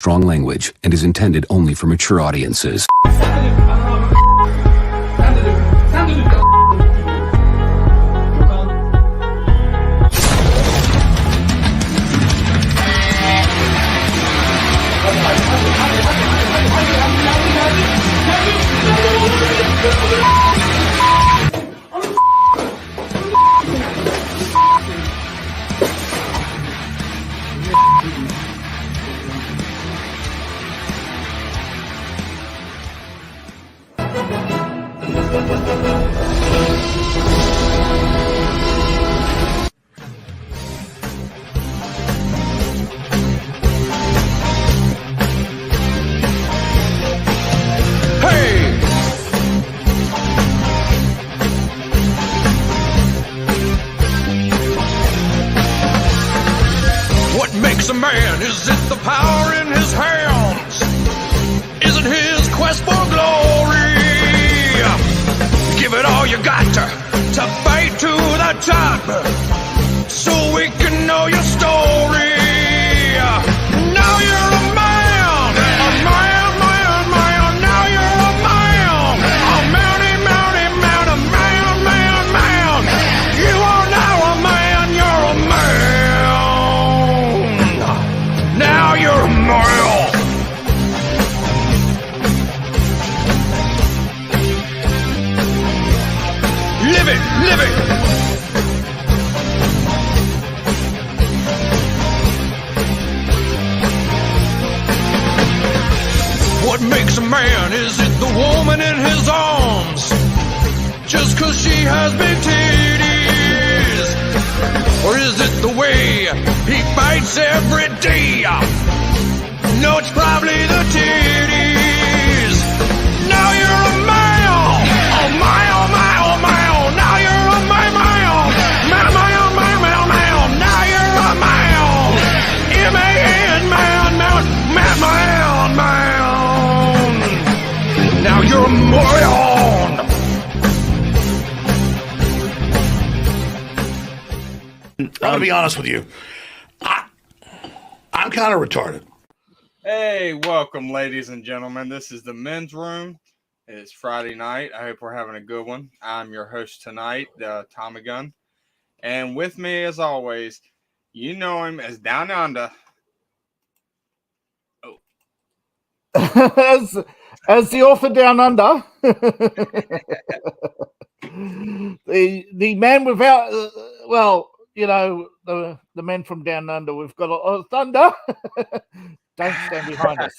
strong language and is intended only for mature audiences. A man, is it the power in his hands? Is it his quest for glory? Give it all you got to fight to the top, so we can know your story. Now you're a man, a man, man, man. Now you're a man, a mounty, mounty, mount, a man, man, man. You are now a man, you're a man. Now you're a male. Live it, live it. What makes a man? Is it the woman in his arms? Just 'cause she has big titties? Or is it the way he fights every day? No, it's probably the titties. Now you're a male. Oh my, oh my, oh my, oh. Now you're a male. Male, male, male, male, male. Now you're a male. M-A-N, man, man, man, man, man. Now you're a moron. I'm gonna be honest with you. I'm kind of retarded. Hey, welcome, ladies and gentlemen. This is the men's room. It's Friday night. I hope we're having a good one. I'm your host tonight, Tommy Gunn, and with me, as always, you know him as Down Under. Oh, as the author Down Under, the man without well. You know, the men from Down Under, we've got a lot of thunder. Don't stand behind us.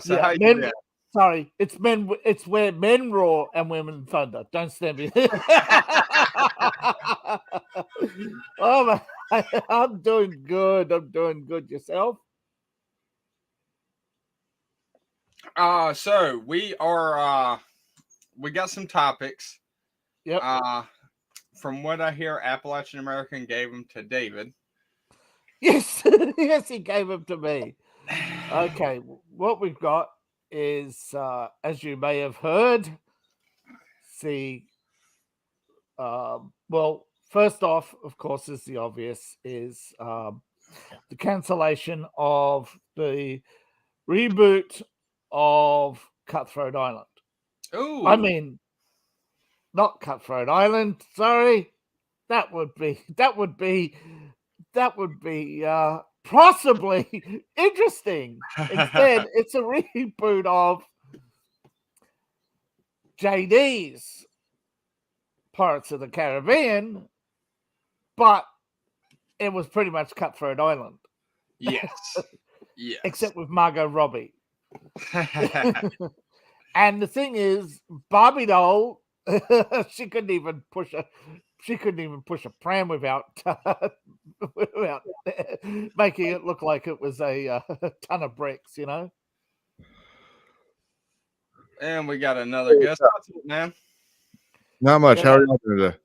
So how you doing? Sorry, it's men. It's where men roar and women thunder. Don't stand behind. Oh my! I'm doing good. I'm doing good. Yourself? So we are. We got some topics. Yep. From what I hear, Appalachian American gave them to David. Yes, yes, he gave them to me. Okay, what we've got is, as you may have heard, well, first off, of course, is the obvious, is the cancellation of the reboot of Cutthroat Island. Ooh. I mean, not Cutthroat Island. Sorry, that would be possibly interesting. Instead, it's a reboot of JD's Pirates of the Caribbean, but it was pretty much Cutthroat Island. Yes. Yes. Except with Margot Robbie. And the thing is, Barbie doll, she couldn't even push a pram without making it look like it was a ton of bricks, you know. And we got another guest, man. Not much. How are you doing today?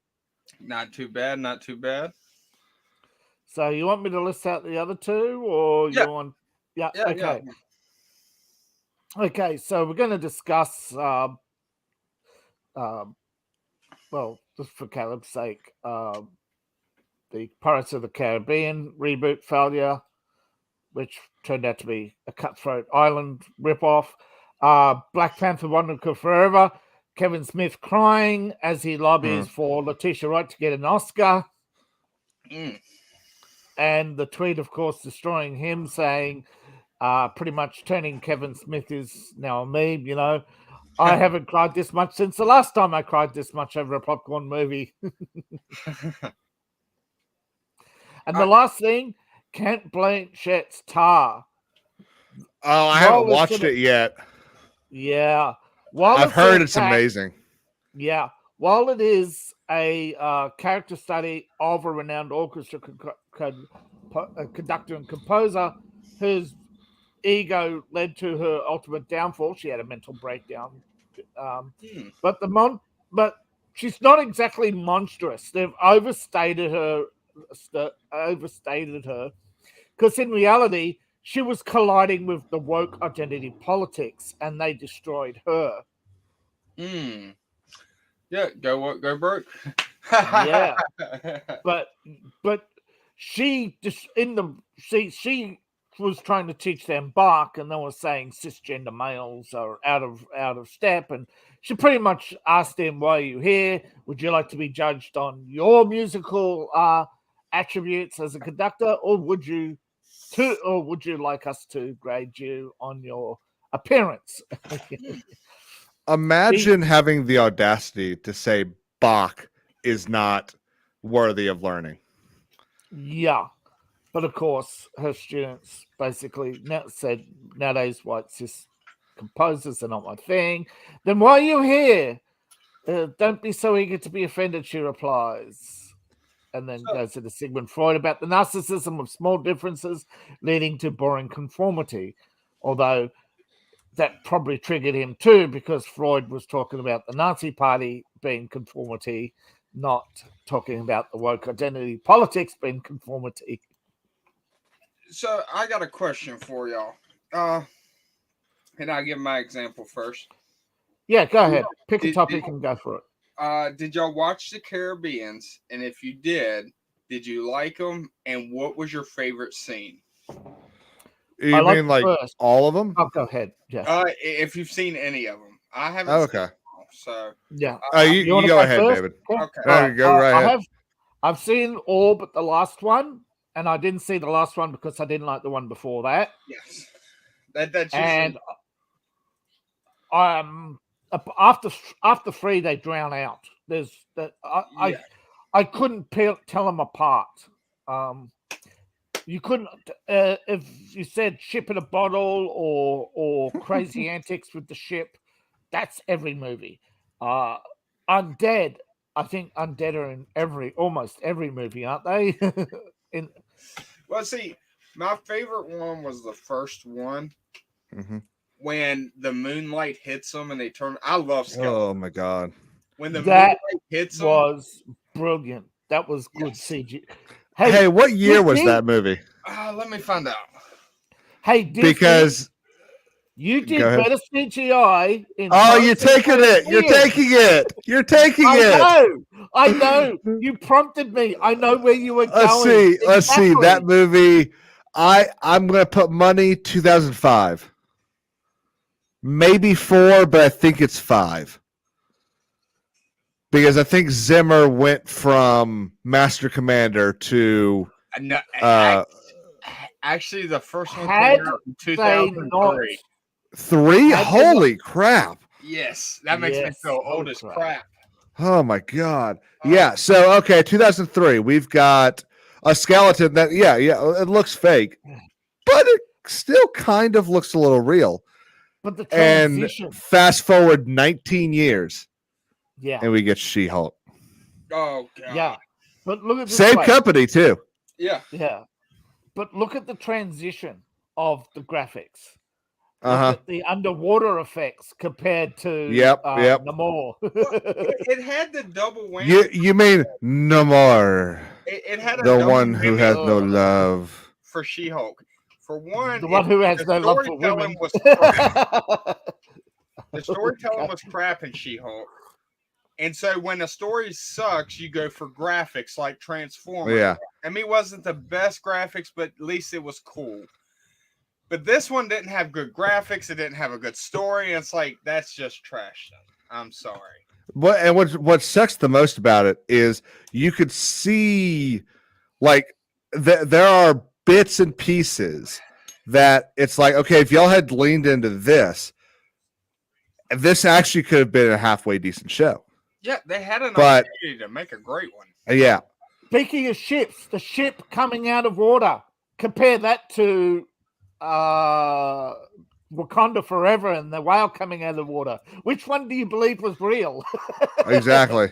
Not too bad. Not too bad. So you want me to list out the other two, or you want? Yeah. Okay. Yeah. Okay. So we're going to discuss. Well, just for Caleb's sake, the Pirates of the Caribbean reboot failure, which turned out to be a Cutthroat Island ripoff. Black Panther Wakanda Forever, Kevin Smith crying as he lobbies for Letitia Wright to get an Oscar. And the tweet, of course, destroying him, saying, pretty much turning Kevin Smith is now a meme, you know. I haven't cried this much since the last time I cried this much over a popcorn movie. And the last thing, Kent Blanchett's Tar. Oh, I haven't watched it yet. Yeah. I've heard it's amazing. Yeah. While it is a character study of a renowned orchestra conductor and composer whose ego led to her ultimate downfall, she had a mental breakdown. But she's not exactly monstrous. They've overstated her, because in reality, she was colliding with the woke identity politics, and they destroyed her. Yeah, go woke, go broke. Yeah, but she just she was trying to teach them Bach, and they were saying cisgender males are out of step, and she pretty much asked him, "Why are you here? Would you like to be judged on your musical attributes as a conductor, or would you like us to grade you on your appearance?" Imagine having the audacity to say Bach is not worthy of learning. Yeah. But of course, her students basically said, nowadays white cis composers are not my thing. Then why are you here? Don't be so eager to be offended, she replies. And then goes into Sigmund Freud about the narcissism of small differences leading to boring conformity. Although that probably triggered him too, because Freud was talking about the Nazi Party being conformity, not talking about the woke identity politics being conformity. So I got a question for y'all. And I'll give my example first. Yeah, go ahead. Pick a topic and go for it. Did y'all watch the Caribbeans? And if you did you like them? And what was your favorite scene? You mean like all of them? Oh, go ahead. Yeah. If you've seen any of them, I haven't. Okay. Seen them all, so yeah. You go ahead, first? David. Okay. Go right ahead. I've seen all but the last one, and I didn't see the last one because I didn't like the one before that. Yes. That's and after 3 they drown out. There's that I couldn't tell them apart. You couldn't if you said ship in a bottle or crazy antics with the ship. That's every movie. Undead. I think Undead are in almost every movie, aren't they? Well, see, my favorite one was the first one. When the moonlight hits them and they turn. I love skeletons. Oh my god! When the moonlight hits them, was brilliant. That was good CG. Hey, what year was that movie? Let me find out. Hey, Disney, because you did better CGI. You're taking it. You're taking it. You're taking it. I know. You prompted me. I know where you were going. Let's see. That movie. I'm going to put money 2005. Maybe 4, but I think it's 5. Because I think Zimmer went from Master Commander to actually the first one came out in 2003. 3? Holy crap. Yes, that makes me feel old as crap. Oh my god. Yeah, so okay, 2003. We've got a skeleton that it looks fake. But it still kind of looks a little real. But the transition. And fast forward 19 years. Yeah. And we get She-Hulk. Oh god. Yeah. But look at this same company too. Yeah. Yeah. But look at the transition of the graphics. Look at the underwater effects compared to Namor. It had the double whammy. You mean Namor? It had the one who has no love for She-Hulk. For one, the one who has no love for women. The storytelling was crap in She-Hulk. And so when a story sucks, you go for graphics like Transformers. Yeah. I mean, it wasn't the best graphics, but at least it was cool. But this one didn't have good graphics. It didn't have a good story. It's like, that's just trash. I'm sorry. What sucks the most about it is you could see, like, there are bits and pieces that it's like, okay, if y'all had leaned into this actually could have been a halfway decent show. Yeah, they had an opportunity to make a great one. Yeah. Speaking of ships, the ship coming out of water, compare that to Wakanda Forever and the whale coming out of the water. Which one do you believe was real? Exactly.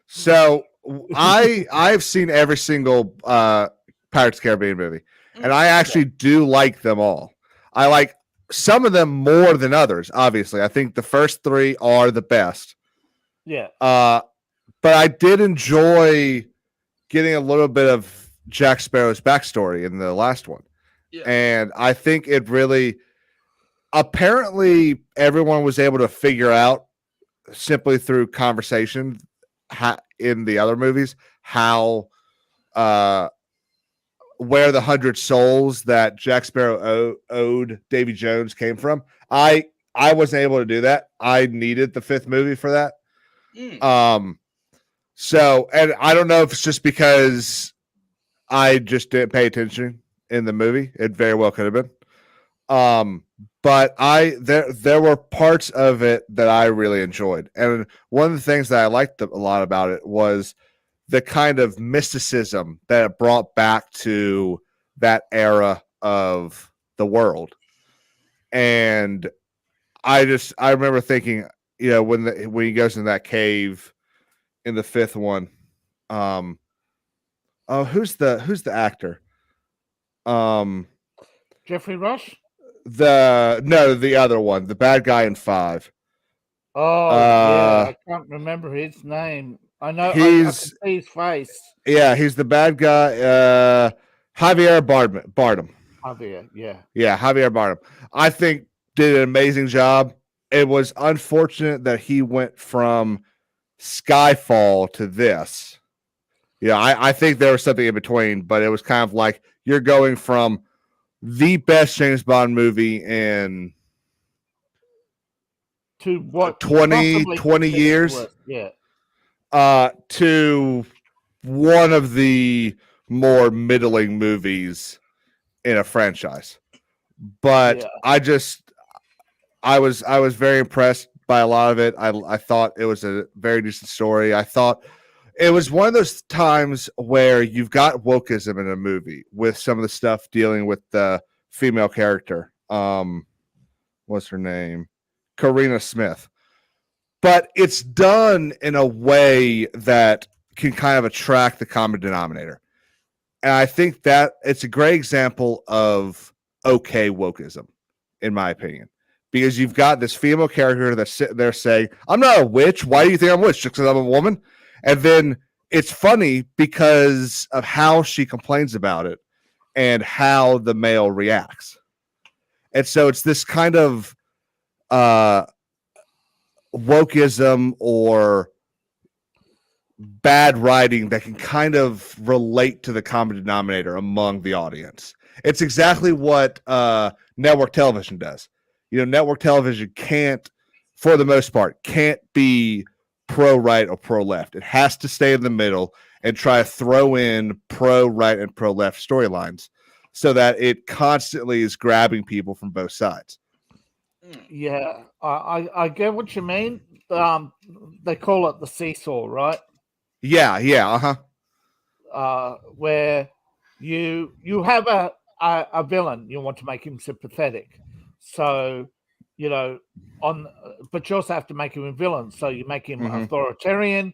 So I've seen every single Pirates of the Caribbean movie, and I actually do like them all. I like some of them more than others. Obviously, I think the first three are the best. Yeah. But I did enjoy getting a little bit of Jack Sparrow's backstory in the last one. Yeah. And I think it really, apparently everyone was able to figure out simply through conversation in the other movies, how, where the 100 souls that Jack Sparrow owed Davy Jones came from. I wasn't able to do that. I needed the fifth movie for that. So, and I don't know if it's just because I just didn't pay attention in the movie. It very well could have been. But there were parts of it that I really enjoyed. And one of the things that I liked a lot about it was the kind of mysticism that it brought back to that era of the world. And I remember thinking, you know, when he goes in that cave in the fifth one, who's the actor? Jeffrey Rush? The other one, the bad guy in 5. Oh, yeah, I can't remember his name. I know I can see his face. Yeah, he's the bad guy. Javier Bardem. Javier, yeah. Yeah, Javier Bardem. I think did an amazing job. It was unfortunate that he went from Skyfall to this. Yeah, I think there was something in between, but it was kind of like you're going from the best James Bond movie in to what 20 years. Yeah. To one of the more middling movies in a franchise. But yeah. I was very impressed by a lot of it. I thought it was a very decent story. I thought it was one of those times where you've got wokeism in a movie with some of the stuff dealing with the female character. What's her name? Karina Smith. But it's done in a way that can kind of attract the common denominator. And I think that it's a great example of okay wokeism, in my opinion. Because you've got this female character that's sitting there saying, I'm not a witch. Why do you think I'm a witch? Just because I'm a woman? And then it's funny because of how she complains about it and how the male reacts. And so it's this kind of wokeism or bad writing that can kind of relate to the common denominator among the audience. It's exactly what network television does. You know, network television can't, for the most part, can't be pro-right or pro-left. It has to stay in the middle and try to throw in pro-right and pro-left storylines so that it constantly is grabbing people from both sides. Yeah, I get what you mean. They call it the seesaw, right? Yeah, where you have a villain, you want to make him sympathetic, so you know but you also have to make him a villain, so you make him authoritarian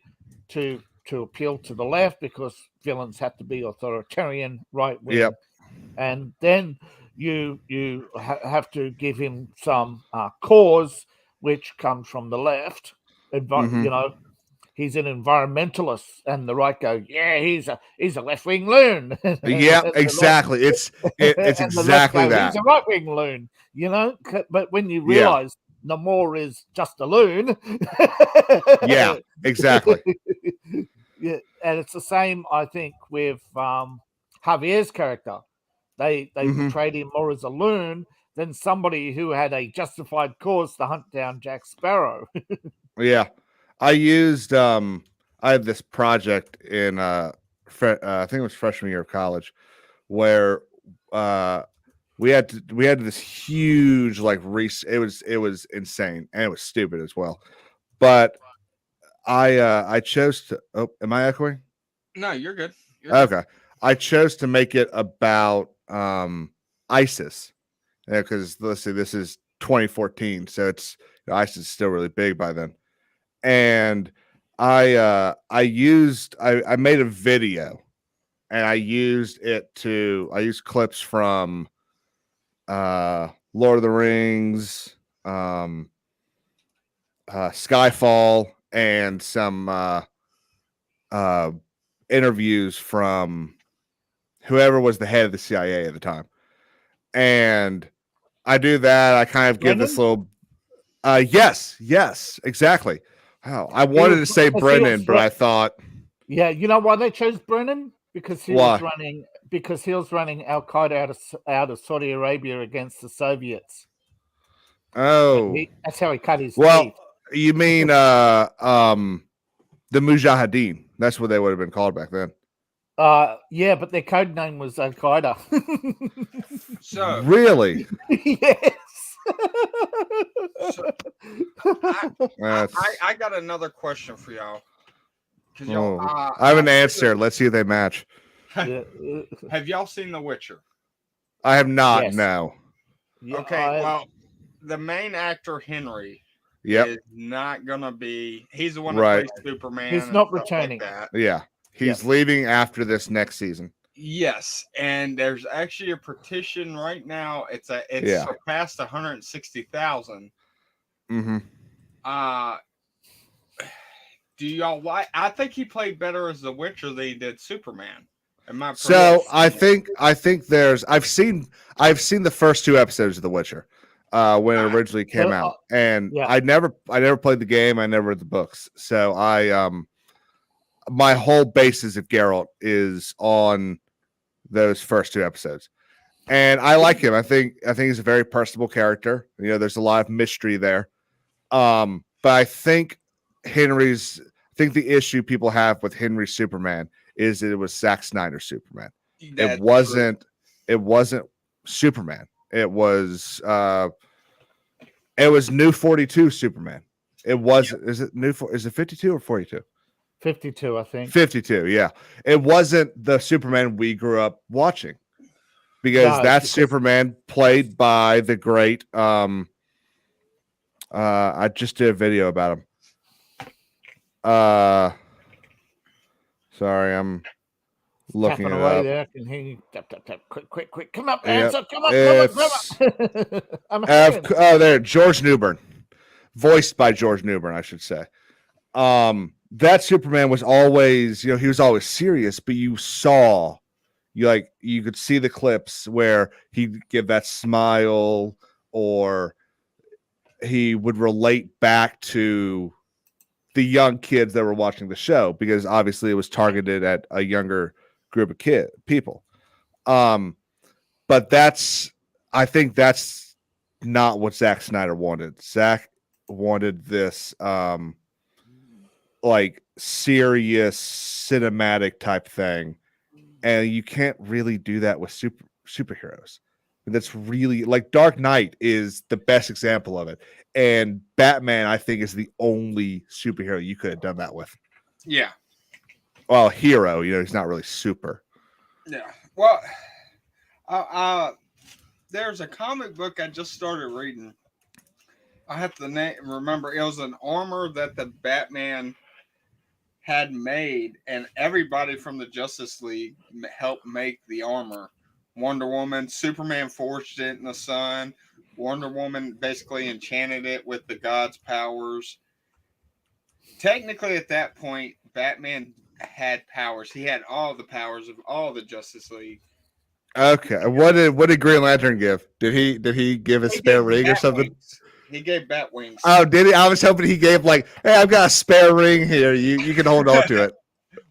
to appeal to the left, because villains have to be authoritarian, right wing. Yep. And then you have to give him some cause, which comes from the left. You know, he's an environmentalist, and the right go, yeah, he's a left-wing loon. Yeah, exactly. It's exactly that. He's a right-wing loon, you know. But when you realize Namor is just a loon. Yeah, exactly. Yeah, and it's the same, I think, with Javier's character. They portrayed him more as a loon than somebody who had a justified cause to hunt down Jack Sparrow. Yeah, I used I had this project in I think it was freshman year of college, where we had this huge like it was insane, and it was stupid as well. But I chose to. Oh, am I echoing? No, you're good. Okay, I chose to make it about ISIS, because let's see, this is 2014, so it's ISIS is still really big by then. And I made a video, and I used clips from Lord of the Rings, Skyfall, and some interviews from whoever was the head of the CIA at the time. And I do that. I kind of give this little yes, exactly. Wow. I wanted to say Brennan, but I thought, yeah, you know why they chose Brennan? Because he was running Al Qaeda out of Saudi Arabia against the Soviets. Oh, that's how he cut his teeth. You mean the Mujahideen? That's what they would have been called back then. Yeah, but their code name was Al Qaeda. So really? Yes. So, I got another question for y'all. I have an answer. Let's see if they match. Have y'all seen The Witcher? I have not. Yes. No. Yeah, okay. Well, the main actor Henry is not gonna be. He's the one that plays Superman. He's not returning. Like yeah, he's leaving after this next season. Yes, and there's actually a petition right now. It's surpassed 160,000. Mm-hmm. Do y'all like? I think he played better as the Witcher than he did Superman. So I think there's I've seen the first 2 episodes of The Witcher when it originally came out, and I never played the game. I never read the books, so my whole basis of Geralt is on those first 2 episodes, and I like him. I think he's a very personable character. You know, there's a lot of mystery there, but I think the issue people have with Henry's Superman is that it was Zack Snyder's Superman. It wasn't Superman. It was New 42 Superman. It wasn't. Is it 52 or 42? 52, I think. 52, yeah. It wasn't the Superman we grew up watching, because that's Superman played by the great. I just did a video about him. Sorry, I'm looking tapping it away up. there. I can hear you. Tap. Quick. Come up, Yep. answer. Come on. There, George Newbern. Voiced by George Newbern, I should say. That Superman was always, he was always serious, but you could see the clips where he'd give that smile, or he would relate back to the young kids that were watching the show, because obviously it was targeted at a younger group of people. But I think that's not what Zack Snyder wanted. Zack wanted this like serious cinematic type thing, and you can't really do that with superheroes. That's really, like, Dark Knight is the best example of it, and Batman, I think, is the only superhero you could have done that with. Yeah. Well, hero, he's not really super. Yeah. Well, there's a comic book I just started reading. I have to remember, it was an armor that the Batman had made, and everybody from the Justice League helped make the armor. Wonder Woman, Superman forged it in the sun. Wonder Woman basically enchanted it with the god's powers. Technically, at that point, Batman had powers. He had all the powers of all the Justice League. Okay, what did Green Lantern give? Did he give a spare ring or something? Wings. He gave bat wings. Oh, did he? I was hoping he gave like, hey, I've got a spare ring here. You can hold on to it.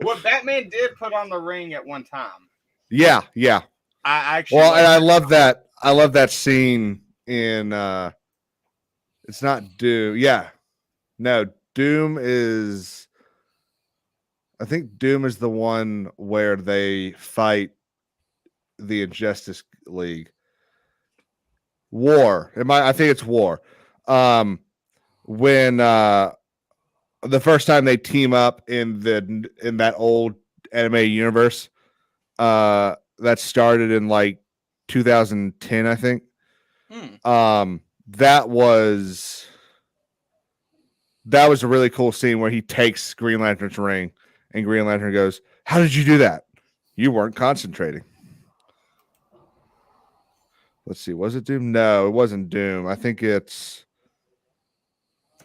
Well, Batman did put on the ring at one time. Yeah. I actually. Well, and I love that. I love that scene in. It's not Doom. Yeah, no, Doom is. I think Doom is the one where they fight the Injustice League. War. I think it's War. When the first time they team up in that old anime universe, that started in like 2010, I think. That was a really cool scene where he takes Green Lantern's ring and Green Lantern goes, "How did you do that? You weren't concentrating." Let's see. Was it Doom? No, it wasn't Doom. I think it's.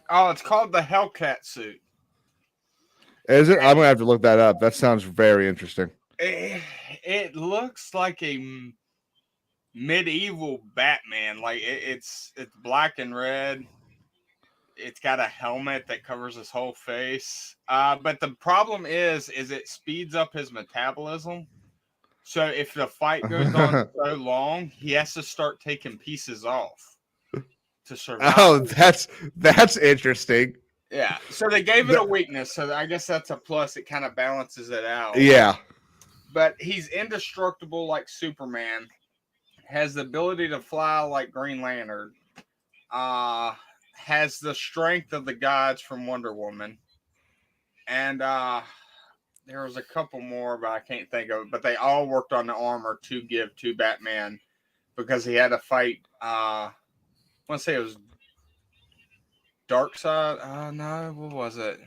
Oh, it's called the Hellcat suit. Is it? I'm gonna have to look that up. That sounds very interesting. It looks like a medieval Batman. Like it's black and red. It's got a helmet that covers his whole face. But the problem is it speeds up his metabolism. So if the fight goes on so long, he has to start taking pieces off to survive. Oh, that's interesting. Yeah. So they gave it a weakness. So I guess that's a plus. It kind of balances it out. Yeah. But he's indestructible like Superman. Has the ability to fly like Green Lantern. Has the strength of the gods from Wonder Woman. And there was a couple more, but I can't think of it. But they all worked on the armor to give to Batman because he had to fight. I want to say it was Darkseid. No, what was it?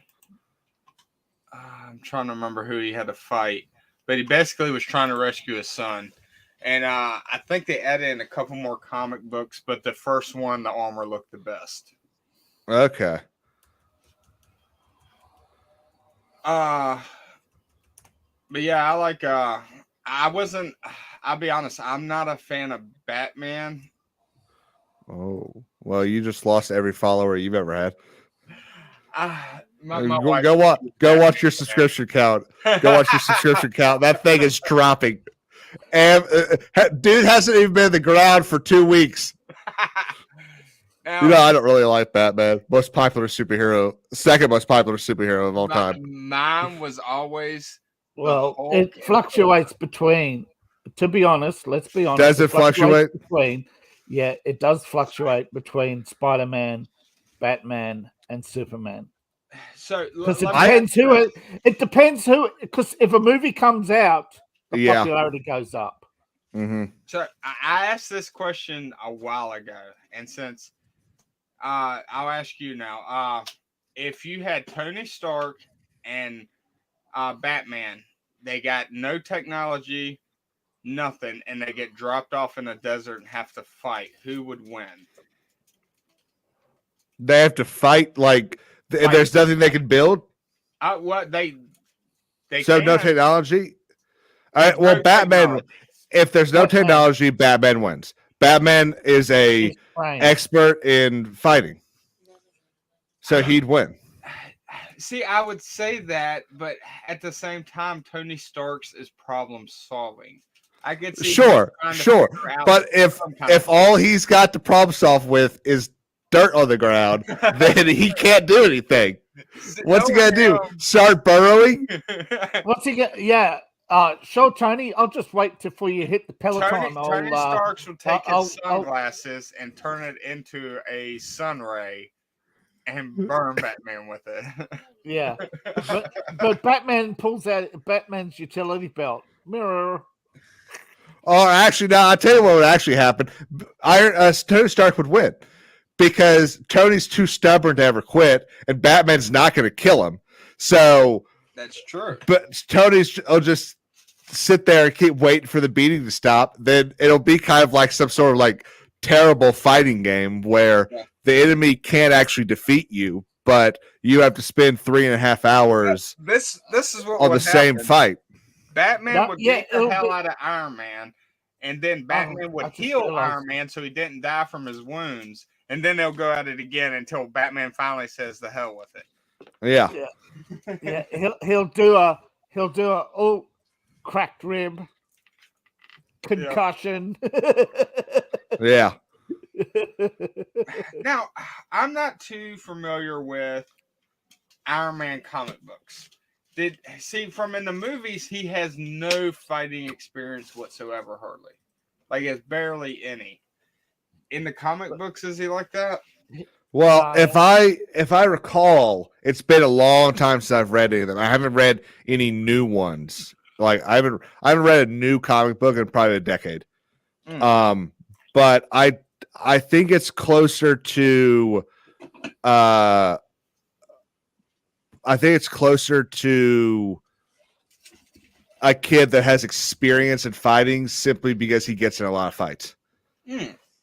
I'm trying to remember who he had to fight. But he basically was trying to rescue his son. And I think they added in a couple more comic books, but the first one, the armor looked the best. Okay. But yeah, I like I'll be honest, I'm not a fan of Batman. Oh, well, you just lost every follower you've ever had. Go watch your subscription count. Go watch your subscription count. That thing is dropping. And dude hasn't even been in the ground for 2 weeks. Now, I don't really like Batman. Most popular superhero, second most popular superhero of all time. Mine was always. Well, it fluctuates between. To be honest, let's be honest. Does it fluctuate? Yeah, it does fluctuate between Spider-Man, Batman, and Superman. So because it depends who. Because if a movie comes out, the popularity goes up. Mm-hmm. So I asked this question a while ago, and since I'll ask you now, if you had Tony Stark and Batman, they got no technology, nothing, and they get dropped off in a desert and have to fight, who would win? They have to fight like there's nothing they can build. What they so no technology. Well, Batman. Technology. If there's no technology, Batman wins. Batman is a expert in fighting, so he'd win. See, I would say that, but at the same time, Tony Stark's is problem solving. I could see sure, but if all he's got to problem solve with is dirt on the ground, then he can't do anything. What's he gonna do? Start burrowing? What's he gonna? Yeah. Show Tony. I'll just wait before you hit the Peloton. Tony Starks will take his sunglasses and turn it into a sun ray and burn Batman with it. Yeah, but Batman pulls out Batman's utility belt. Mirror. Oh, actually, no. I'll tell you what would actually happen. Tony Stark would win because Tony's too stubborn to ever quit, and Batman's not going to kill him. So. That's true. But Tony'll just sit there and keep waiting for the beating to stop. Then it'll be kind of like some sort of like terrible fighting game where the enemy can't actually defeat you, but you have to spend 3.5 hours this is what on the same fight. Batman would beat the hell out of Iron Man, and then Batman would heal Iron Man so he didn't die from his wounds. and then they'll go at it again until Batman finally says the hell with it. Yeah. Yeah, he'll do a oh, cracked rib, concussion. Yeah. Now, I'm not too familiar with Iron Man comic books. From in the movies, he has no fighting experience whatsoever, hardly. Like, it's barely any. In the comic books, is he like that? Well, if I recall, it's been a long time since I've read any of them. I haven't read any new ones. Like I haven't read a new comic book in probably a decade. But I think it's closer to a kid that has experience in fighting simply because he gets in a lot of fights.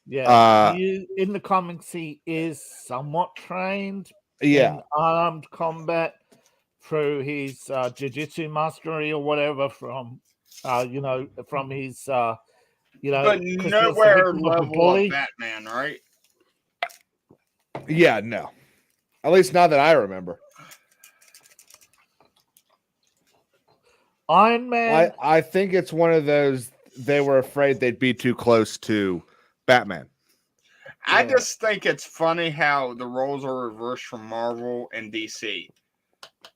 Yeah, in the comics, he is somewhat trained in armed combat through his jiu-jitsu mastery or whatever from his but nowhere level of Batman, right? Yeah, no. At least not that I remember. Iron Man. I think it's one of those they were afraid they'd be too close to Batman. I just think it's funny how the roles are reversed from Marvel and DC.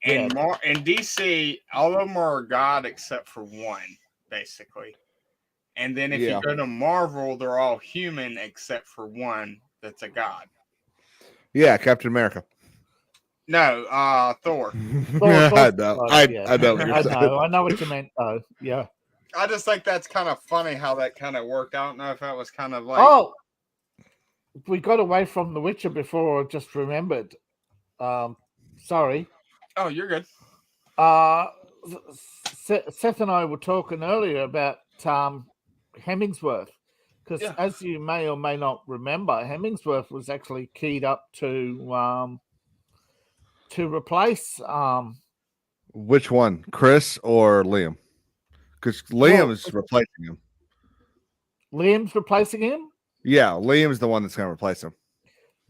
And in DC, all of them are a god except for one, basically. And then if you go to Marvel, they're all human except for one that's a god. Yeah, Captain America. No, Thor. I know. I know what you're saying. I know what you meant, though. Yeah. I just think that's kind of funny how that kind of worked. I don't know if that was kind of like... Oh! We got away from The Witcher before I just remembered. Sorry. Oh, you're good. Seth and I were talking earlier about Hemmingsworth. Because as you may or may not remember, Hemmingsworth was actually keyed up to replace... Which one? Chris or Liam? Because Liam is replacing him. Liam's replacing him? Yeah, Liam's the one that's going to replace him.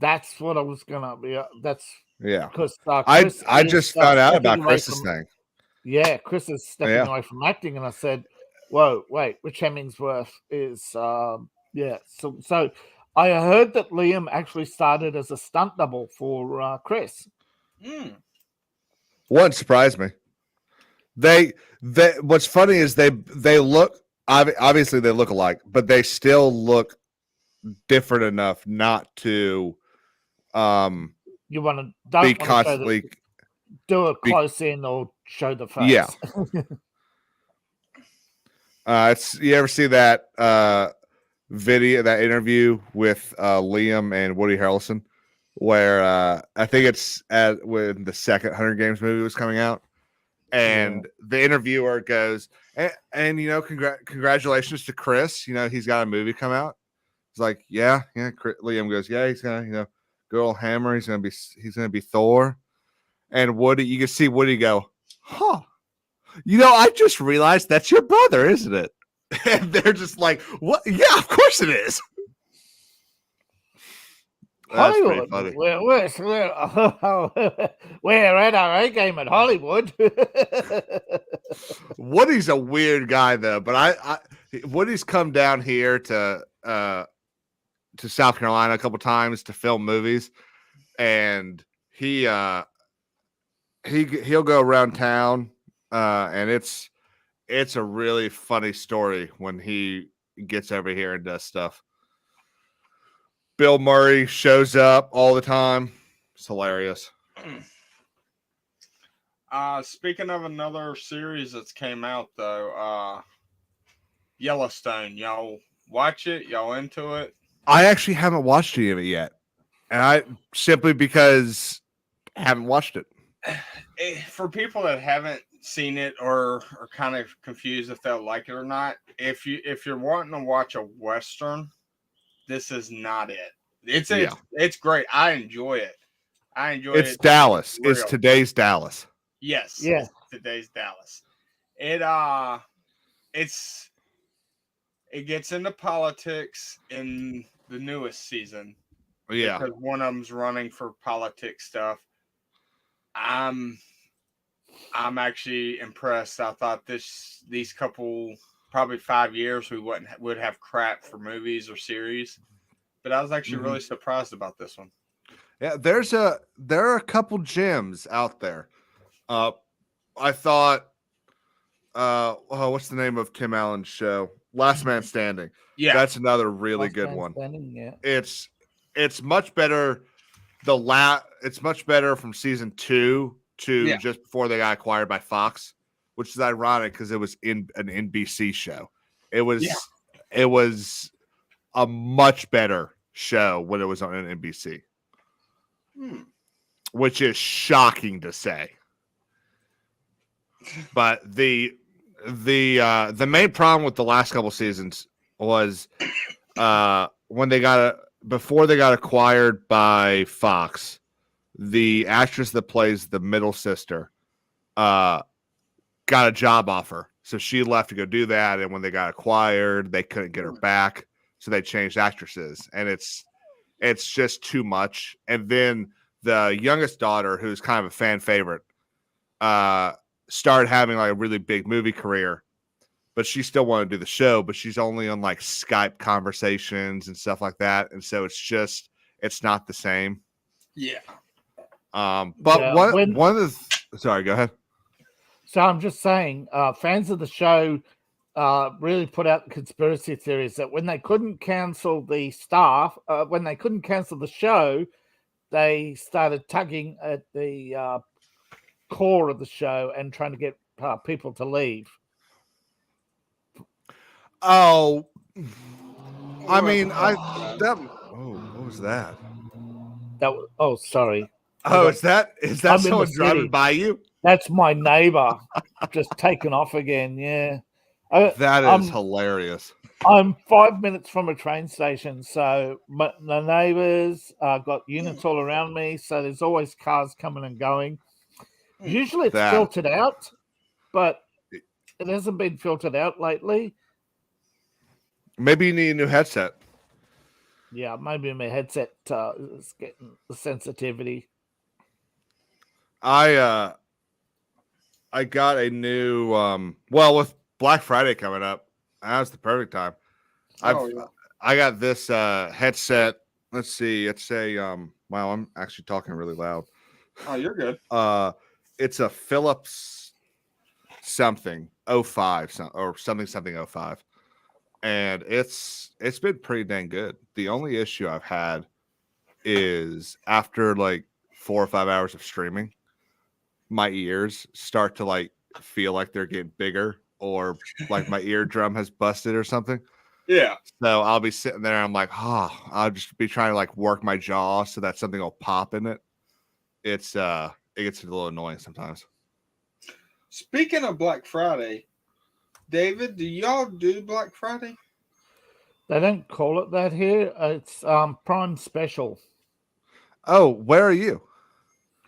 That's what I was going to be. Because I just found out about Chris's thing. Yeah, Chris is stepping away from acting, and I said, "Whoa, wait, Rich Hemmingsworth is So I heard that Liam actually started as a stunt double for Chris. Wouldn't surprise me. They what's funny is they look obviously they look alike, but they still look different enough not to you want to be constantly do a close in or show the face. Yeah. You ever see that video, that interview with Liam and Woody Harrelson, where I think it's when the second Hunger Games movie was coming out, and the interviewer goes, and you know, congratulations to Chris. You know, he's got a movie come out. He's like, yeah. Liam goes, yeah, he's gonna, Girl Hammer. He's gonna be Thor. And Woody, you can see Woody go, huh? I just realized that's your brother, isn't it? And they're just like, what? Yeah, of course it is. That's Hollywood. pretty funny. We're at our A game at Hollywood. Woody's a weird guy, though. But Woody's come down here to South Carolina a couple times to film movies, and he'll go around town, and it's a really funny story when he gets over here and does stuff. Bill Murray shows up all the time. It's hilarious. Speaking of another series that's came out, though, Yellowstone. Y'all watch it? Y'all into it? I actually haven't watched any of it yet. And I simply because I haven't watched it. For people that haven't seen it or are kind of confused if they'll like it or not, if you're wanting to watch a Western, this is not it. It's great. I enjoy it. It's Dallas. It's today's Dallas. Yes. Yeah. Today's Dallas. It gets into politics in the newest season, Yeah. Because one of them's running for politics stuff. I'm actually impressed. I thought these couple probably 5 years we would have crap for movies or series, but I was actually really surprised about this one. Yeah, there are a couple gems out there. I thought, what's the name of Tim Allen's show? Last Man Standing. Yeah, that's another really good one. Yeah. It's much better. It's much better from season 2 to just before they got acquired by Fox, which is ironic because it was in an NBC show. It was a much better show when it was on an NBC, which is shocking to say. But the main problem with the last couple seasons was before they got acquired by Fox, the actress that plays the middle sister got a job offer. So she left to go do that. And when they got acquired, they couldn't get her back. So they changed actresses. And it's just too much. And then the youngest daughter, who's kind of a fan favorite, started having like a really big movie career. But she still wanted to do the show, but she's only on like Skype conversations and stuff like that. And so it's not the same. Yeah. But one of the sorry, go ahead. So I'm just saying, fans of the show really put out conspiracy theories that when they couldn't cancel the staff, when they couldn't cancel the show, they started tugging at the core of the show and trying to get people to leave. Oh, I mean, what was that? Sorry. Oh, is that someone driving by you? That's my neighbor just taking off again. Yeah. That is hilarious. I'm 5 minutes from a train station, so the neighbors got units all around me, so there's always cars coming and going. Usually it's filtered out, but it hasn't been filtered out lately. Maybe you need a new headset. Yeah, maybe my headset is getting the sensitivity. I got a new with Black Friday coming up, now's the perfect time. I got this headset. Let's see, it's a wow, I'm actually talking really loud. Oh, you're good. It's a Philips something 05 or something 05. And it's been pretty dang good. The only issue I've had is after like 4 or 5 hours of streaming, my ears start to like feel like they're getting bigger or like my eardrum has busted or something. Yeah. So I'll be sitting there. I'm like, I'll just be trying to like work my jaw so that something will pop in it. It gets a little annoying sometimes. Speaking of Black Friday, David, do y'all do Black Friday? They don't call it that here. It's Prime Special. Oh, where are you?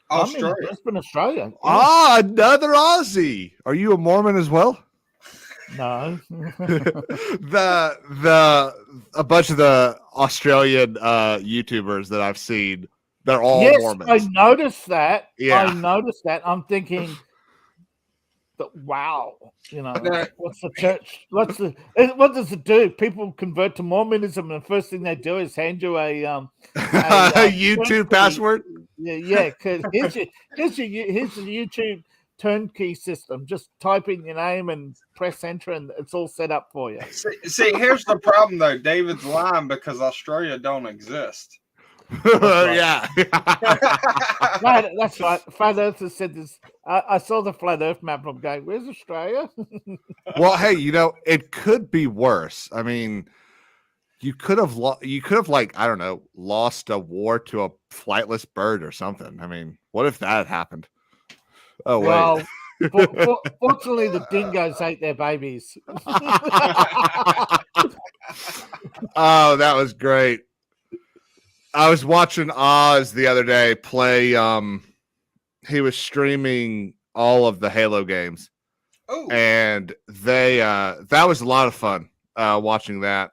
Australia. I'm in Brisbane, Australia. Ah, another Aussie. Are you a Mormon as well? No. A bunch of the Australian YouTubers that I've seen, they're all Mormons. I noticed that. Yeah. I noticed that. I'm thinking, but wow, what's the church? What does it do? People convert to Mormonism, and the first thing they do is hand you a YouTube password. Yeah. Here's your YouTube turnkey system. Just type in your name and press enter, and it's all set up for you. See, here's the problem though. David's lying because Australia don't exist. Yeah. That's right. Flat Earthers said this. I saw the Flat Earth map. I'm going, where's Australia? Well, hey, it could be worse. I mean, you could have like, I don't know, lost a war to a flightless bird or something. I mean, what if that had happened? Oh, well, wait. Fortunately, the dingoes ate their babies. Oh, that was great. I was watching Oz the other day play. He was streaming all of the Halo games. Oh, and that was a lot of fun watching that.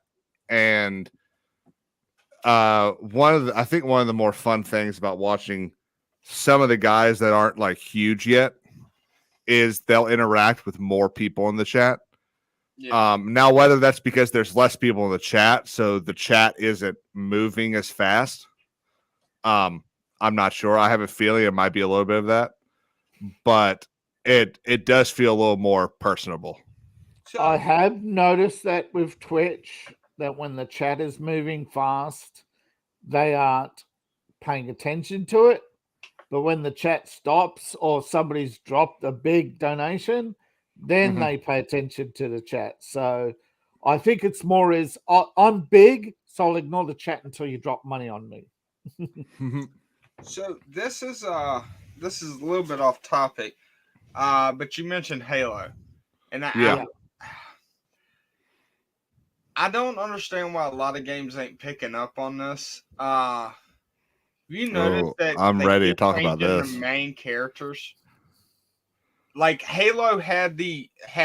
And I think one of the more fun things about watching some of the guys that aren't like huge yet is they'll interact with more people in the chat. Yeah. Now, whether that's because there's less people in the chat, so the chat isn't moving as fast. I'm not sure. I have a feeling it might be a little bit of that, but it does feel a little more personable. I have noticed that with Twitch, that when the chat is moving fast, they aren't paying attention to it. But when the chat stops or somebody's dropped a big donation, then they pay attention to the chat. So I think it's more is I'm big, so I'll ignore the chat until you drop money on me. So this is a little bit off topic, but you mentioned Halo, and I don't understand why a lot of games ain't picking up on this. You noticed that I'm they ready to keep talk about changing this. The main characters, like Halo had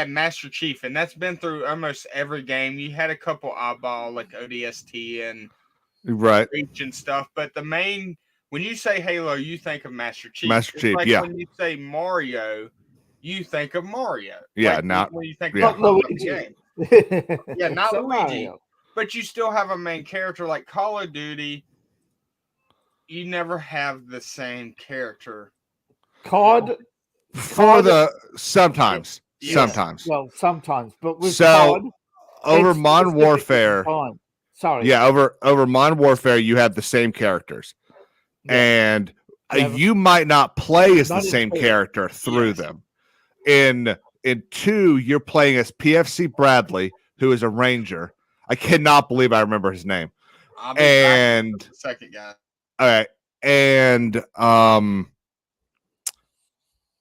Master Chief, and that's been through almost every game. You had a couple oddball like ODST and Reach and stuff, but the main, when you say Halo, you think of Master Chief. Master Chief, like yeah. When you say Mario, you think of Mario. Yeah, like not when you think Not of Luigi. game. Yeah, not So Luigi. Mario. But you still have a main character like Call of Duty. You never have the same character. COD For the sometimes. Well, sometimes, but with so COD, over it's Modern specific Warfare, time. Sorry, yeah, over Modern Warfare, you have the same characters, and you might not play as the same character through them. In 2, you're playing as PFC Bradley, who is a ranger. I cannot believe I remember his name. And the second guy. All right, and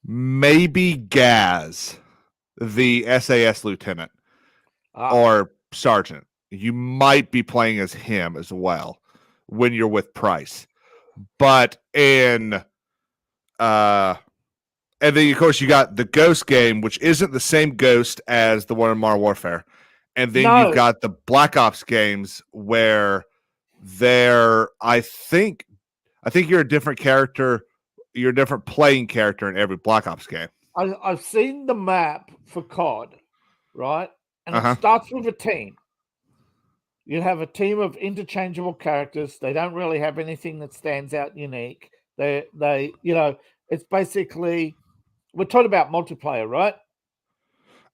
maybe Gaz, the SAS lieutenant or sergeant. You might be playing as him as well when you're with Price. But and then of course you got the Ghost game, which isn't the same Ghost as the one in Modern Warfare. And then you've got the Black Ops games where I think you're a different character. You're a different playing character in every Black Ops game. I've seen the map for COD, right? And it starts with a team. You have a team of interchangeable characters. They don't really have anything that stands out unique. They it's basically, we're talking about multiplayer, right?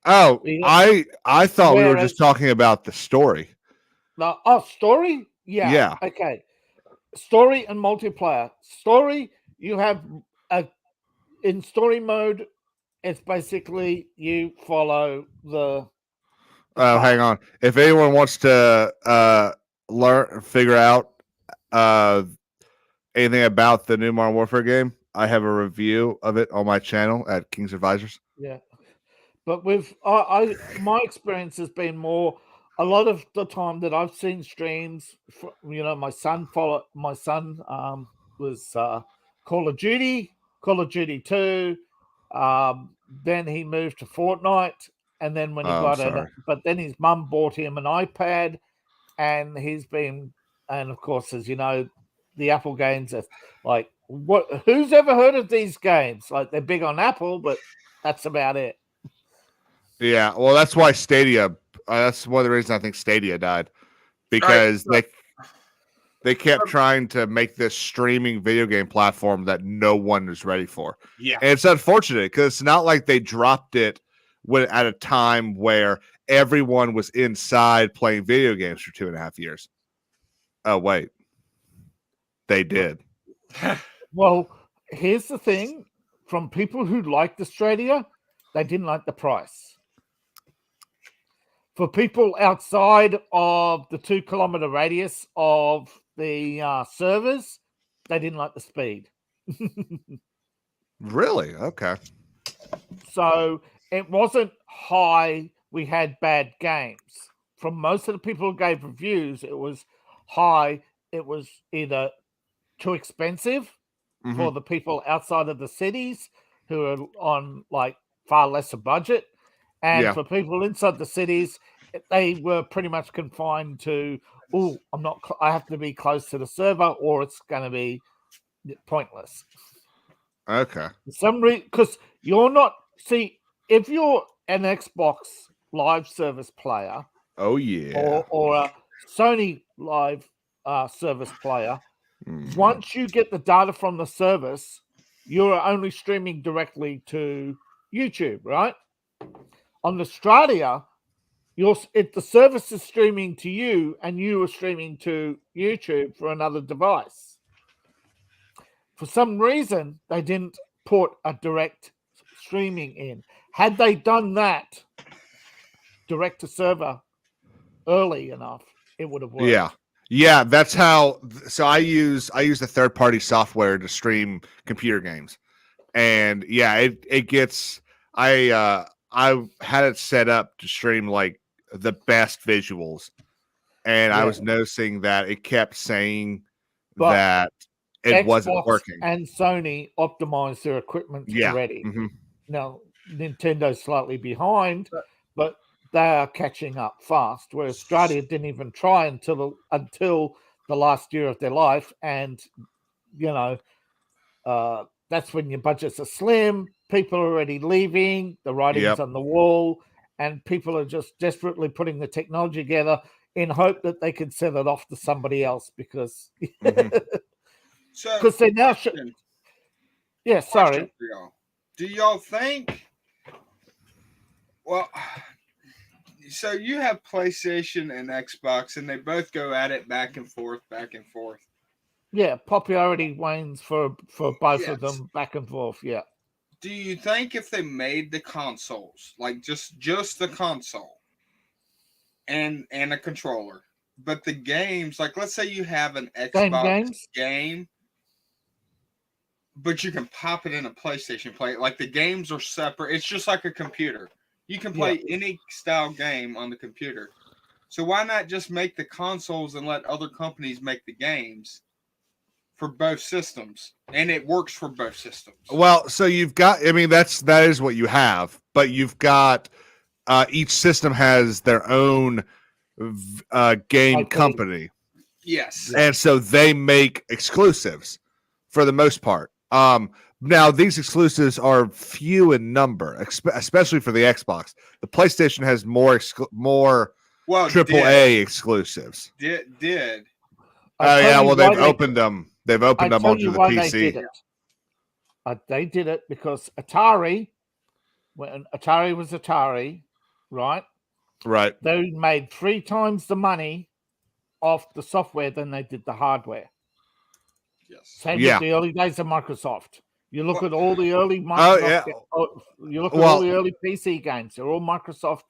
Oh, I thought we were just talking about the story. No, story? Yeah. Okay. Story and multiplayer. Story, you have in story mode, it's basically you follow the hang on. If anyone wants to figure out anything about the new Modern Warfare game, I have a review of it on my channel at King's Advisors. Yeah. But with my experience has been more, a lot of the time that I've seen streams, my son was Call of Duty 2. Then he moved to Fortnite, and then when he but then his mum bought him an iPad, and and of course, as you know, the Apple games are like, who's ever heard of these games? Like, they're big on Apple, but that's about it. Yeah, well, that's why Stadia. That's one of the reasons I think Stadia died, because they kept trying to make this streaming video game platform that no one is ready for. Yeah, and it's unfortunate because it's not like they dropped it at a time where everyone was inside playing video games for 2.5 years. Oh wait, they did. Well, here's the thing: from people who liked the Stadia, they didn't like the price. For people outside of the 2-kilometer radius of the servers, they didn't like the speed. Really? Okay. So it wasn't high. We had bad games. From most of the people who gave reviews, it was high. It was either too expensive for the people outside of the cities who are on like far lesser budget. And for people inside the cities, they were pretty much confined to oh, I'm not. I have to be close to the server, or it's going to be pointless. Okay. For some reason, because you're not. See, if you're an Xbox Live Service player, Oh yeah. or a Sony Live Service player, Mhm. once you get the data from the service, you're only streaming directly to YouTube, right? On Australia, the service is streaming to you, and you are streaming to YouTube for another device. For some reason, they didn't put a direct streaming in. Had they done that direct to server early enough, it would have worked. Yeah, that's how. So I use the third party software to stream computer games, and yeah, it gets. I had it set up to stream like the best visuals, and I was noticing that it kept saying that it Xbox wasn't working. And Sony optimized their equipment already. Mm-hmm. Now Nintendo's slightly behind, but they are catching up fast. Where Australia didn't even try until the last year of their life, and that's when your budgets are slim. People are already leaving. The writing's on the wall, and people are just desperately putting the technology together in hope that they can sell it off to somebody else because they're now. Sorry. Do y'all think? Well, so you have PlayStation and Xbox, and they both go at it back and forth. Yeah, popularity wanes for both of them back and forth. Yeah. Do you think if they made the consoles, like just the console and a controller, but the games, like let's say you have an Xbox game, but you can pop it in a PlayStation play, like the games are separate. It's just like a computer. You can play any style game on the computer. So why not just make the consoles and let other companies make the games for both systems? And it works for both systems. Well, so you've got, I mean, that is what you have, but you've got each system has their own game company. Yes. And so they make exclusives for the most part. Now, these exclusives are few in number, especially for the Xbox. The PlayStation has more AAA exclusives. Did. Oh, yeah, well, they've opened them. They've opened them onto the PC. They did it because Atari, when Atari was Atari, right? Right. They made 3 times the money off the software than they did the hardware. Yes. Same with the early days of Microsoft. You look at all the early Microsoft. You look at all the early PC games. They're all Microsoft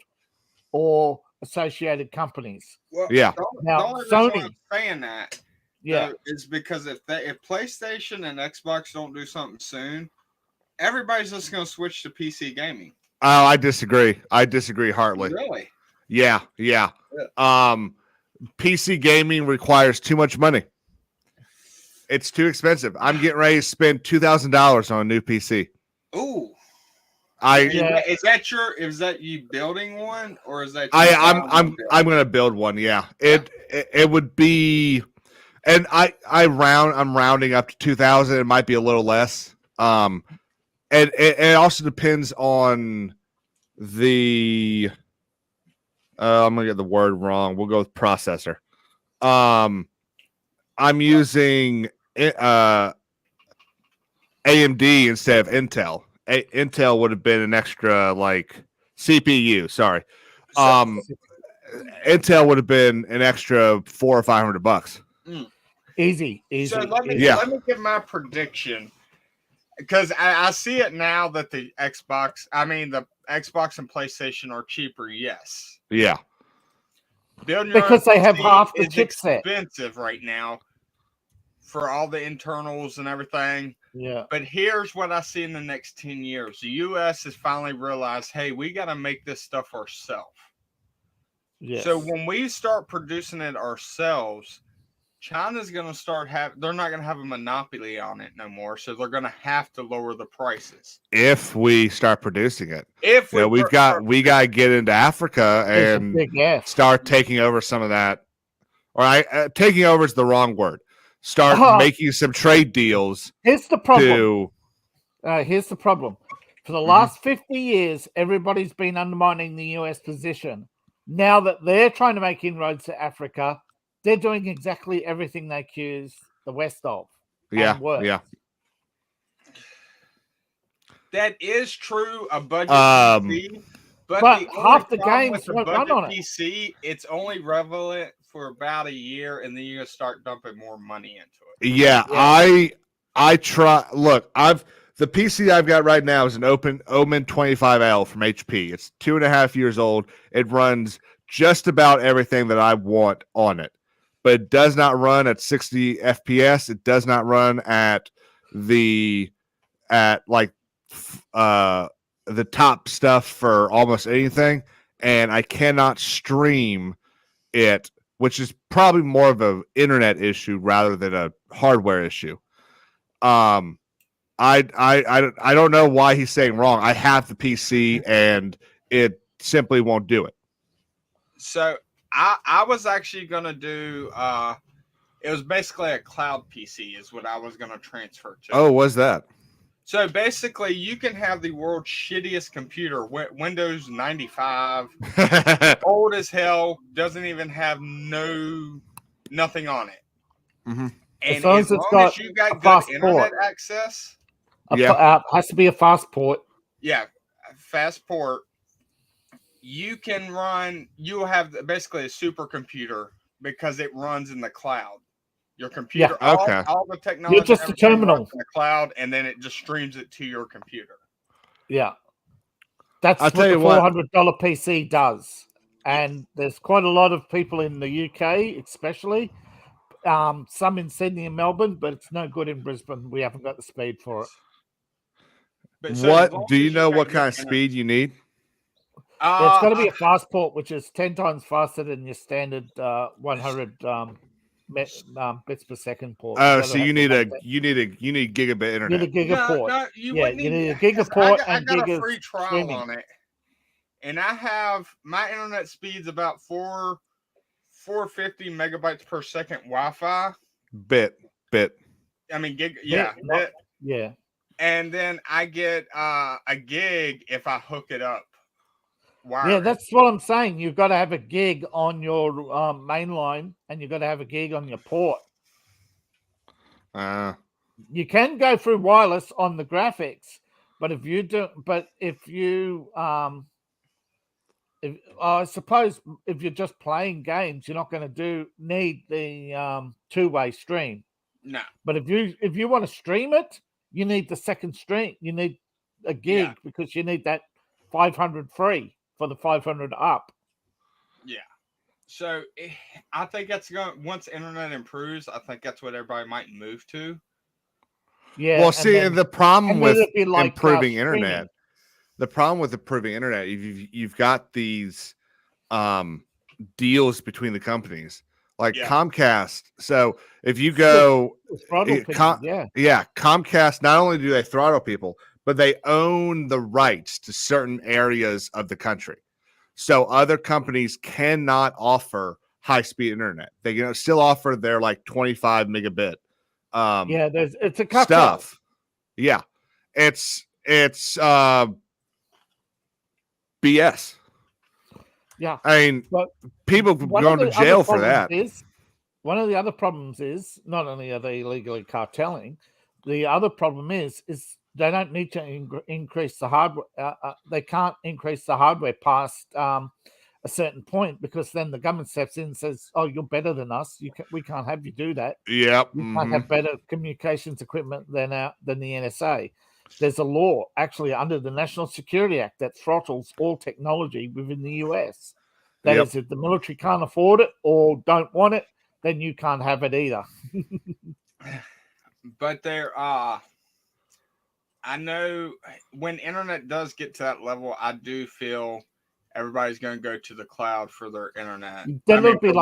or associated companies. Well, yeah. Now Sony I'm saying that. Is because if PlayStation and Xbox don't do something soon, everybody's just going to switch to PC gaming. Oh, I disagree. I disagree heartily. Really? Yeah. PC gaming requires too much money. It's too expensive. I'm getting ready to spend $2,000 on a new PC. Ooh. Is that you building one, or is that I'm going to build one? Yeah. It would be, and I'm rounding up to 2,000. It might be a little less. And it also depends on the. I'm going to get the word wrong. We'll go with processor. I'm using AMD instead of Intel. Intel would have been an extra CPU. Sorry, Intel would have been an extra $400 or $500. Easy. So let me give my prediction, because I see it now that the Xbox and PlayStation are cheaper. Yes. Yeah. Because they have half the chipset. Expensive right now for all the internals and everything. Yeah. But here's what I see in the next 10 years. The U.S. has finally realized, hey, we got to make this stuff ourselves. Yes. So when we start producing it ourselves, China's going to start they're not going to have a monopoly on it no more. So they're going to have to lower the prices. If we start producing it. We got to get into Africa and start taking over some of that taking over is the wrong word. Start making some trade deals. Here's the problem. Here's the problem. For the last 50 years, everybody's been undermining the US position. Now that they're trying to make inroads to Africa, they're doing exactly everything they accuse the West of. Yeah. That is true. A budget PC, but half the games won't run on PC, it's only relevant for about a year, and then you're gonna start dumping more money into it. Yeah. I try. Look, the PC I've got right now is an Omen 25L from HP. It's 2.5 years old. It runs just about everything that I want on it, but it does not run at 60 FPS. It does not run at the top stuff for almost anything, and I cannot stream it, which is probably more of an internet issue rather than a hardware issue. I don't know why he's saying wrong. I have the PC and it simply won't do it. So I was actually gonna do it was basically a cloud PC is what I was gonna transfer to. Oh, what's that? So basically you can have the world's shittiest computer, Windows 95, old as hell, doesn't even have nothing on it. Mm-hmm. And as long as you got good internet access. Has to be a fast port. Yeah, fast port. You will have basically a supercomputer because it runs in the cloud. Your computer, all the technology, you're just a terminal in the cloud, and then it just streams it to your computer. Yeah, that's what the $400 PC does. And there's quite a lot of people in the UK, especially. Some in Sydney and Melbourne, but it's no good in Brisbane. We haven't got the speed for it. Do you know what kind of speed you need? It's got to be a fast port, which is 10 times faster than your standard 100 bits per second port. Oh, so you need gigabit internet. You need a gigaport. No, you need a gigaport. I got a free trial streaming on it, and I have my internet speed's about 450 megabytes per second Wi-Fi. Bit. I mean, gig. Yeah. And then I get a gig if I hook it up. Wired. Yeah, that's what I'm saying. You've got to have a gig on your main line, and you've got to have a gig on your port. You can go through wireless on the graphics, but I suppose if you're just playing games, you're not going to need the two-way stream. No. But if you want to stream it, you need the second stream. You need a gig because you need that 500 free for the 500 up. Yeah. So I think that's once internet improves, I think that's what everybody might move to. Yeah. Well, see, the problem with improving internet, you've got these deals between the companies. Like Comcast. So if you go, Comcast, not only do they throttle people, but they own the rights to certain areas of the country. So other companies cannot offer high-speed internet. They still offer their 25 megabit. It's a stuff. Yeah, it's BS. Yeah, I mean, people going to jail for that. One of the other problems is not only are they illegally cartelling, the other problem is they don't need to increase the hardware. They can't increase the hardware past a certain point because then the government steps in and says, "Oh, you're better than us. We can't have you do that. Yep, you can't have better communications equipment than the NSA." There's a law actually under the National Security Act that throttles all technology within the US. That is, if the military can't afford it or don't want it, then you can't have it either. But there are, I know when internet does get to that level, I do feel everybody's going to go to the cloud for their internet. Then it'll be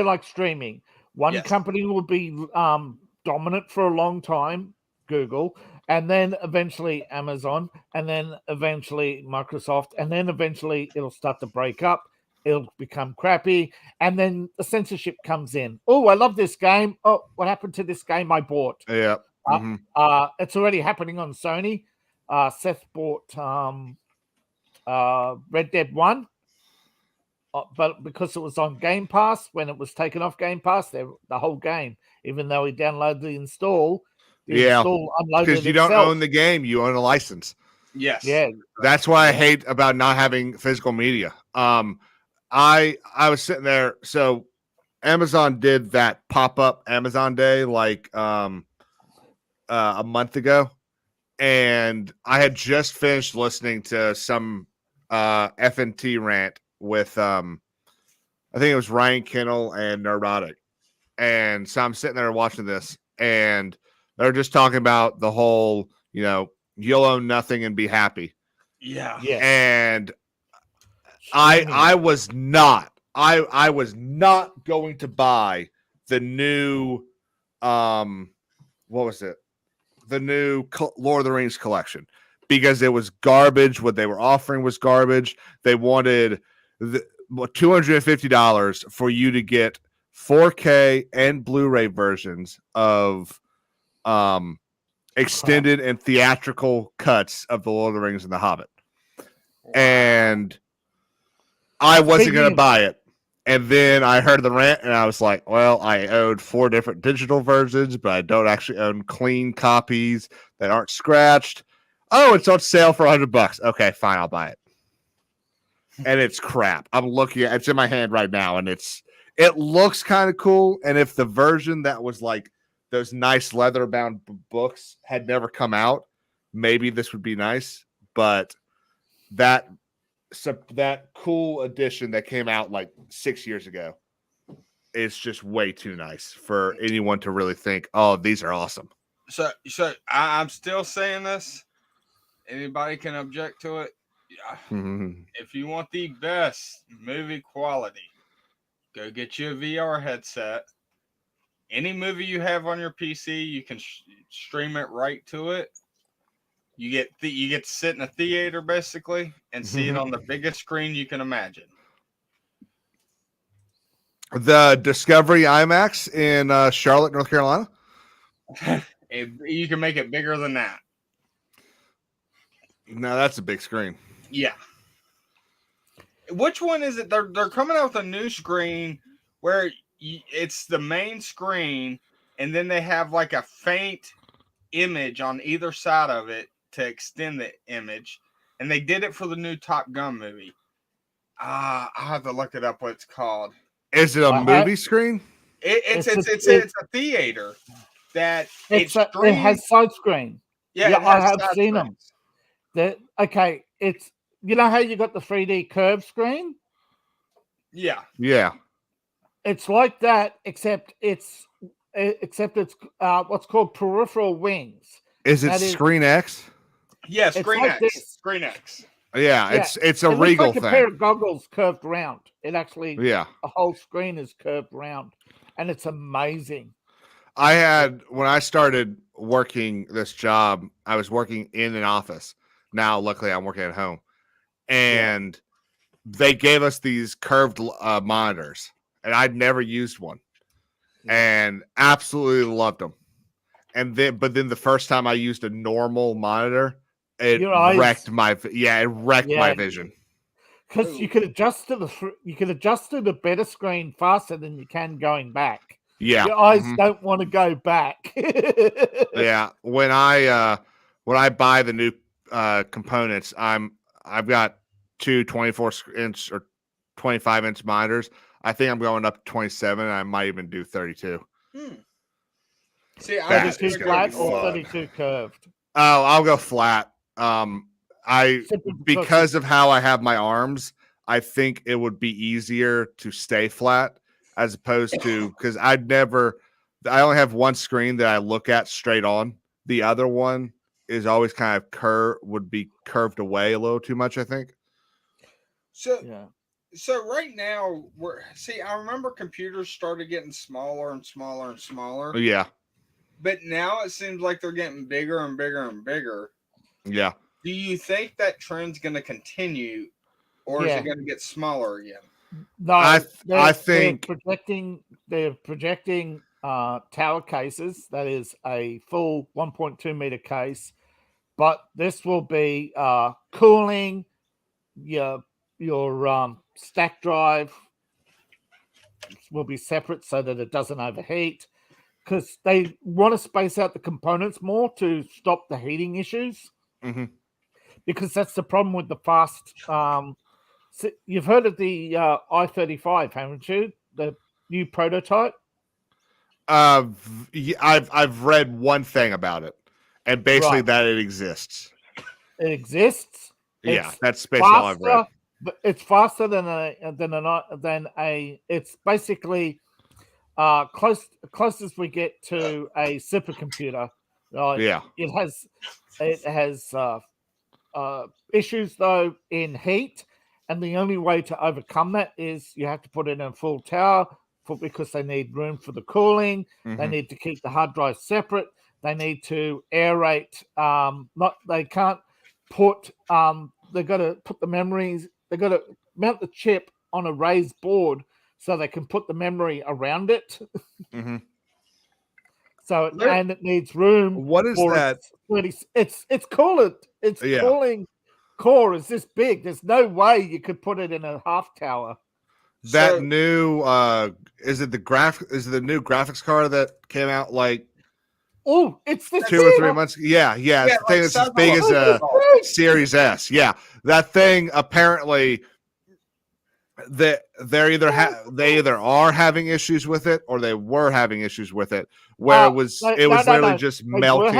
like streaming. One company will be dominant for a long time, Google, and then eventually Amazon, and then eventually Microsoft, and then eventually it'll start to break up, it'll become crappy, and then the censorship comes in. Oh, I love this game. Oh, what happened to this game I bought? Yeah. It's already happening on Sony. Seth bought Red Dead 1, but because it was on Game Pass, when it was taken off Game Pass, the whole game, even though he downloaded the install, unloaded because you don't own the game, you own a license. Yes. Yeah. That's why I hate about not having physical media. I was sitting there, so Amazon did that pop-up Amazon Day like a month ago, and I had just finished listening to some FNT rant with I think it was Ryan Kennel and Neurotic. And so I'm sitting there watching this, and they're just talking about the whole, you'll own nothing and be happy. Yeah. And I was not going to buy the new what was it? The new Lord of the Rings collection, because it was garbage. What they were offering was garbage. They wanted $250 for you to get 4K and Blu-ray versions of extended and theatrical cuts of the Lord of the Rings and the Hobbit. And I wasn't going to buy it. And then I heard the rant, and I was like, well, I own 4 different digital versions, but I don't actually own clean copies that aren't scratched. Oh, it's on sale for $100. Okay, fine, I'll buy it. And it's crap. I'm looking at it's in my hand right now, and it looks kind of cool. And if the version that was like those nice leather-bound books had never come out, maybe this would be nice. But that cool edition that came out like 6 years ago is just way too nice for anyone to really think, oh, these are awesome. So I'm still saying this. Anybody can object to it. If you want the best movie quality, go get you a VR headset. Any movie you have on your PC, you can stream it right to it. You get to sit in a theater basically and see it on the biggest screen you can imagine. The Discovery IMAX in Charlotte, North Carolina. You can make it bigger than that. No, that's a big screen. Yeah. Which one is it? They're coming out with a new screen where it's the main screen, and then they have like a faint image on either side of it to extend the image. And they did it for the new Top Gun movie. I'll have to look it up what it's called. Is it a movie screen? It's a theater that it has side screen. Yeah, I have seen them. Okay, it's how you got the 3D curve screen? Yeah. It's like that, except it's what's called peripheral wings. Is it Screen X? Yeah, Screen like X. Screen X. Yeah, it's a Regal looks like thing. A pair of goggles curved round. It actually, a whole screen is curved round, and it's amazing. When I started working this job, I was working in an office. Now, luckily, I'm working at home, and they gave us these curved monitors, and I'd never used one, and absolutely loved them. But then the first time I used a normal monitor, it wrecked my vision. Because you could adjust to the better screen faster than you can going back. Yeah, your eyes don't want to go back. Yeah, when I buy the new components, I've got 2 24-inch or 25-inch monitors. I think I'm going up to 27. I might even do 32. See, 32 flat or 32 curved? Oh, I'll go flat. Because of how I have my arms, I think it would be easier to stay flat as opposed to, because I only have one screen that I look at straight on. The other one is always kind of curved away a little too much, I think. So right now I remember computers started getting smaller and smaller and smaller. Yeah. But now it seems like they're getting bigger and bigger and bigger. Yeah. Do you think that trend's going to continue, or is it going to get smaller again? No, I they're think projecting tower cases. That is a full 1.2 meter case, but this will be cooling your stack drive will be separate so that it doesn't overheat, because they want to space out the components more to stop the heating issues. Mhm. Because that's the problem with the fast. You've heard of the I-35, haven't you? The new prototype. I've read one thing about it, and basically Right. that it exists. It exists. Yeah, It's that's basically all I've read. faster, but it's faster than a. It's basically closest we get to a supercomputer. Yeah. It has issues though in heat, and the only way to overcome that is you have to put it in a full tower because they need room for the cooling. They need to keep the hard drive separate. They need to aerate. They can't put. They've got to put the memories. They've got to mount the chip on a raised board so they can put the memory around it. So and it needs room. What is that? It's coolant. It's cooling core is this big. There's no way you could put it in a half tower. That new is it the new graphics card that came out like it's the 2 or 3 months? Yeah, it's the thing that's as big as a Series S. Yeah, that thing apparently they either are having issues with it or they were having issues with it where it was literally just melting. They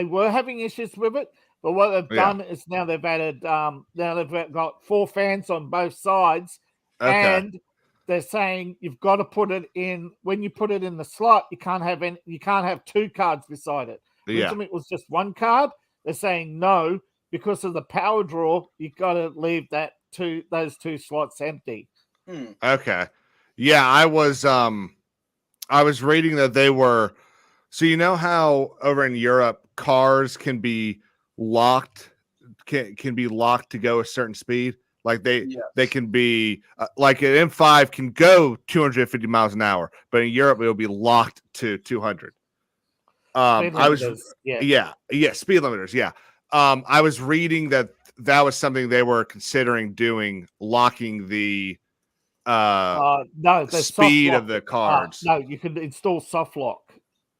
were having issues with it, but what they've done is now they've added now they've got 4 fans on both sides. Okay. And they're saying you've got to put it in when you put it in the slot. You can't have 2 cards beside it. Originally, it was just 1 card. They're saying no, because of the power draw. You've got to leave those 2 slots empty. Okay, yeah, I was reading that they were. So you know how over in Europe cars can be locked, can be locked to go a certain speed. Like they can be like an M5 can go 250 miles an hour, but in Europe it'll be locked to 200. Speed limiters. Yeah. I was reading that was something they were considering doing, locking the speed of the cards. No, you can install soft lock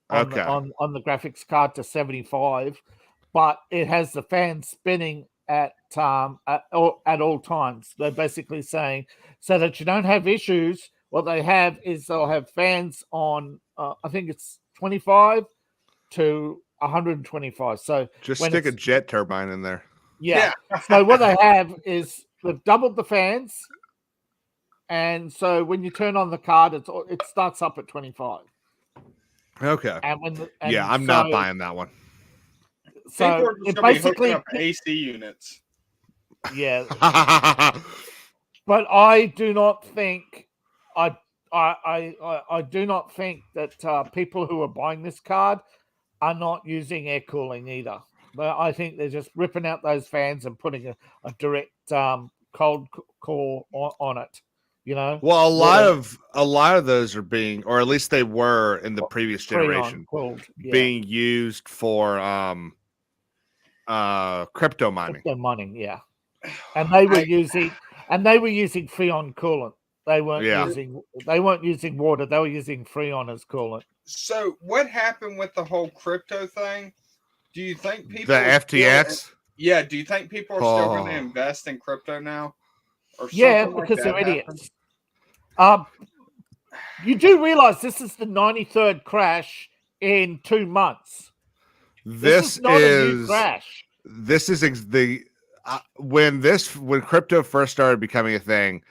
on the graphics card to 75, but it has the fan spinning at all times. They're basically saying so that you don't have issues. What they have is they'll have fans on I think it's 25 to 125. So just stick a jet turbine in there. Yeah. So what they have is they've doubled the fans, and so when you turn on the card, it starts up at 25. Okay. I'm not buying that one. So it basically up AC units. Yeah. But I do not think I do not think that people who are buying this card are not using air cooling either. But I think they're just ripping out those fans and putting a direct cold core on it. You know. Well, a lot of those are being, or at least they were in the previous generation, being used for crypto mining. Yeah. And they were using Freon coolant. They weren't using water. They were using Freon as coolant. So what happened with the whole crypto thing? Do you think people the FTX? Do you think people are still going to invest in crypto now? Or because they're idiots. You do realize this is the 93rd crash in 2 months. This is not a new crash. This is when crypto first started becoming a thing.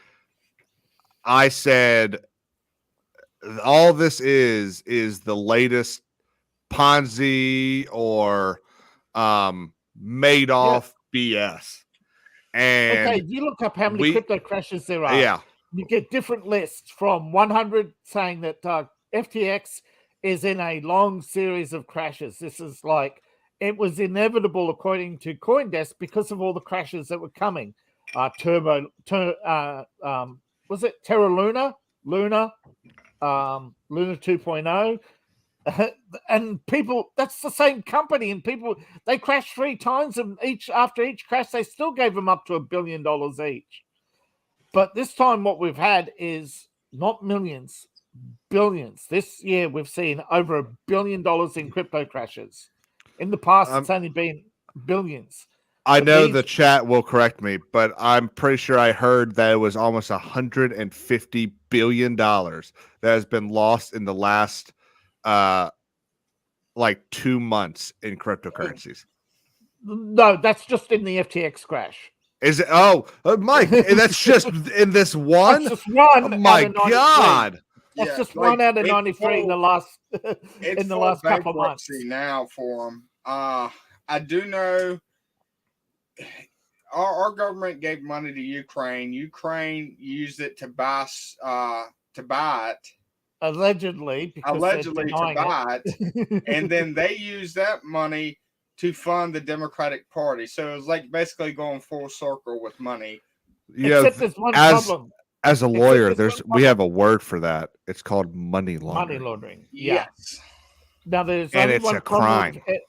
I said, all this is the latest Ponzi or Madoff BS. And you look up how many crypto crashes there are. Yeah. You get different lists from 100 saying that FTX is in a long series of crashes. This is like, it was inevitable according to CoinDesk because of all the crashes that were coming. was it Terra Luna, Luna 2.0, and people, that's the same company, and people, they crashed 3 times, and after each crash they still gave them up to $1 billion each. But this time what we've had is not millions, billions. This year we've seen over $1 billion in crypto crashes. In the past, it's only been billions. I know the chat will correct me, but I'm pretty sure I heard that it was almost $150 billion that has been lost in the last like 2 months in cryptocurrencies. No, that's just in the FTX crash. Is it? Oh, Mike, that's just in this one? That's just one. Oh my God. That's just one out of 93 in the last couple of months. Now for them. I do know our government gave money to Ukraine. Ukraine used it to buy it. Allegedly to buy it. And then they used that money to fund the Democratic Party. So it was like basically going full circle with money. Yeah, except there's one problem. As a lawyer, we have a word for that. It's called money laundering. Money laundering. Yeah. Yes. Now there's and only it's one a problem. crime.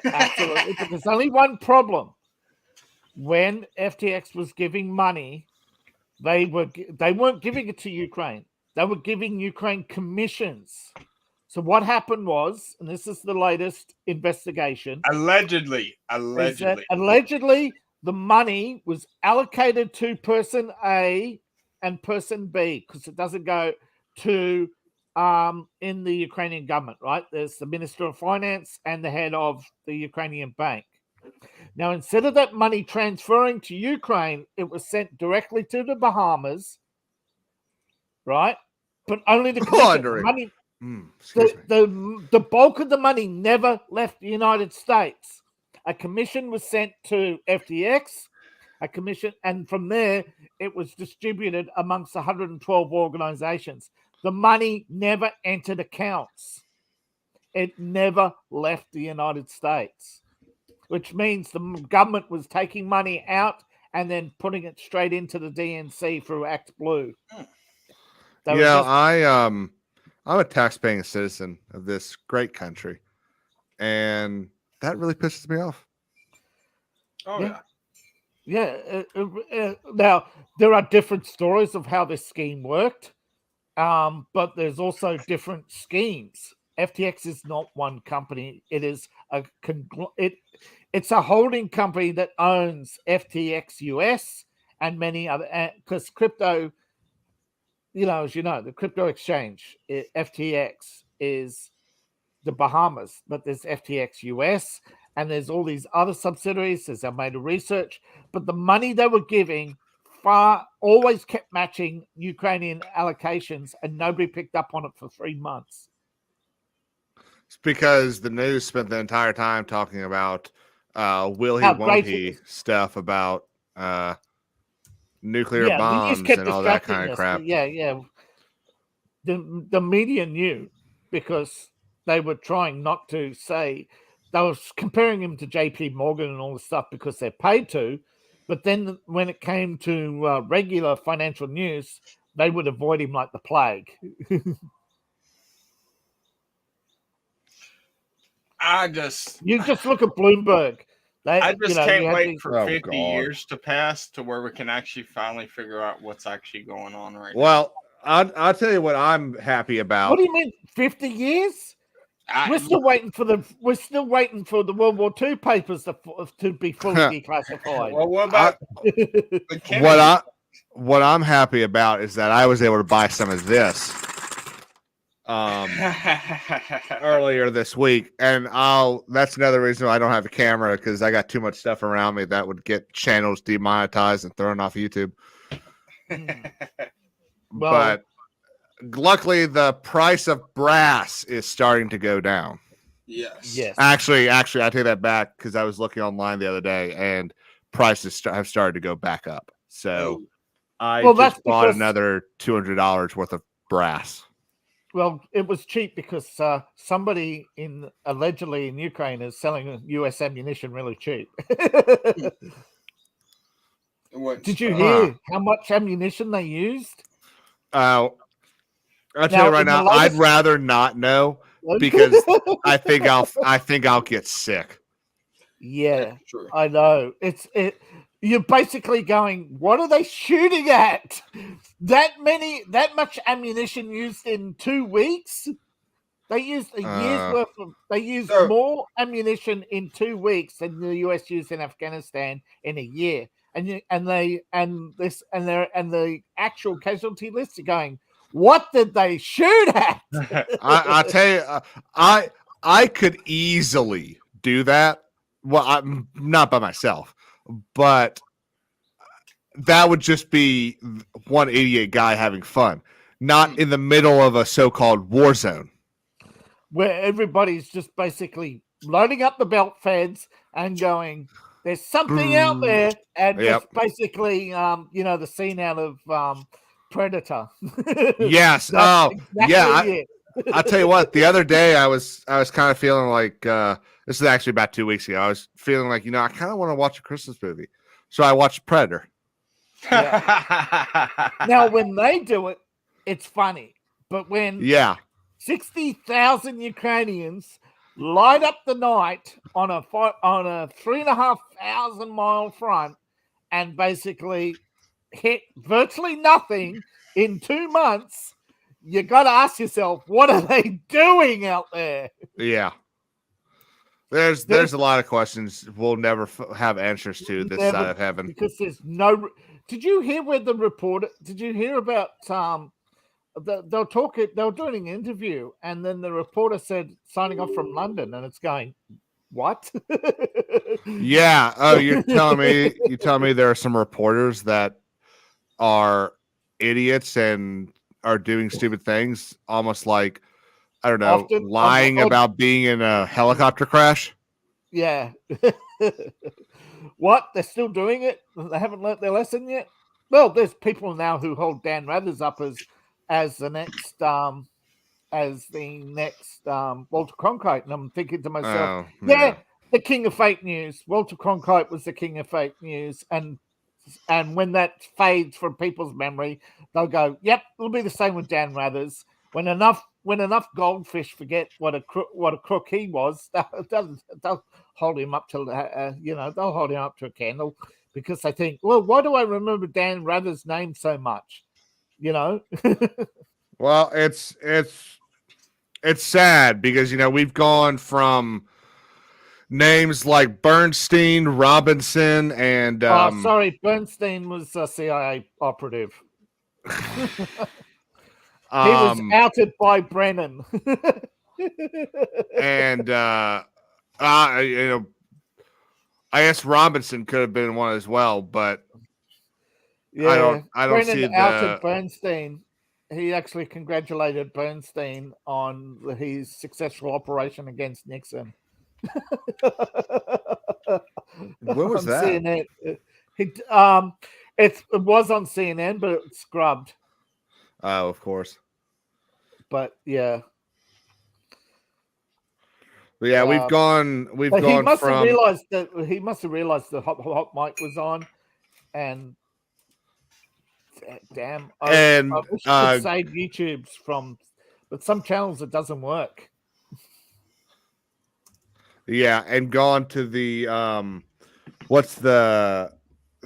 Absolutely. But there's only one problem. When FTX was giving money, they weren't giving it to Ukraine. They were giving Ukraine commissions. So what happened was, and this is the latest investigation. Allegedly, the money was allocated to person A and person B, because it doesn't go to in the Ukrainian government, right? There's the Minister of Finance and the head of the Ukrainian bank. Now, instead of that money transferring to Ukraine, it was sent directly to the Bahamas, right? But only the money. The bulk of the money never left the United States. A commission was sent to FTX, and from there it was distributed amongst 112 organizations. The money never entered accounts. It never left the United States, which means the government was taking money out and then putting it straight into the DNC through Act Blue. I'm a tax-paying citizen of this great country, and that really pisses me off. Oh, yeah. Now, there are different stories of how this scheme worked, but there's also different schemes. FTX is not one company. It is it's a holding company that owns FTX US and many other, because crypto, as you know, the crypto exchange, FTX, is the Bahamas, but there's FTX US and there's all these other subsidiaries as I made a research, but the money they were giving always kept matching Ukrainian allocations, and nobody picked up on it for 3 months. It's because the news spent the entire time talking about won't he stuff about nuclear bombs and all that kind of crap. Yeah. The media knew, because they were trying not to say, they were comparing him to JP Morgan and all this stuff because they're paid to, but then when it came to regular financial news, they would avoid him like the plague. You just look at Bloomberg. I just can't wait for 50 years to pass to where we can actually finally figure out what's actually going on right now. Well, I'll tell you what I'm happy about. What do you mean, 50 years? We're still waiting for the World War II papers to be fully declassified. Well, what about what I'm happy about is that I was able to buy some of this earlier this week, and that's another reason why I don't have a camera, because I got too much stuff around me that would get channels demonetized and thrown off YouTube. But luckily the price of brass is starting to go down. Yes. Actually I take that back, because I was looking online the other day and prices have started to go back up. So I just bought another $200 worth of brass. Well, it was cheap because somebody allegedly in Ukraine is selling U.S. ammunition really cheap. Did you hear how much ammunition they used? I'll tell Now, you right in the now, I'd latest- rather not know because I think I'll get sick. Yeah, I know. You're basically going, what are they shooting at? That much ammunition used in 2 weeks? They used a year's worth of. They used more ammunition in 2 weeks than the US used in Afghanistan in a year. And the actual casualty lists are going, what did they shoot at? I tell you, I could easily do that. Well, I'm not by myself, but that would just be one idiot guy having fun, not in the middle of a so-called war zone. Where everybody's just basically loading up the belt feds and going, there's something out there, and just basically, the scene out of Predator. Yes. Yeah. I'll tell you what. The other day, I was kind of feeling like this is actually about 2 weeks ago. I was feeling like I kind of want to watch a Christmas movie, so I watched Predator. Yeah. Now, when they do it, it's funny, but when 60,000 Ukrainians light up the night on a 3,500 mile front and basically hit virtually nothing in 2 months, you got to ask yourself, what are they doing out there? Yeah. There's a lot of questions we'll never have answers to this side of heaven. Because there's no... Did you hear where the reporter... Did you hear about... They were doing an interview, and then the reporter said signing off from London, and it's going, what? Yeah. Oh, you're telling me there are some reporters that are idiots and are doing stupid things, almost like, I don't know, lying about being in a helicopter crash. Yeah. What? They're still doing it? They haven't learnt their lesson yet? Well, there's people now who hold Dan Rathers up as the next Walter Cronkite, and I'm thinking to myself, the king of fake news. Walter Cronkite was the king of fake news, and when that fades from people's memory, they'll go, "Yep, it'll be the same with Dan Rathers." When enough goldfish forget what a crook he was, they'll hold him up to they'll hold him up to a candle because they think, well, why do I remember Dan Rathers' name so much? Well, it's sad because we've gone from names like Bernstein, Robinson, and Bernstein was a CIA operative. He was outed by Brennan. And I guess Robinson could have been one as well, but I don't Brennan see outed Bernstein. He actually congratulated Bernstein on his successful operation against Nixon. What was that? CNN. It was on CNN, but it scrubbed. Oh, of course. But yeah. But yeah, we've gone he must from... He must have realized the hot mic was on, and damn, I wish I could save YouTube's from, but some channels it doesn't work. Yeah, and gone to the what's the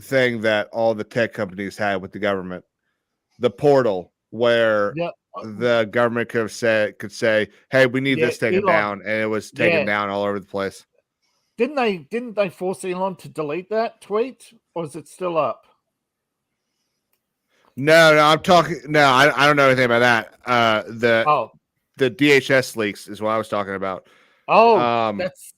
thing that all the tech companies had with the government? The portal where the government could say, "Hey, we need this taken down," and it was taken down all over the place. Didn't they force Elon to delete that tweet, or is it still up? No, I'm talking. No, I don't know anything about that. The DHS leaks is what I was talking about. Oh, that's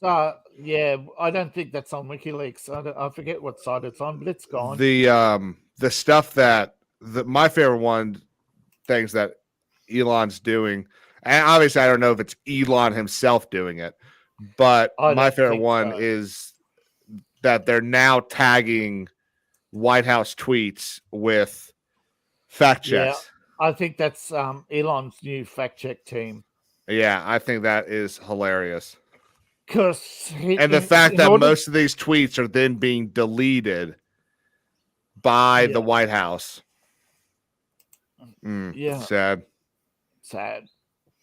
yeah. I don't think that's on WikiLeaks. I forget what site it's on, but it's gone. The stuff that my favorite things that Elon's doing, and obviously I don't know if it's Elon himself doing it, but my favorite one is that they're now tagging White House tweets with fact checks. Yeah, I think that's Elon's new fact check team. Yeah, I think that is hilarious. And the fact that most of these tweets are then being deleted buy the White House. Yeah. Sad.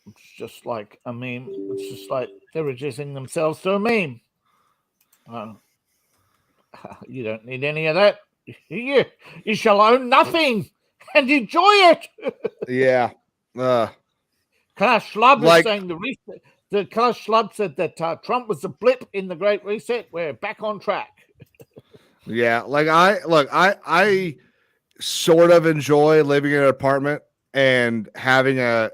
It's just like a meme. It's just like they're reducing themselves to a meme. You don't need any of that. You shall own nothing and enjoy it. Yeah. Klaus Schwab is saying the Klaus Schwab said that Trump was a blip in the Great Reset. We're back on track. Yeah, like I sort of enjoy living in an apartment and having a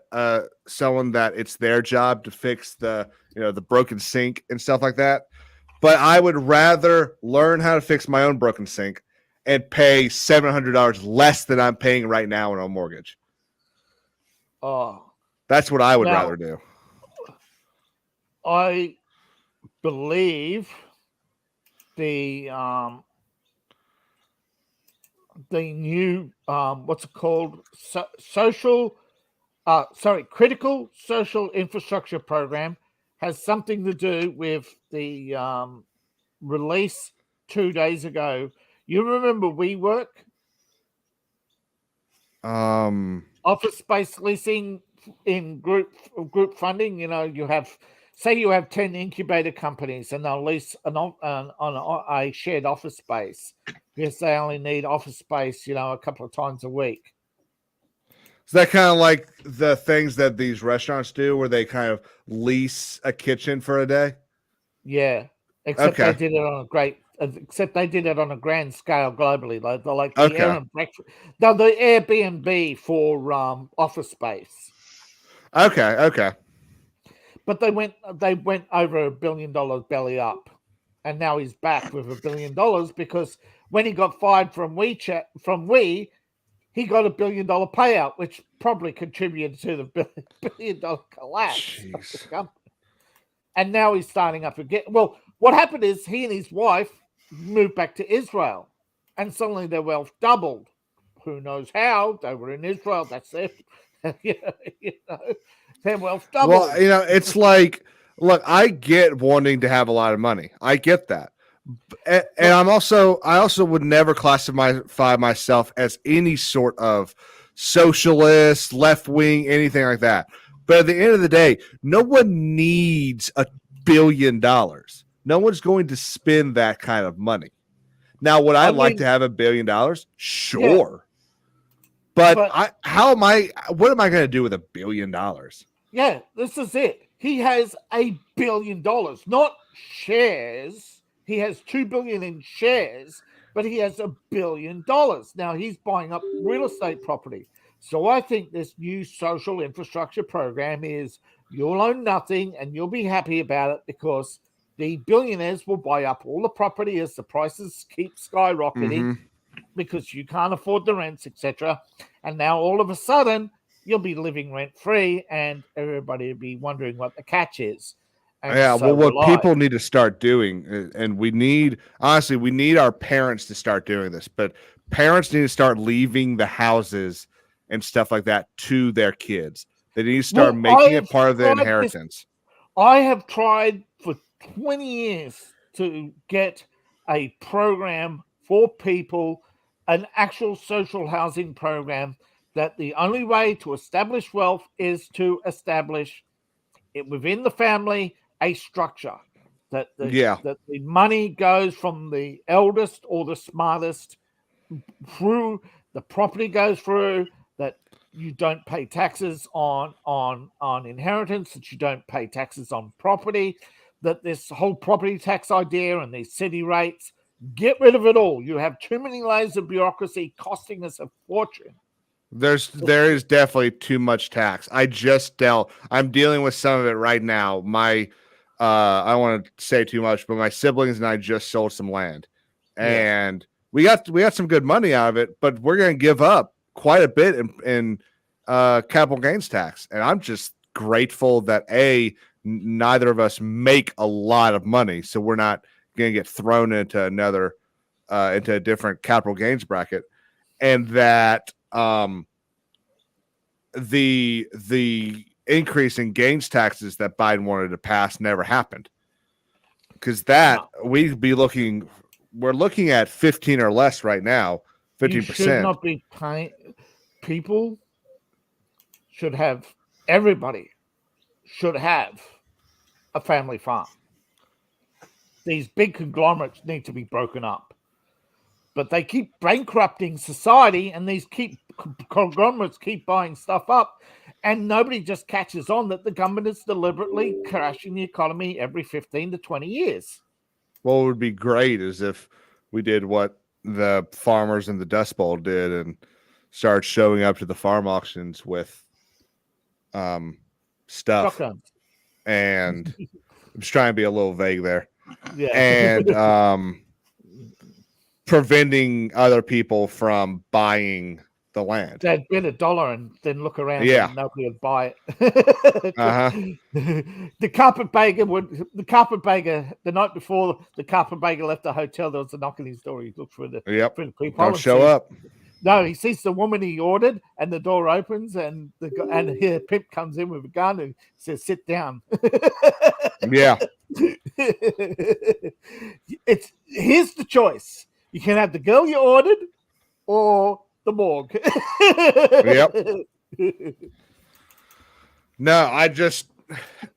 someone that it's their job to fix the broken sink and stuff like that. But I would rather learn how to fix my own broken sink and pay $700 less than I'm paying right now on a mortgage. Oh, that's what I would rather do. I believe the new what's it called? Critical Social Infrastructure Program has something to do with the release 2 days ago. You remember WeWork? Office space leasing in group funding. You have 10 incubator companies and they'll lease on a shared office space because they only need office space, a couple of times a week. Is that kind of like the things that these restaurants do where they kind of lease a kitchen for a day? Yeah. Except they did it on a grand scale globally. They're like the Airbnb for office space. Okay. But they went over $1 billion belly up, and now he's back with $1 billion because when he got fired from WeChat he got $1 billion payout, which probably contributed to the $1 billion collapse of the company. And now he's starting up again. Well, what happened is he and his wife moved back to Israel, and suddenly their wealth doubled. Who knows how? They were in Israel. That's it. Their wealth doubled. Well, it's like, look, I get wanting to have a lot of money. I get that. And I also would never classify myself as any sort of socialist, left wing, anything like that. But at the end of the day, no one needs $1 billion. No one's going to spend that kind of money. Now, would I like to have $1 billion? Sure. Yeah. But what am I going to do with $1 billion? Yeah, this is it. He has $1 billion, not shares. He has $2 billion in shares, but he has $1 billion. Now he's buying up real estate property. So I think this new social infrastructure program is you'll own nothing and you'll be happy about it because the billionaires will buy up all the property as the prices keep skyrocketing because you can't afford the rents, etc. And now all of a sudden you'll be living rent free and everybody will be wondering what the catch is. And what people need to start doing, and we need our parents to start doing this, but parents need to start leaving the houses and stuff like that to their kids. They need to start making it part of the inheritance. I have tried for 20 years to get a program for people, an actual social housing program, that the only way to establish wealth is to establish it within the family, a structure that the money goes from the eldest or the smartest through, the property goes through, that you don't pay taxes on inheritance, that you don't pay taxes on property, that this whole property tax idea and these city rates, get rid of it all. You have too many layers of bureaucracy costing us a fortune. There is definitely too much tax. I'm dealing with some of it right now. I don't want to say too much, but my siblings and I just sold some land, and we got some good money out of it, but we're going to give up quite a bit in capital gains tax. And I'm just grateful that neither of us make a lot of money, so we're not going to get thrown into into a different capital gains bracket, and that the increase in gains taxes that Biden wanted to pass never happened, because we're looking at 15 or less right now You should not be paying. People should have. Everybody should have a family farm. These big conglomerates need to be broken up, but they keep bankrupting society, and these conglomerates keep buying stuff up, and nobody just catches on that the government is deliberately crashing the economy every 15 to 20 years. What would be great is if we did what the farmers in the Dust Bowl did and started showing up to the farm auctions with stuff. Shotguns. And I'm just trying to be a little vague there. Yeah. And preventing other people from buying the land. They'd bid $1 and then look around and nobody would buy it. The carpetbagger the night before the carpetbagger left the hotel, there was a knock on his door. He looked for the people. Don't show up. No, he sees the woman he ordered, and the door opens, and here pimp comes in with a gun and says, "Sit down." Yeah. Here's the choice: you can have the girl you ordered, or the morgue. Yep. No,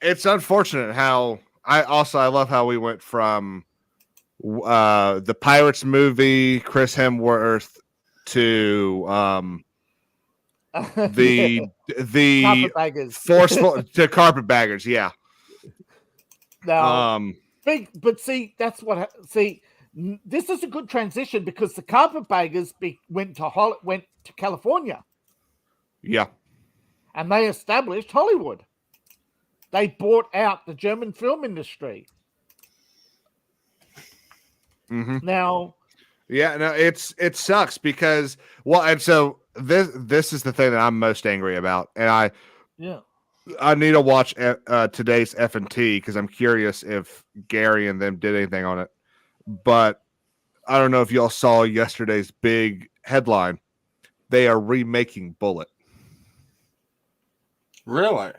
it's unfortunate how I love how we went from the Pirates movie, Chris Hemsworth, to the forceful to carpetbaggers. Yeah. Now, but see, this is a good transition because the carpetbaggers went to California. Yeah. And they established Hollywood. They bought out the German film industry. Mm-hmm. Now, yeah, no, it sucks because and so this is the thing that I'm most angry about, and I need to watch today's F&T because I'm curious if Gary and them did anything on it. But I don't know if y'all saw yesterday's big headline. They are remaking Bullet. Really?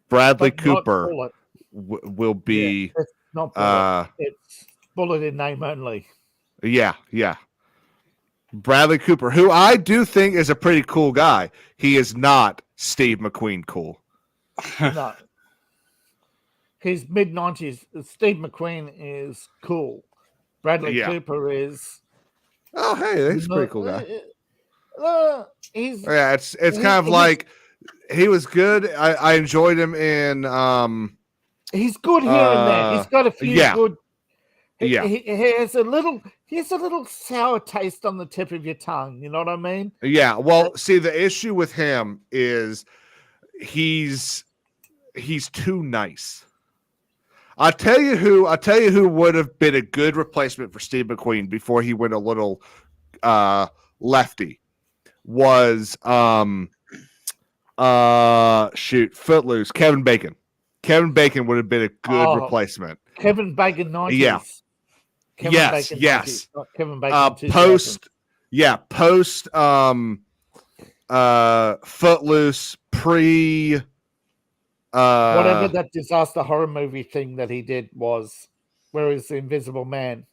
Bradley Cooper will be. Yeah, it's not Bullet. It's Bullet in name only. Yeah. Bradley Cooper, who I do think is a pretty cool guy. He is not Steve McQueen cool. No. He's mid-90s. Steve McQueen is cool. Bradley Cooper is. Oh, hey, he's a pretty cool guy. It's kind of like he was good. I enjoyed him in. He's good here and there. He's got a few good. He has a little sour taste on the tip of your tongue. You know what I mean? Yeah. Well, see, the issue with him is he's too nice. I'll tell you who would have been a good replacement for Steve McQueen before he went a little lefty was Footloose, Kevin Bacon. Kevin Bacon would have been a good replacement. Kevin Bacon 90s. Yeah. Yes. 90s. Kevin Bacon post Footloose, pre whatever that disaster horror movie thing that he did was, where is the Invisible Man?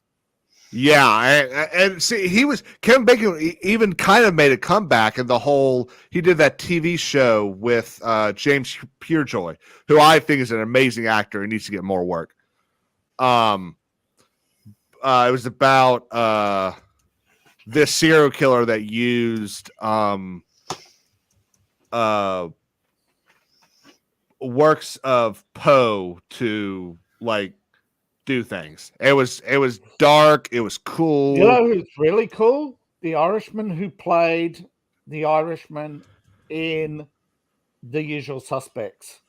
Yeah, and see, Kevin Bacon even kind of made a comeback in the whole. He did that TV show with James Purejoy, who I think is an amazing actor and needs to get more work. It was about this serial killer that used works of Poe to do things. It was dark. It was cool. You know who's really cool? The Irishman who played the Irishman in The Usual Suspects.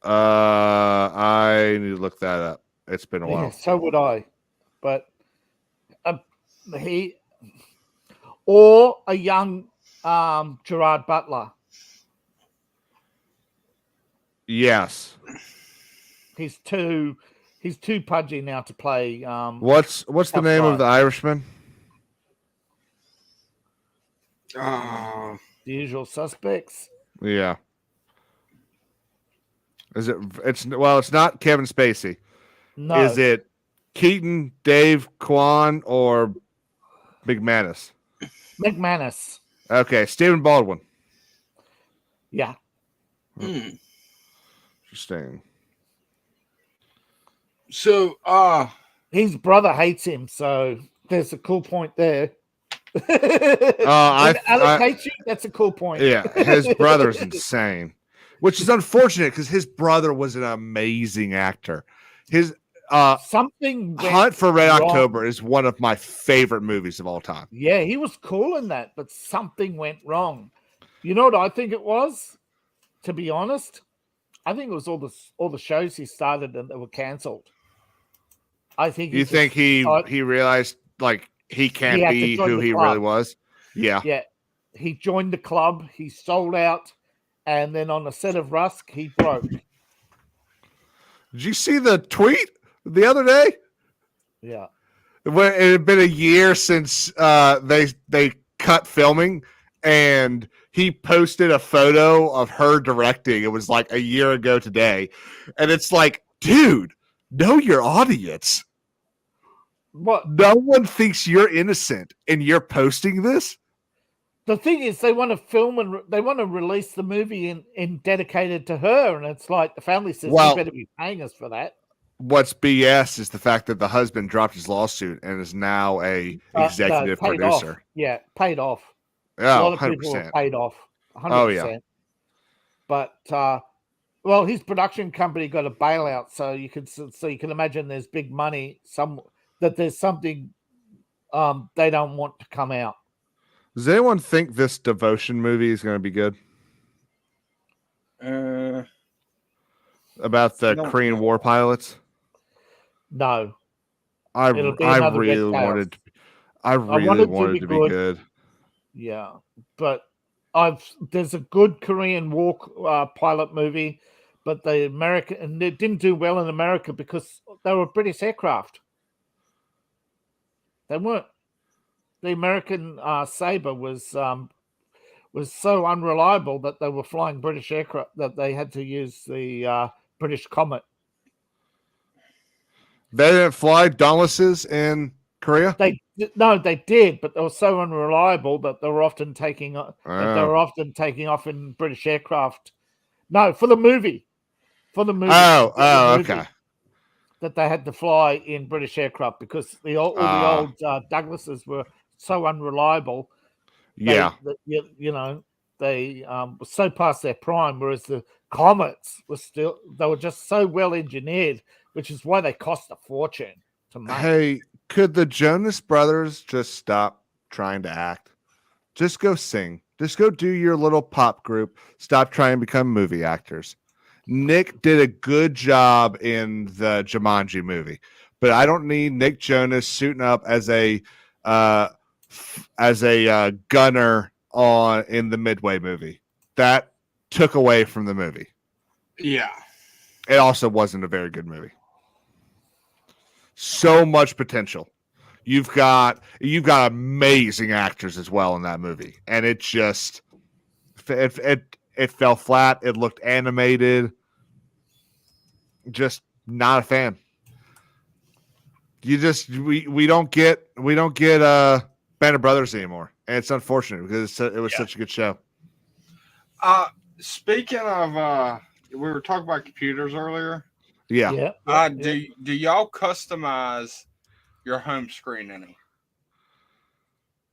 I need to look that up. It's been a while. Yeah, so would I. But he or a young Gerard Butler. Yes. He's too pudgy now to play. What's the name of the Irishman? The Usual Suspects. Yeah. Is it? It's not Kevin Spacey. No. Is it Keaton, Dave Kwan, or McManus. McManus. Okay, Stephen Baldwin. Yeah. Interesting. So, his brother hates him, so there's a cool point there. Alex hates you, that's a cool point. Yeah, his brother's insane, which is unfortunate because his brother was an amazing actor. His something Hunt for Red wrong. October is one of my favorite movies of all time. Yeah, he was cool in that, but something went wrong. You know what I think it was? To be honest, I think it was all the shows he started and that were cancelled. I think he realized like he can't be who he really was. Yeah. Yeah. He joined the club, he sold out, and then on the set of Rusk, he broke. Did you see the tweet the other day? Yeah. When it had been a year since they cut filming, and he posted a photo of her directing. It was like a year ago today. And it's like, dude, know your audience. What? No one thinks you're innocent and you're posting this? The thing is, they want to film and they want to release the movie in dedicated to her. And it's like the family says, you better be paying us for that. What's BS is the fact that the husband dropped his lawsuit and is now a executive producer. Off. Yeah, paid off. Yeah, a lot of 100%. people are paid off. 100%. Oh, yeah. But well, his production company got a bailout, so you can imagine there's big money. There's something they don't want to come out. Does anyone think this devotion movie is going to be good? About the Korean War pilots? No. I really wanted it to be good. Yeah, but there's a good Korean War pilot movie, but they didn't do well in America because they were British aircraft. They weren't. The American Sabre was so unreliable that they were flying British aircraft that they had to use the British Comet. They didn't fly Dauntlesses in Korea? They did, but they were so unreliable that they were often taking off in British aircraft. No, for the movie. Okay. That they had to fly in British aircraft because the old Douglases were so unreliable. Yeah. They were so past their prime, whereas the Comets they were just so well engineered, which is why they cost a fortune to make. Hey, could the Jonas Brothers just stop trying to act? Just go sing. Just go do your little pop group. Stop trying to become movie actors. Nick did a good job in the Jumanji movie, but I don't need Nick Jonas suiting up as a gunner in the Midway movie. That took away from the movie. Yeah. It also wasn't a very good movie. So much potential. You've got amazing actors as well in that movie, and it just it fell flat. It looked animated. Just not a fan. We don't get Band of Brothers anymore, and it's unfortunate because it was such a good show. Speaking of, we were talking about computers earlier. Yeah. Do y'all customize your home screen any?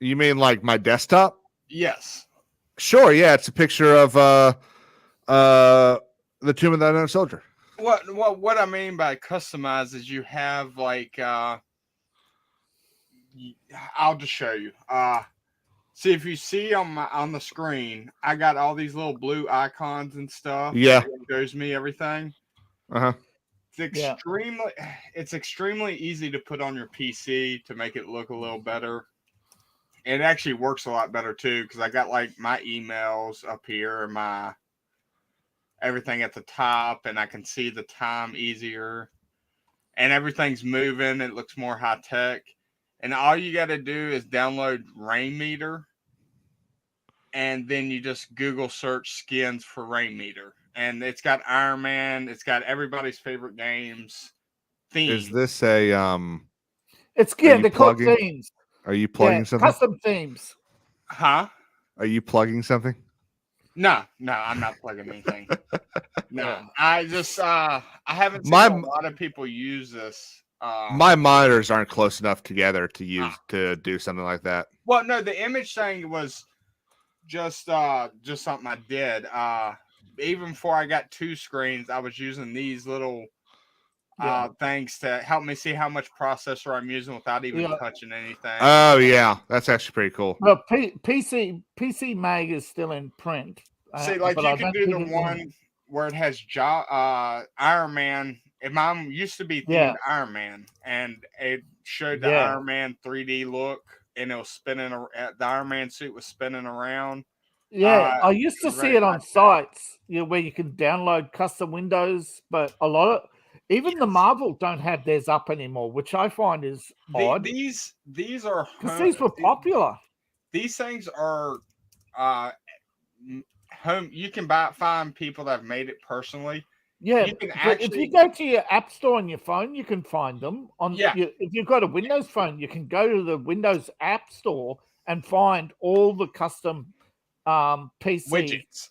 You mean like my desktop? Yes. Sure. Yeah, it's a picture of the Tomb of the Unknown Soldier. What I mean by customize is you have like I'll just show you. See if you see on the screen, I got all these little blue icons and stuff. Yeah, it shows me everything. It's extremely easy to put on your PC to make it look a little better. It actually works a lot better too because I got like my emails up here and my everything at the top, and I can see the time easier, and everything's moving. It looks more high tech, and all you got to do is download Rainmeter, and then you just Google search skins for Rainmeter, and it's got Iron Man. It's got everybody's favorite games. Themes. Is this a It's good. They call it themes. Are you plugging something? Custom themes. Huh? Are you plugging something? No, I'm not plugging anything. No, Yeah. I just I haven't seen a lot of people use this. My monitors aren't close enough together to use to do something like that. Well, no, the image thing was just something I did. Even before I got 2 screens, I was using these little things to help me see how much processor I'm using without even touching anything. Oh yeah, that's actually pretty cool. Well, PC Mag is still in print. See, like you can do the one where it has Iron Man. Mine used to be themed Iron Man, and it showed the Iron Man 3D look, and it was spinning. The Iron Man suit was spinning around. Yeah, I used to see it on sites, where you can download custom windows, but a lot of even the Marvel don't have theirs up anymore, which I find is odd. These are because these were popular. These things are home. You can find people that have made it personally. Yeah, but if you go to your app store on your phone, you can find them. If you've got a Windows phone, you can go to the Windows App Store and find all the custom PC widgets.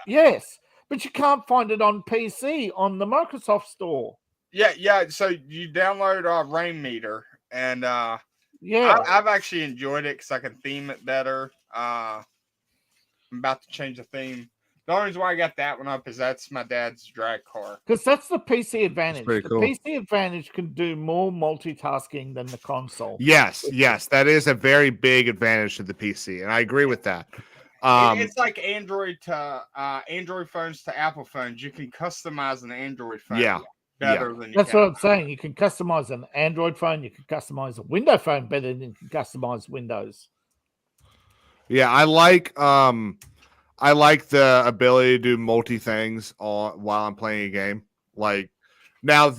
Yes, but you can't find it on PC on the Microsoft Store. Yeah. So you download Rainmeter, and I've actually enjoyed it because I can theme it better. I'm about to change the theme. The only reason why I got that one up is that's my dad's drag car. Because that's the PC advantage. The cool. PC advantage can do more multitasking than the console. Yes, that is a very big advantage to the PC, and I agree with that. It's like Android phones to Apple phones. You can customize an Android phone better than you That's what I'm saying. You can customize an Android phone. You can customize a Windows phone better than you can customize Windows. Yeah, I like the ability to do multi things while I'm playing a game. Like now,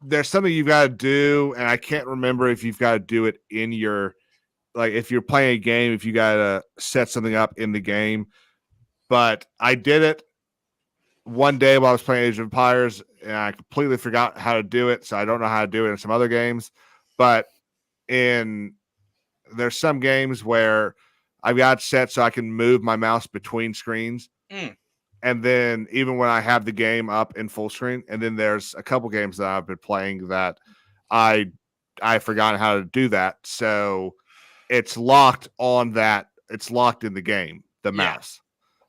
there's something you've got to do, and I can't remember if you've got to do it in your. Like if you're playing a game, if you got to set something up in the game. But I did it one day while I was playing Age of Empires, and I completely forgot how to do it. So I don't know how to do it in some other games. But there's some games where I've got it set so I can move my mouse between screens. And then even when I have the game up in full screen, and then there's a couple games that I've been playing that I've forgotten how to do that. So it's locked on that. It's locked in the game, the mouse.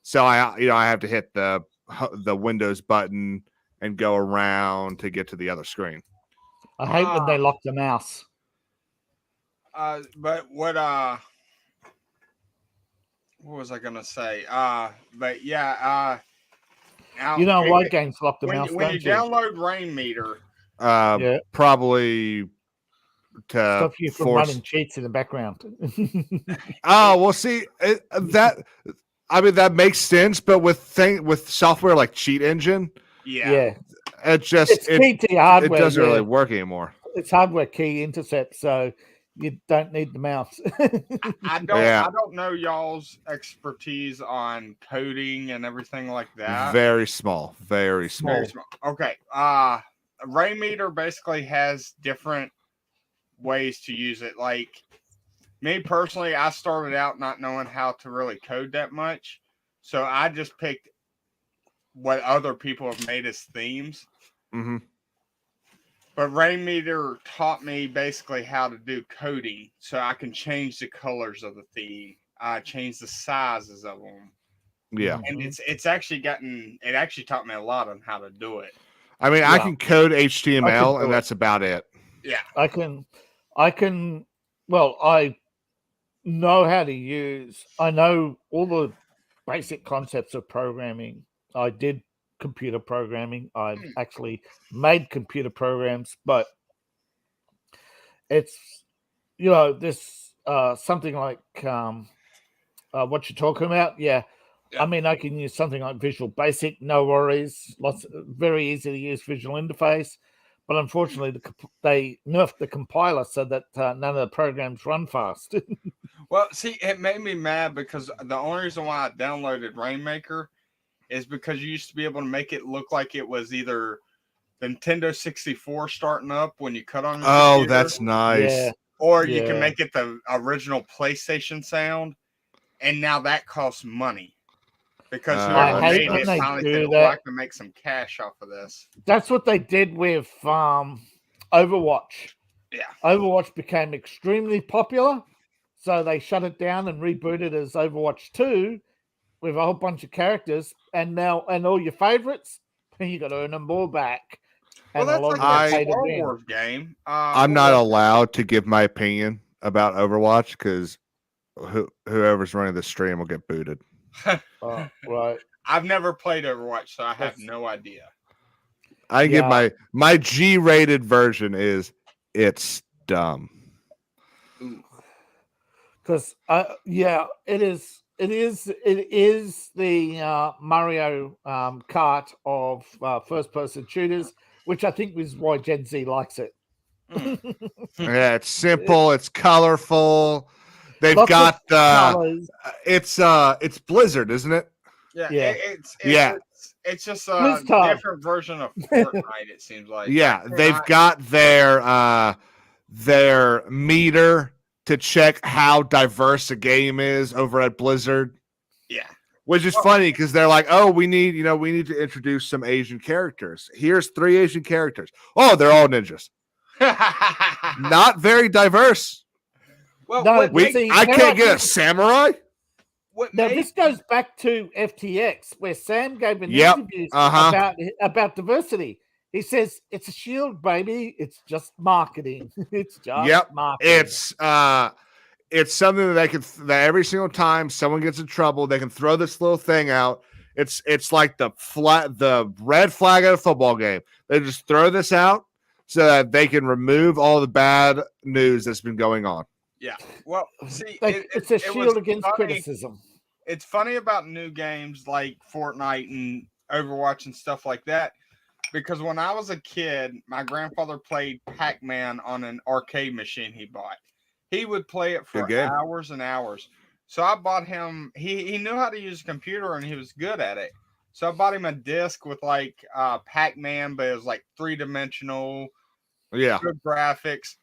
So I have to hit the Windows button and go around to get to the other screen. I hate when they lock the mouse. But what was I gonna say? But yeah, now, why games lock the mouse? When you download Rainmeter, probably to stop you from running cheats in the background. See that makes sense, but with software like Cheat Engine, it's PT hardware. It doesn't really work anymore. It's hardware key intercept, so you don't need the mouse. I don't know y'all's expertise on coding and everything like that. Very small. Okay. Rainmeter basically has different ways to use it. Like me personally, I started out not knowing how to really code that much, so I just picked what other people have made as themes. Mm-hmm. But Rainmeter taught me basically how to do coding, so I can change the colors of the theme, change the sizes of them. Yeah, and it's actually taught me a lot on how to do it. I mean, I can code HTML, and that's about it. Yeah, I can. Well, I know how to use. I know all the basic concepts of programming. I did computer programming. I've actually made computer programs, but it's this something like what you're talking about. Yeah. I mean, I can use something like Visual Basic, no worries. Very easy to use visual interface. But unfortunately, they nerfed the compiler so that none of the programs run fast. Well, see, it made me mad because the only reason why I downloaded Rainmaker is because you used to be able to make it look like it was either the Nintendo 64 starting up when you cut on your computer. That's nice. Or you can make it the original PlayStation sound, and now that costs money. Because whoever made it finally said, I can make some cash off of this. That's what they did with Overwatch. Yeah. Overwatch became extremely popular, so they shut it down and rebooted as Overwatch 2 with a whole bunch of characters, and all your favorites, you got to earn them all back. Well, that's like a Star Wars game. I'm not allowed to give my opinion about Overwatch because whoever's running the stream will get booted. Right. I've never played Overwatch, so I have no idea. I give my G-rated version is it's dumb. Because it is the Mario Kart of first-person shooters, which I think is why Gen Z likes it. Yeah, it's simple, it's colorful. They've got it's Blizzard, isn't it? Yeah. It's just a different version of Fortnite, it seems like. Yeah, they've got their meter to check how diverse a game is over at Blizzard. Yeah. Which is funny because they're like, oh, we need to introduce some Asian characters. Here's 3 Asian characters. Oh, they're all ninjas. Not very diverse. Well, I can't get a samurai. This goes back to FTX, where Sam gave an interview about diversity. He says it's a shield, baby. It's just marketing. It's just marketing. It's something that every single time someone gets in trouble, they can throw this little thing out. It's like the red flag at a football game. They just throw this out so that they can remove all the bad news that's been going on. Yeah. Well, see, it's a shield against criticism. It's funny about new games like Fortnite and Overwatch and stuff like that. Because when I was a kid, my grandfather played Pac-Man on an arcade machine he bought. He would play it for hours and hours. So I bought him, he knew how to use a computer and he was good at it. So I bought him a disc with like Pac-Man, but it was like 3-dimensional. Yeah. Good graphics.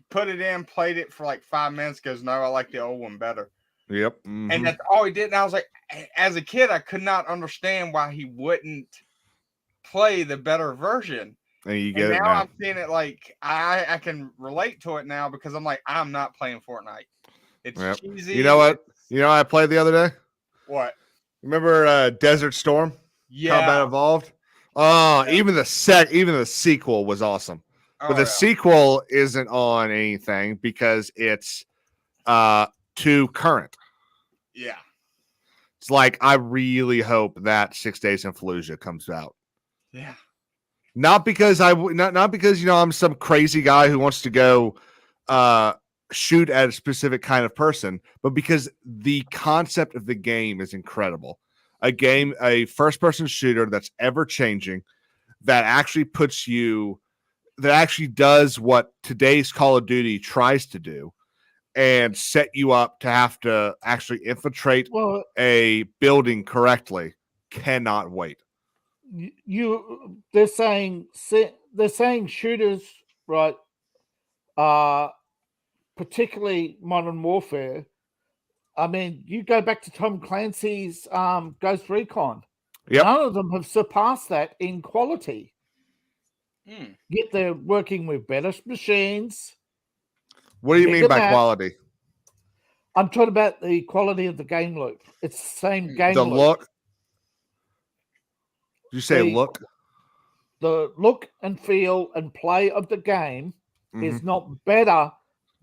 Put it in, played it for like 5 minutes, goes, no, I like the old one better. Yep. Mm-hmm. And that's all he did. And I was like, as a kid, I could not understand why he wouldn't play the better version. And you get it now. I'm seeing it like I can relate to it now because I'm like, I'm not playing Fortnite. It's cheesy. You know what? You know what I played the other day? What? Remember Desert Storm? Yeah. Combat Evolved? Even the sequel was awesome. But the sequel isn't on anything because it's too current. Yeah. It's like I really hope that 6 Days in Fallujah comes out. Yeah. Not because not because I'm some crazy guy who wants to go shoot at a specific kind of person, but because the concept of the game is incredible. A first-person shooter that's ever changing, that actually does what today's Call of Duty tries to do, and set you up to have to actually infiltrate a building correctly. Cannot wait. They're saying shooters, right? Particularly Modern Warfare. I mean, you go back to Tom Clancy's Ghost Recon. Yep. None of them have surpassed that in quality. Yet they're working with better machines. What do you mean by quality? I'm talking about the quality of the game loop. It's the same game the loop. Look. Did you say look? The look and feel and play of the game is not better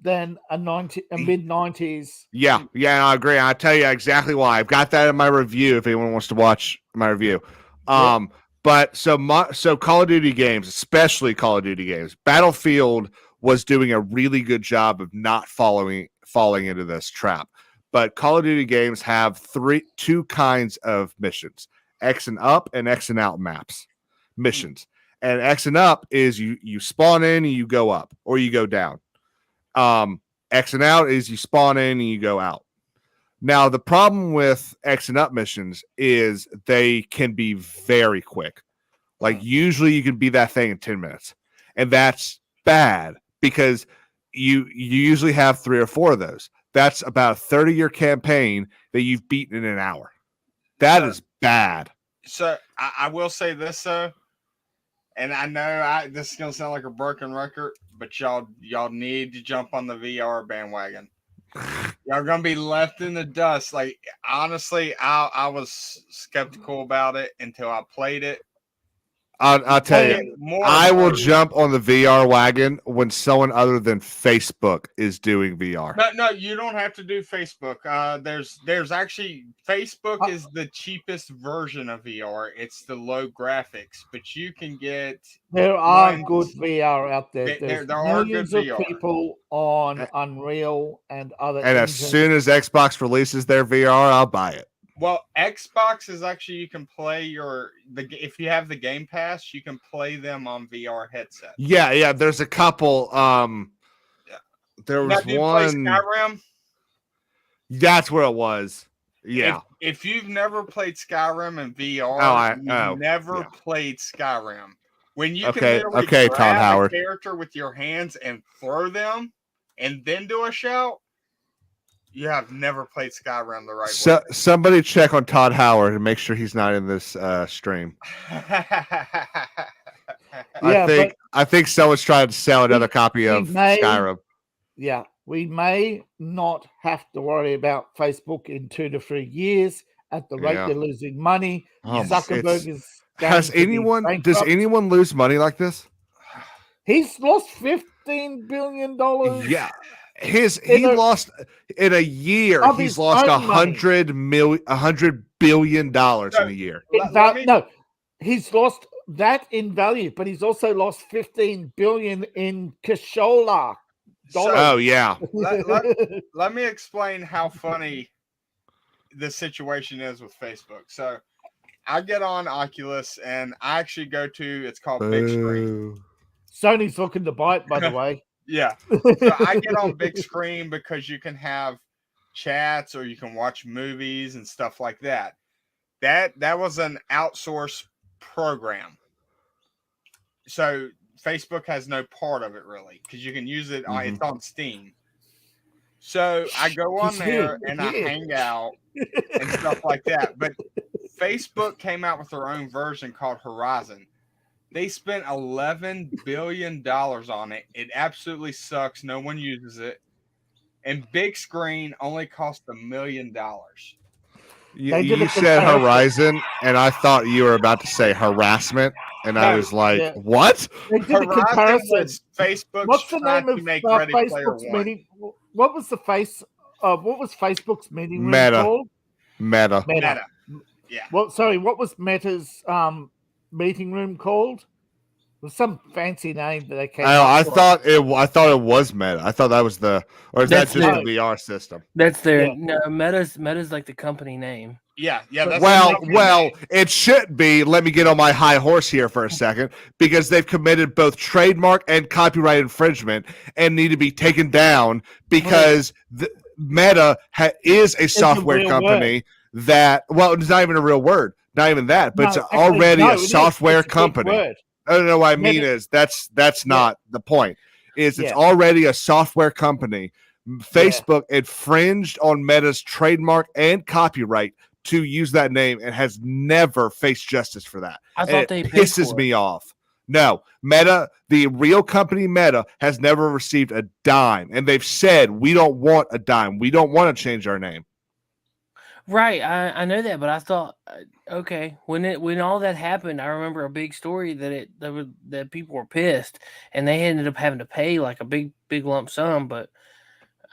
than a mid-90s. Yeah, I agree. I'll tell you exactly why. I've got that in my review if anyone wants to watch my review. But so Call of Duty games, especially Call of Duty games, Battlefield was doing a really good job of not falling into this trap. But Call of Duty games have two kinds of missions: X and up and X and out missions. And X and up is you spawn in and you go up or you go down. X and out is you spawn in and you go out. Now, the problem with X and up missions is they can be very quick. Like usually you can beat that thing in 10 minutes. And that's bad because you usually have 3 or 4 of those. That's about a 30-year campaign that you've beaten in an hour. That is bad. So I will say this though, and I know this is gonna sound like a broken record, but y'all need to jump on the VR bandwagon. Y'all gonna be left in the dust. Like honestly, I was skeptical about it until I played it. I'll tell you, I will jump on the VR wagon when someone other than Facebook is doing VR. No, you don't have to do Facebook. There's actually Facebook is the cheapest version of VR. It's the low graphics, but you can get. There are good VR out there. There's there are good millions of VR. people on Unreal and other. And as soon as Xbox releases their VR, I'll buy it. Well, Xbox is actually you can play if you have the Game Pass, you can play them on VR headset. Yeah. There's a couple. There was one. Skyrim? That's where it was. Yeah. If you've never played Skyrim in VR, you've never played Skyrim. When you can literally grab a character with your hands and throw them, and then do a shout. You have never played Skyrim the right way. Somebody check on Todd Howard and make sure he's not in this stream. I think someone's trying to sell another copy of Skyrim. Yeah, we may not have to worry about Facebook in 2 to 3 years at the rate they're losing money. Zuckerberg is. Does anyone lose money like this? He's lost $15 billion. Yeah. He lost in a year. He's lost $100 billion in a year. No, he's lost that in value, but he's also lost $15 billion in Kashola dollars. Oh yeah. Let me explain how funny the situation is with Facebook. So I get on Oculus and I actually go to it's called Big Screen. Sony's looking to buy it, by the way. Yeah. So I get on Big Screen because you can have chats or you can watch movies and stuff like that. That was an outsourced program. So Facebook has no part of it really because you can use it. It's on Steam. So I go on there and I hang out and stuff like that. But Facebook came out with their own version called Horizon. They spent $11 billion on it. It absolutely sucks. No one uses it. And Big Screen only cost $1 million. You said Horizon, and I thought you were about to say harassment, and I was like, "What?" They did a comparison. Facebook's What's the name of Facebook's meeting? What was what was Facebook's meeting room called? Meta. Yeah. Well, sorry. What was Meta's meeting room called? It was some fancy name that they came. I thought it was Meta. I thought that was or is that just the VR system? That's their no. Meta's like the company name. Yeah. That's well, it should be. Let me get on my high horse here for a second because they've committed both trademark and copyright infringement and need to be taken down because Meta is a software company that. Well, it's not even a real word. Not even that, but it's already a software company. I don't know what I mean is that's not the point. It's already a software company. Facebook infringed on Meta's trademark and copyright to use that name and has never faced justice for that. I thought it pisses me off. No, Meta, the real company Meta, has never received a dime, and they've said we don't want a dime. We don't want to change our name. Right, I know that, but I thought, okay, when all that happened, I remember a big story that people were pissed, and they ended up having to pay like a big lump sum, but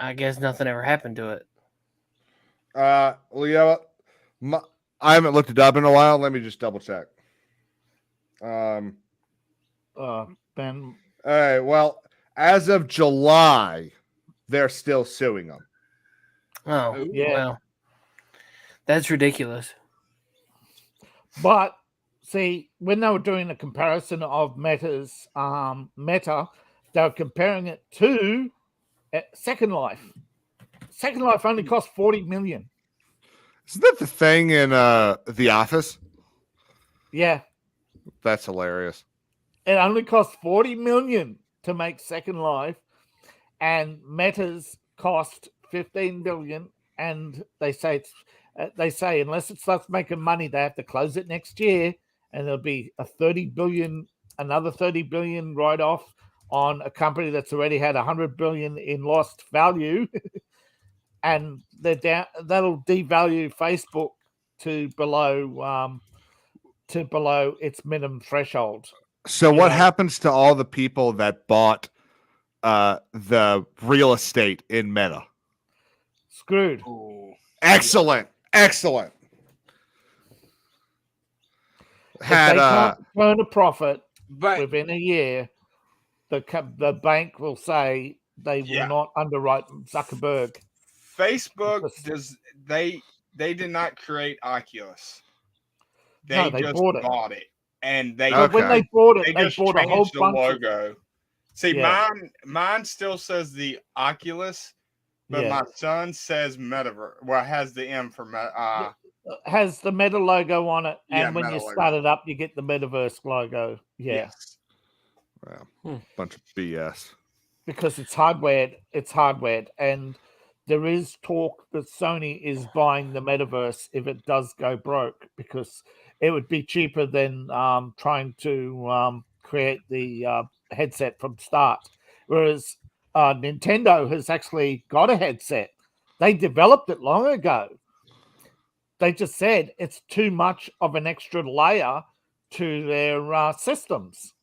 I guess nothing ever happened to it. Leo, I haven't looked it up in a while. Let me just double check. Ben. All right. Well, as of July, they're still suing them. Oh, yeah. Well. That's ridiculous. But see, when they were doing a comparison of Meta's Meta, they were comparing it to Second Life. Second Life only cost $40 million. Isn't that the thing in The Office? Yeah. That's hilarious. It only cost $40 million to make Second Life. and Meta's cost 15 billion, and they say unless it starts making money, they have to close it next year, and there'll be another 30 billion write-off on a company that's already had 100 billion in lost value, and that'll devalue Facebook to below its minimum threshold. So what happens to all the people that bought the real estate in Meta? Screwed. Ooh. Excellent. If they can't turn a profit within a year, the bank will say they will not underwrite Zuckerberg. Facebook they did not create Oculus. They just bought it. And when they bought it, they bought a whole bunch logo. See, mine still says the Oculus, but my son says Metaverse. Well, it has the M for Meta. Has the Meta logo on it, and when Meta you logo. start it up, you get the Metaverse logo. Yeah. Yes. Wow. Bunch of BS. Because it's hardware. And there is talk that Sony is buying the Metaverse if it does go broke, because it would be cheaper than trying to create the headset from start. Whereas Nintendo has actually got a headset. They developed it long ago. They just said it's too much of an extra layer to their systems.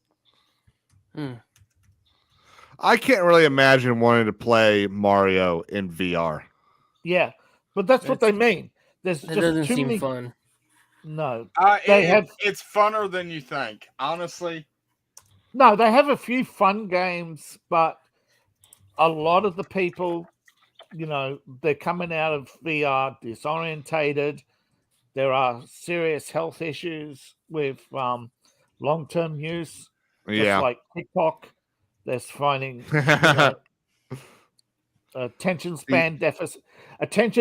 I can't really imagine wanting to play Mario in VR. Yeah, but that's what they mean. That doesn't seem fun. No, it's funner than you think, honestly. No, they have a few fun games, but a lot of the people, they're coming out of VR disorientated. There are serious health issues with long-term use, just like TikTok. They're finding attention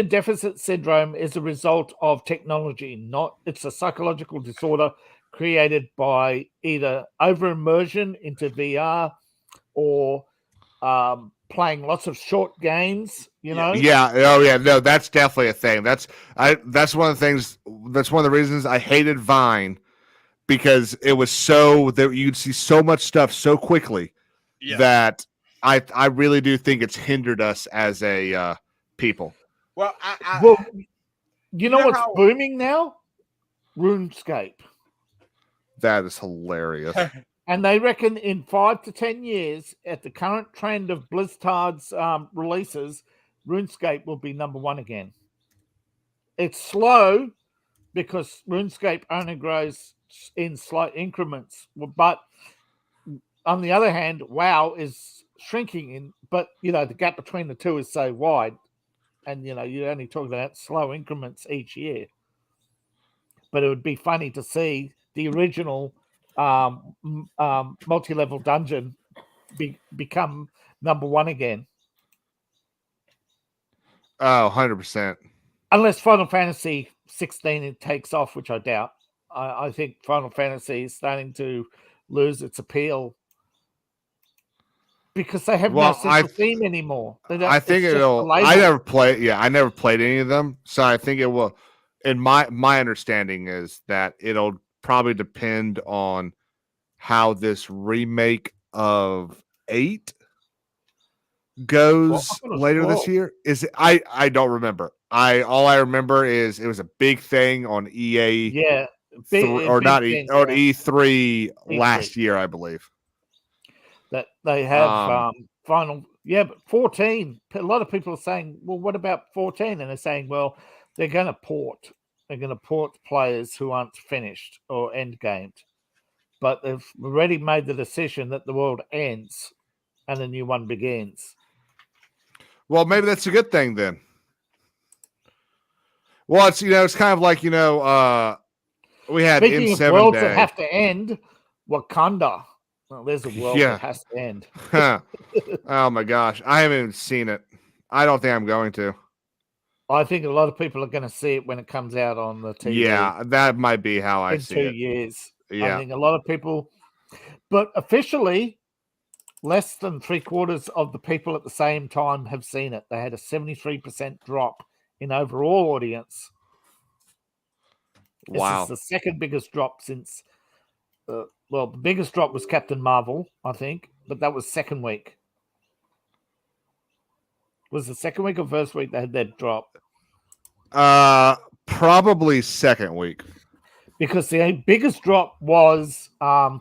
deficit syndrome is a result of technology. It's a psychological disorder created by either over-immersion into VR or playing lots of short games, Yeah. Oh, yeah. No, that's definitely a thing. That's one of the things. That's one of the reasons I hated Vine, because it was so that you'd see so much stuff so quickly that I really do think it's hindered us as a people. Well, you know what's booming now? RuneScape. That is hilarious. And they reckon in 5 to 10 years, at the current trend of Blizzard's releases, RuneScape will be number one again. It's slow because RuneScape only grows in slight increments. But on the other hand, WoW is shrinking, but the gap between the two is so wide, and you're only talking about slow increments each year. But it would be funny to see the original multi-level dungeon become number one again. Oh, 100%. Unless Final Fantasy 16 it takes off, which I doubt. I think Final Fantasy is starting to lose its appeal because they have no central theme anymore. I think it'll. I never played any of them, so I think it will. And my understanding is that it'll probably depend on how this remake of 8 goes later this year. Is it, I don't remember. All I remember is it was a big thing on EA. Yeah. E3 last year, I believe. That they have final. Yeah, but 14. A lot of people are saying, well, what about 14? And they're saying, well, they're going to port. They're going to port players who aren't finished or end gamed. But they've already made the decision that the world ends and a new one begins. Well, maybe that's a good thing then. Well, it's it's kind of like we had Speaking in 7 of worlds Day. that have to end, Wakanda. Well, there's a world that has to end. Oh my gosh, I haven't even seen it. I don't think I'm going to. I think a lot of people are going to see it when it comes out on the TV. Yeah, that might be how I see it. In 2 years. Yeah. I think a lot of people, but officially, less than 3/4 of the people at the same time have seen it. They had a 73% drop in overall audience. Wow. This is the second biggest drop since, well, the biggest drop was Captain Marvel, I think, but that was second week. Was the second week or first week they had that drop? Probably second week. Because the biggest drop was The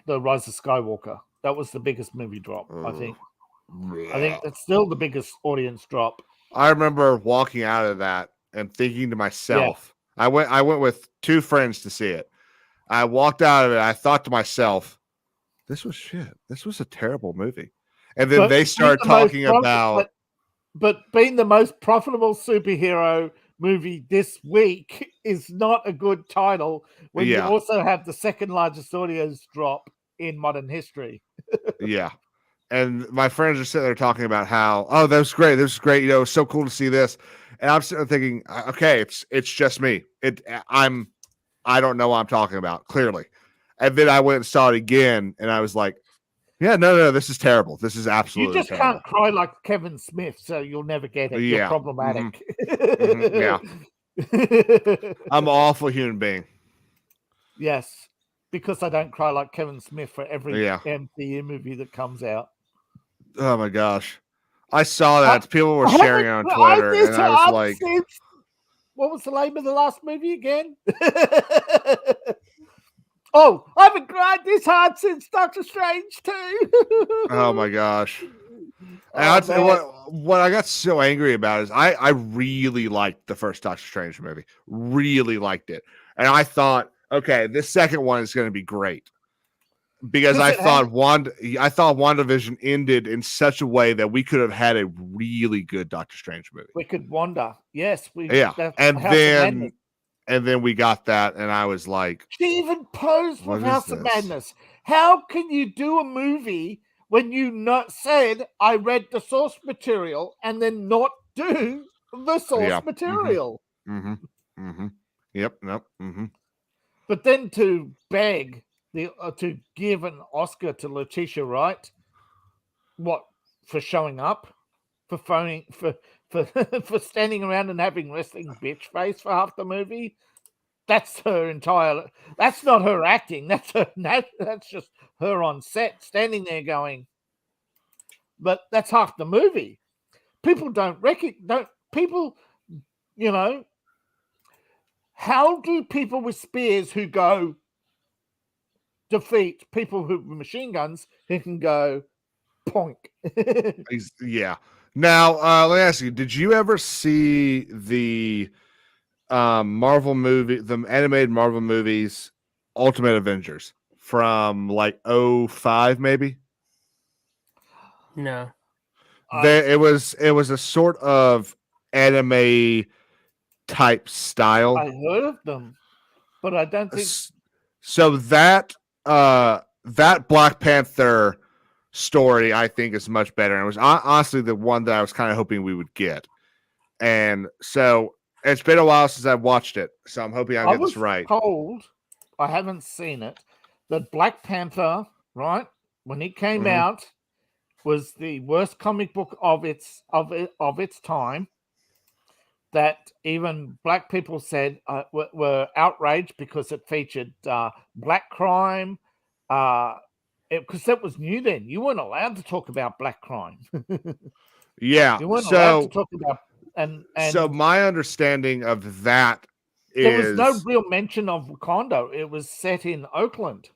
Rise of Skywalker. That was the biggest movie drop, I think. I think that's still the biggest audience drop. I remember walking out of that and thinking to myself, I went with 2 friends to see it. I walked out of it. I thought to myself, this was shit. This was a terrible movie. And then they started talking about. But being the most profitable superhero movie this week is not a good title when you also have the second largest audience drop in modern history. Yeah. And my friends are sitting there talking about how, oh, that was great. This was great. You know, it's so cool to see this. And I'm sitting there thinking, okay, it's just me. I don't know what I'm talking about, clearly. And then I went and saw it again, and I was like, yeah, no, this is terrible. This is absolutely You just terrible. can't cry like Kevin Smith, so you'll never get it. Yeah. You're problematic. Yeah. I'm an awful human being. Yes, because I don't cry like Kevin Smith for every Yeah. MCU movie that comes out. Oh my gosh. I saw that. People were sharing it on Twitter, and I was like, what was the name of the last movie again? Oh, I haven't cried this hard since Doctor Strange 2. oh my gosh. And what I got so angry about is I really liked the first Doctor Strange movie. Really liked it. And I thought, okay, this second one is going to be great. Because I thought WandaVision ended in such a way that we could have had a really good Doctor Strange movie. We could wander. Yes. And then we got that, and I was like, she even posed with House of Madness. How can you do a movie when you not said I read the source material and then not do the source material? Yep. But then to beg to give an Oscar to Letitia Wright, what, for showing up, for phoning, for standing around and having wrestling bitch face for half the movie? That's her entire. That's not her acting. That's just her on set standing there going. But that's half the movie. People people, you know. How do people with spears who go defeat people who with machine guns who can go poink? Yeah. Now, let me ask you: did you ever see the Marvel movie, the animated Marvel movies, Ultimate Avengers from like 2005, maybe? No. It was a sort of anime type style. I heard of them, but I don't think so. That Black Panther story, I think, is much better. And it was honestly the one that I was kind of hoping we would get. And so it's been a while since I've watched it, so I'm hoping I get this right. I haven't seen it. That Black Panther, right, when it came out, was the worst comic book of its time. That even black people said were outraged because it featured black crime. Because that was new then. You weren't allowed to talk about black crime. Yeah, you weren't allowed to talk about. And so my understanding of that is there was no real mention of Wakanda. It was set in Oakland.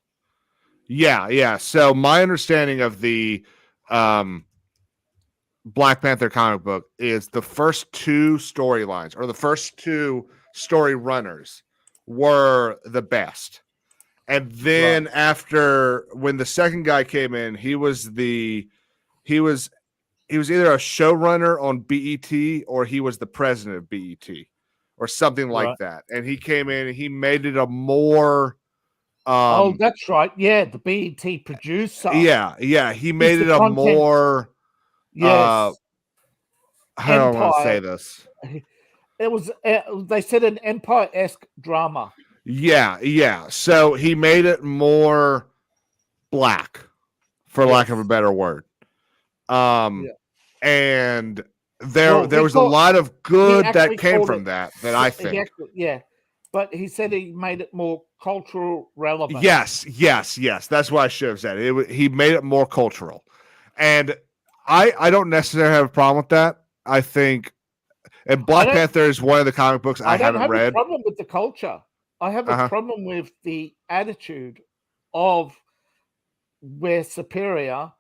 Yeah. So my understanding of the Black Panther comic book is the first 2 storylines, or the first 2 story runners, were the best. And then after, when the second guy came in, he was either a showrunner on BET or he was the president of BET or something like that. And he came in and he made it a more that's right. Yeah, the BET producer. Yeah. He made it a more yes. How do I want to say this? It was they said an Empire-esque drama. Yeah. So he made it more black for lack of a better word. And there was a lot of good that came from that I think. But he said he made it more cultural relevant. Yes. That's what I should have said. He made it more cultural. And I don't necessarily have a problem with that. I think, and Black Panther is one of the comic books I haven't read. I have a problem with the culture. I have a problem with the attitude of we're superior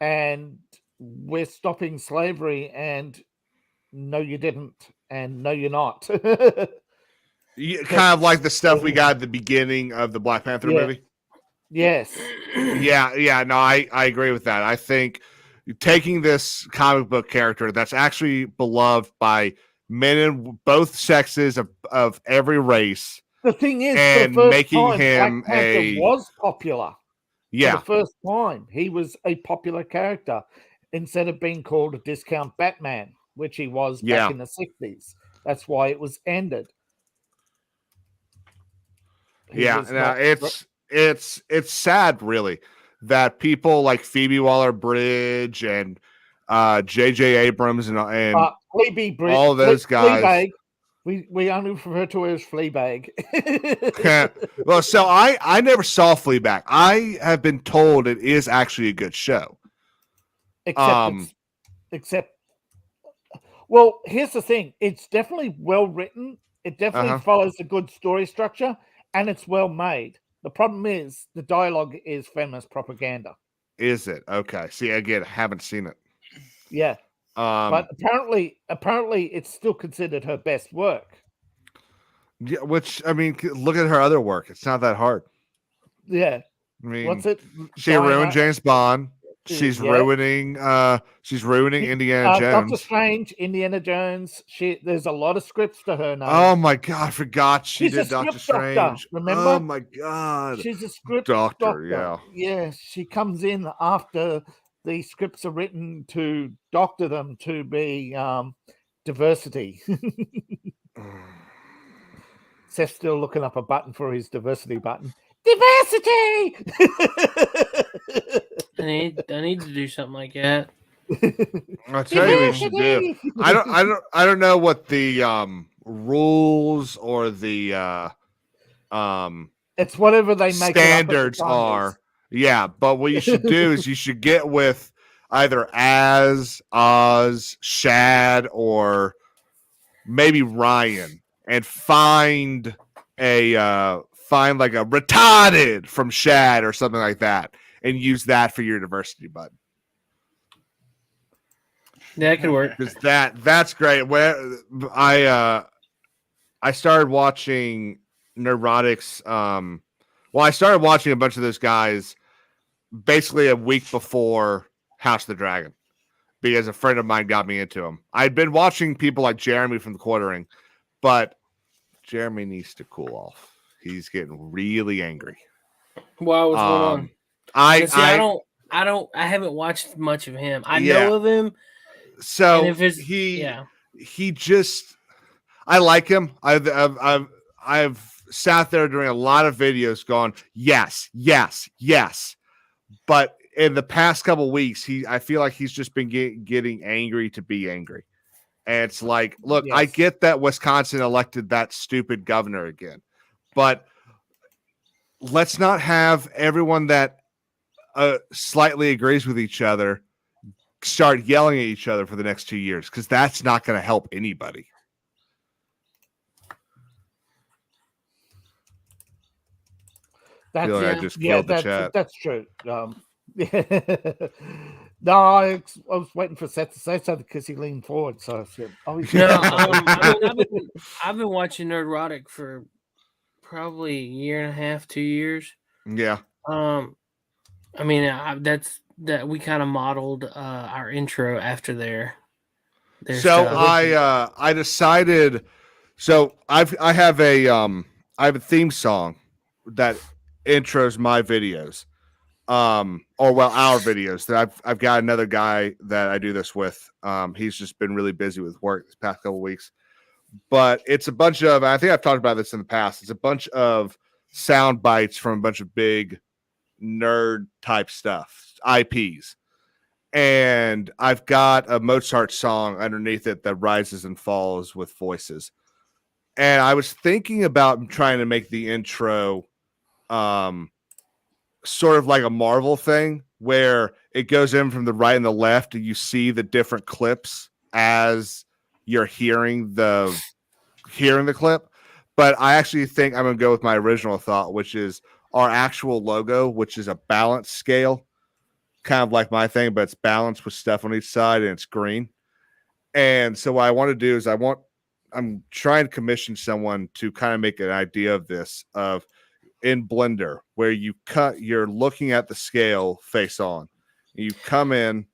and we're stopping slavery, and no, you didn't, and no, you're not. Kind of like the stuff we got at the beginning of the Black Panther movie. Yes. Yeah. No, I agree with that. I think taking this comic book character that's actually beloved by men in both sexes of every race. The thing is, and the first making time him Black Panther was popular. Yeah. For the first time, he was a popular character instead of being called a discount Batman, which he was back in the 60s. That's why it was ended. It's sad, really, that people like Phoebe Waller-Bridge and J.J. Abrams and all those guys. Fleabag. We only refer to her as Fleabag. Well, so I never saw Fleabag. I have been told it is actually a good show. Except, well, here's the thing. It's definitely well written. It definitely follows a good story structure, and it's well made. The problem is the dialogue is feminist propaganda. Is it? Okay. See, again, I haven't seen it. Yeah. But apparently it's still considered her best work. Yeah, which, I mean, look at her other work. It's not that hard. Yeah. I mean, what's it? She ruined James Bond. She's ruining Indiana Jones. Doctor Strange, Indiana Jones. There's a lot of scripts to her now. Oh my god, I forgot she did Doctor Strange. Doctor, remember? Oh my god. She's a script doctor. Yeah, she comes in after the scripts are written to doctor them to be diversity. Seth's still looking up a button for his diversity button. Diversity. I need to do something like that. I'll tell you what you should do. I don't know what the rules or the it's whatever they make standards are. Yeah, but what you should do is you should get with either Oz, Shad, or maybe Ryan, and find like a retarded from Shad or something like that, and use that for your diversity button. That could work. Because that's great. Where I started watching Neurotics. I started watching a bunch of those guys basically a week before House of the Dragon, because a friend of mine got me into them. I'd been watching people like Jeremy from the Quartering, but Jeremy needs to cool off. He's getting really angry. Wow, what's going on? I haven't watched much of him. I know of him. So he just, I like him. I've sat there during a lot of videos going, yes. But in the past couple of weeks, I feel like he's just been getting angry to be angry. And it's like, look, I get that Wisconsin elected that stupid governor again, but let's not have everyone that slightly agrees with each other start yelling at each other for the next 2 years, because that's not going to help anybody. That's true. No, I was waiting for Seth to say something because he leaned forward. So I said, I've been watching Nerdrotic for probably a year and a half, 2 years. Yeah. I mean, that we kind of modeled our intro after their so stuff. I decided. So I have a theme song that intros my videos, our videos. That I've got another guy that I do this with. He's just been really busy with work this past couple of weeks, but it's a bunch of, I think I've talked about this in the past, it's a bunch of sound bites from a bunch of big nerd type stuff. IPs. And I've got a Mozart song underneath it that rises and falls with voices. And I was thinking about trying to make the intro sort of like a Marvel thing where it goes in from the right and the left and you see the different clips as you're hearing the clip. But I actually think I'm going to go with my original thought, which is our actual logo, which is a balance scale, kind of like my thing, but it's balanced with stuff on each side and it's green. And so what I want to do is I'm trying to commission someone to kind of make an idea of this in Blender, where you're looking at the scale face on. You come in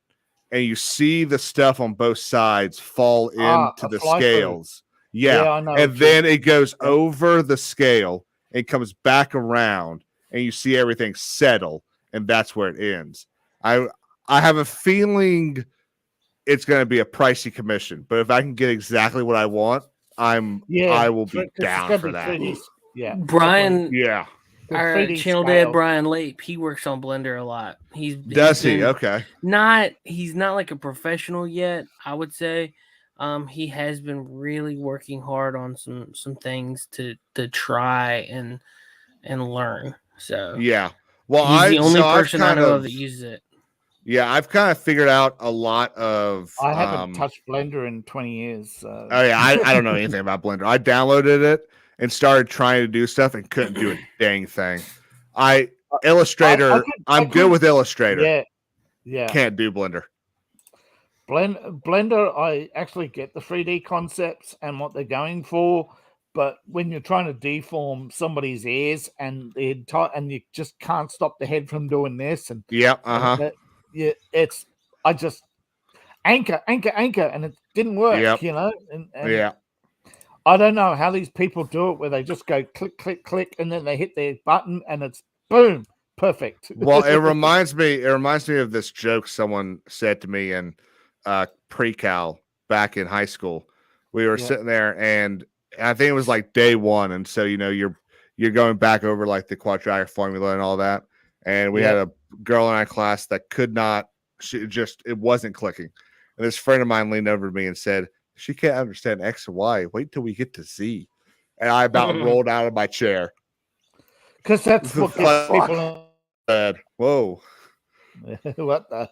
and you see the stuff on both sides fall into the scales. Yeah, I know. And then it goes over the scale and comes back around and you see everything settle, and that's where it ends. I have a feeling it's going to be a pricey commission, but if I can get exactly what I want, I will be down for that. Yeah, Brian. Yeah. Our channel dad Brian Lape, he works on Blender a lot. Does he? Okay. He's not like a professional yet, I would say. He has been really working hard on some things to try and learn. So yeah. Well, he's the only person I know of that uses it. Yeah, I've kind of figured out a lot of. I haven't touched Blender in 20 years. So. Oh yeah, I don't know anything about Blender. I downloaded it and started trying to do stuff and couldn't do a dang thing. Illustrator, I'm good with Illustrator. Yeah. Can't do Blender. Blender, I actually get the 3D concepts and what they're going for, but when you're trying to deform somebody's ears and you just can't stop the head from doing this, and I just anchor, and it didn't work, And yeah. I don't know how these people do it, where they just go click, click, click, and then they hit their button, and it's boom, perfect. Well, it reminds me of this joke someone said to me in pre-cal back in high school. We were sitting there, and I think it was like day one, and so you're going back over like the quadratic formula and all that. And we had a girl in our class that could not. It wasn't clicking. And this friend of mine leaned over to me and said, "She can't understand X and Y. Wait till we get to Z." And I about rolled out of my chair. Because that's what gets people. Whoa. What the?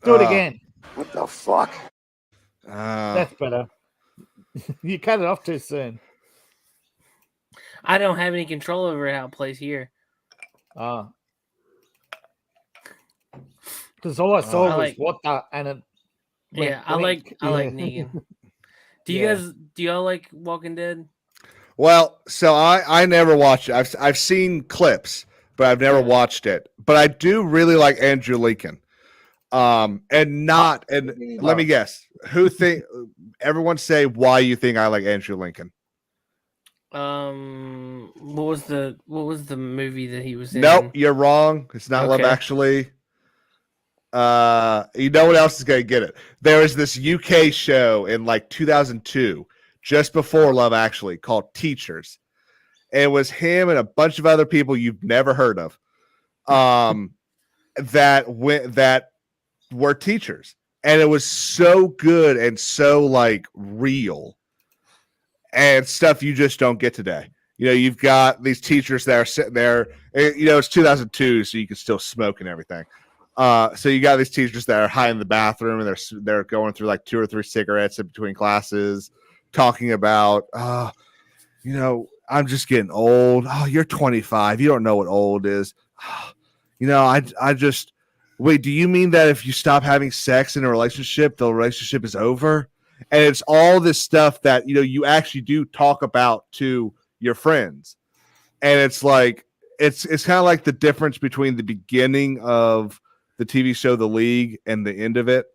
Do it again. What the fuck? That's better. You cut it off too soon. I don't have any control over how it plays here. Because all I saw was what the, and it. I like Negan. Do y'all like Walking Dead? Well, so I never watched it. I've seen clips, but I've never watched it. But I do really like Andrew Lincoln. Let me guess. Everyone say why you think I like Andrew Lincoln. What was the movie that he was in? Nope, you're wrong. It's not Love Actually. You know what else is going to get it? There was this UK show in like 2002, just before Love Actually, called Teachers. It was him and a bunch of other people you've never heard of, that were teachers, and it was so good and so like real and stuff you just don't get today. You've got these teachers that are sitting there. It's 2002, so you can still smoke and everything. So you got these teachers that are high in the bathroom, and they're going through like 2 or 3 cigarettes in between classes, talking about, I'm just getting old. Oh, you're 25. You don't know what old is. I just wait. Do you mean that if you stop having sex in a relationship, the relationship is over? And it's all this stuff that you actually do talk about to your friends, and it's like it's kind of like the difference between the beginning of the TV show The League and the end of it.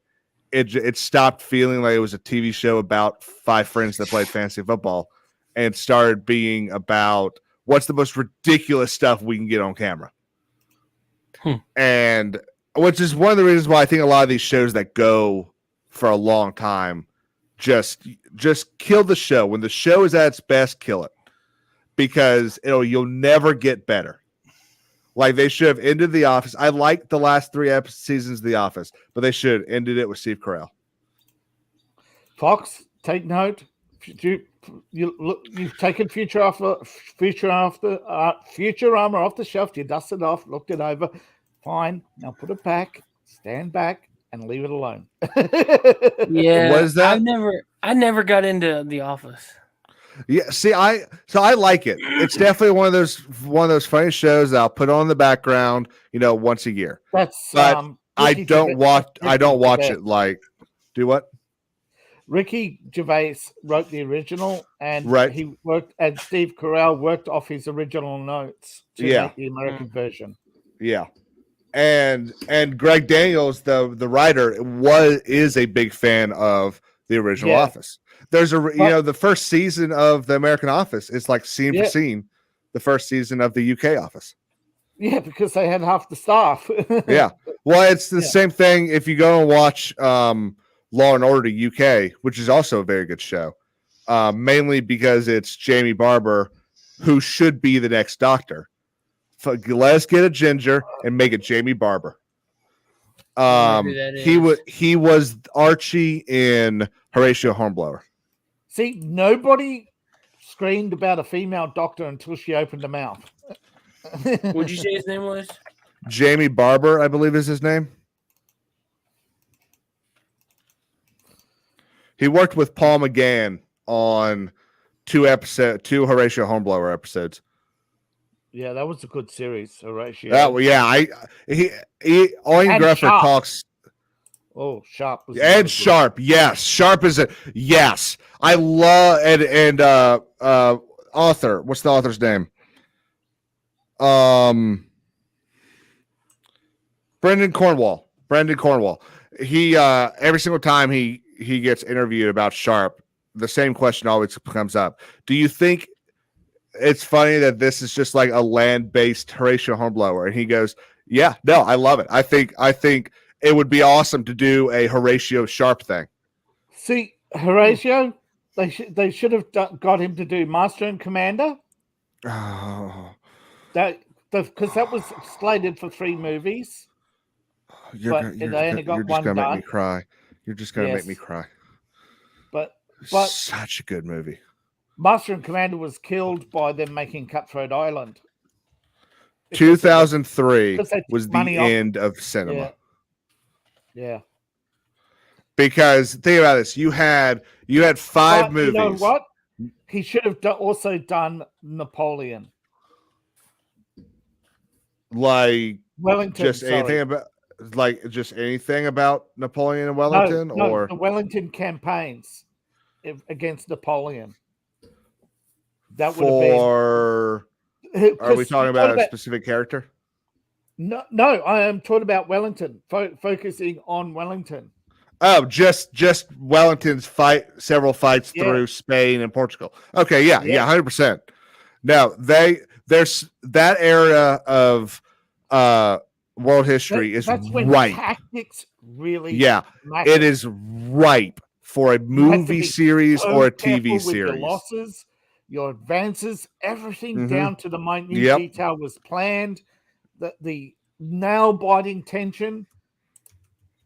It stopped feeling like it was a TV show about 5 friends that played fantasy football, and started being about what's the most ridiculous stuff we can get on camera. And which is one of the reasons why I think a lot of these shows that go for a long time just kill the show. When the show is at its best, kill it, because you'll never get better. Like they should have ended The Office. I like the last 3 seasons of The Office, but they should have ended it with Steve Carell. Fox, take note. You've taken Future Armor off the shelf. You dusted it off, looked it over. Fine. Now put it back. Stand back and leave it alone. Yeah, What is that? I never got into The Office. Yeah, see, I like it. It's definitely one of those funny shows that I'll put on in the background, once a year. That's but I don't watch it like do what? Ricky Gervais wrote the original, and Right. he worked, and Steve Carell worked off his original notes to make the American version. Yeah. And Greg Daniels, the writer, is a big fan of the original Office. There's the first season of the American Office is like scene for scene the first season of the UK Office. Yeah, because they had half the staff. Yeah. Well, it's the same thing if you go and watch Law and Order UK, which is also a very good show. Mainly because it's Jamie Barber, who should be the next Doctor. So let's get a ginger and make it Jamie Barber. He was Archie in Horatio Hornblower. See, nobody screamed about a female doctor until she opened her mouth. What'd you say his name was? Jamie Barber, I believe is his name. He worked with Paul McGann on 2 Horatio Hornblower episodes. Yeah, that was a good series, Horatio. He Owen Gruffer talks. Oh, Sharp. Ed Sharp, yes. Sharp is a yes. I love and author. What's the author's name? Brendan Cornwall. He every single time he gets interviewed about Sharp, the same question always comes up. Do you think it's funny that this is just like a land-based Horatio Hornblower? And he goes, yeah, no, I love it. I think it would be awesome to do a Horatio Sharp thing. See, Horatio, they should have got him to do Master and Commander. Oh, because that was slated for 3 movies. You're just gonna make me cry. You're just gonna make me cry. But such a good movie. Master and Commander was killed by them making Cutthroat Island. 2003 was the end of cinema. Yeah. Because think about this, you had 5 movies. You know what? He should have also done Napoleon. Like Wellington. Anything about Napoleon and Wellington, or the Wellington campaigns against Napoleon. That would have been. Are we talking about a specific character? No, I am talking about Wellington, focusing on Wellington. Oh, just Wellington's several fights through Spain and Portugal. Okay, yeah, 100%. Now there's that era of world history that's when ripe. Tactics really, matter. It is ripe for a movie series or a TV series. Your losses, your advances, everything down to the minute detail was planned. The nail-biting tension.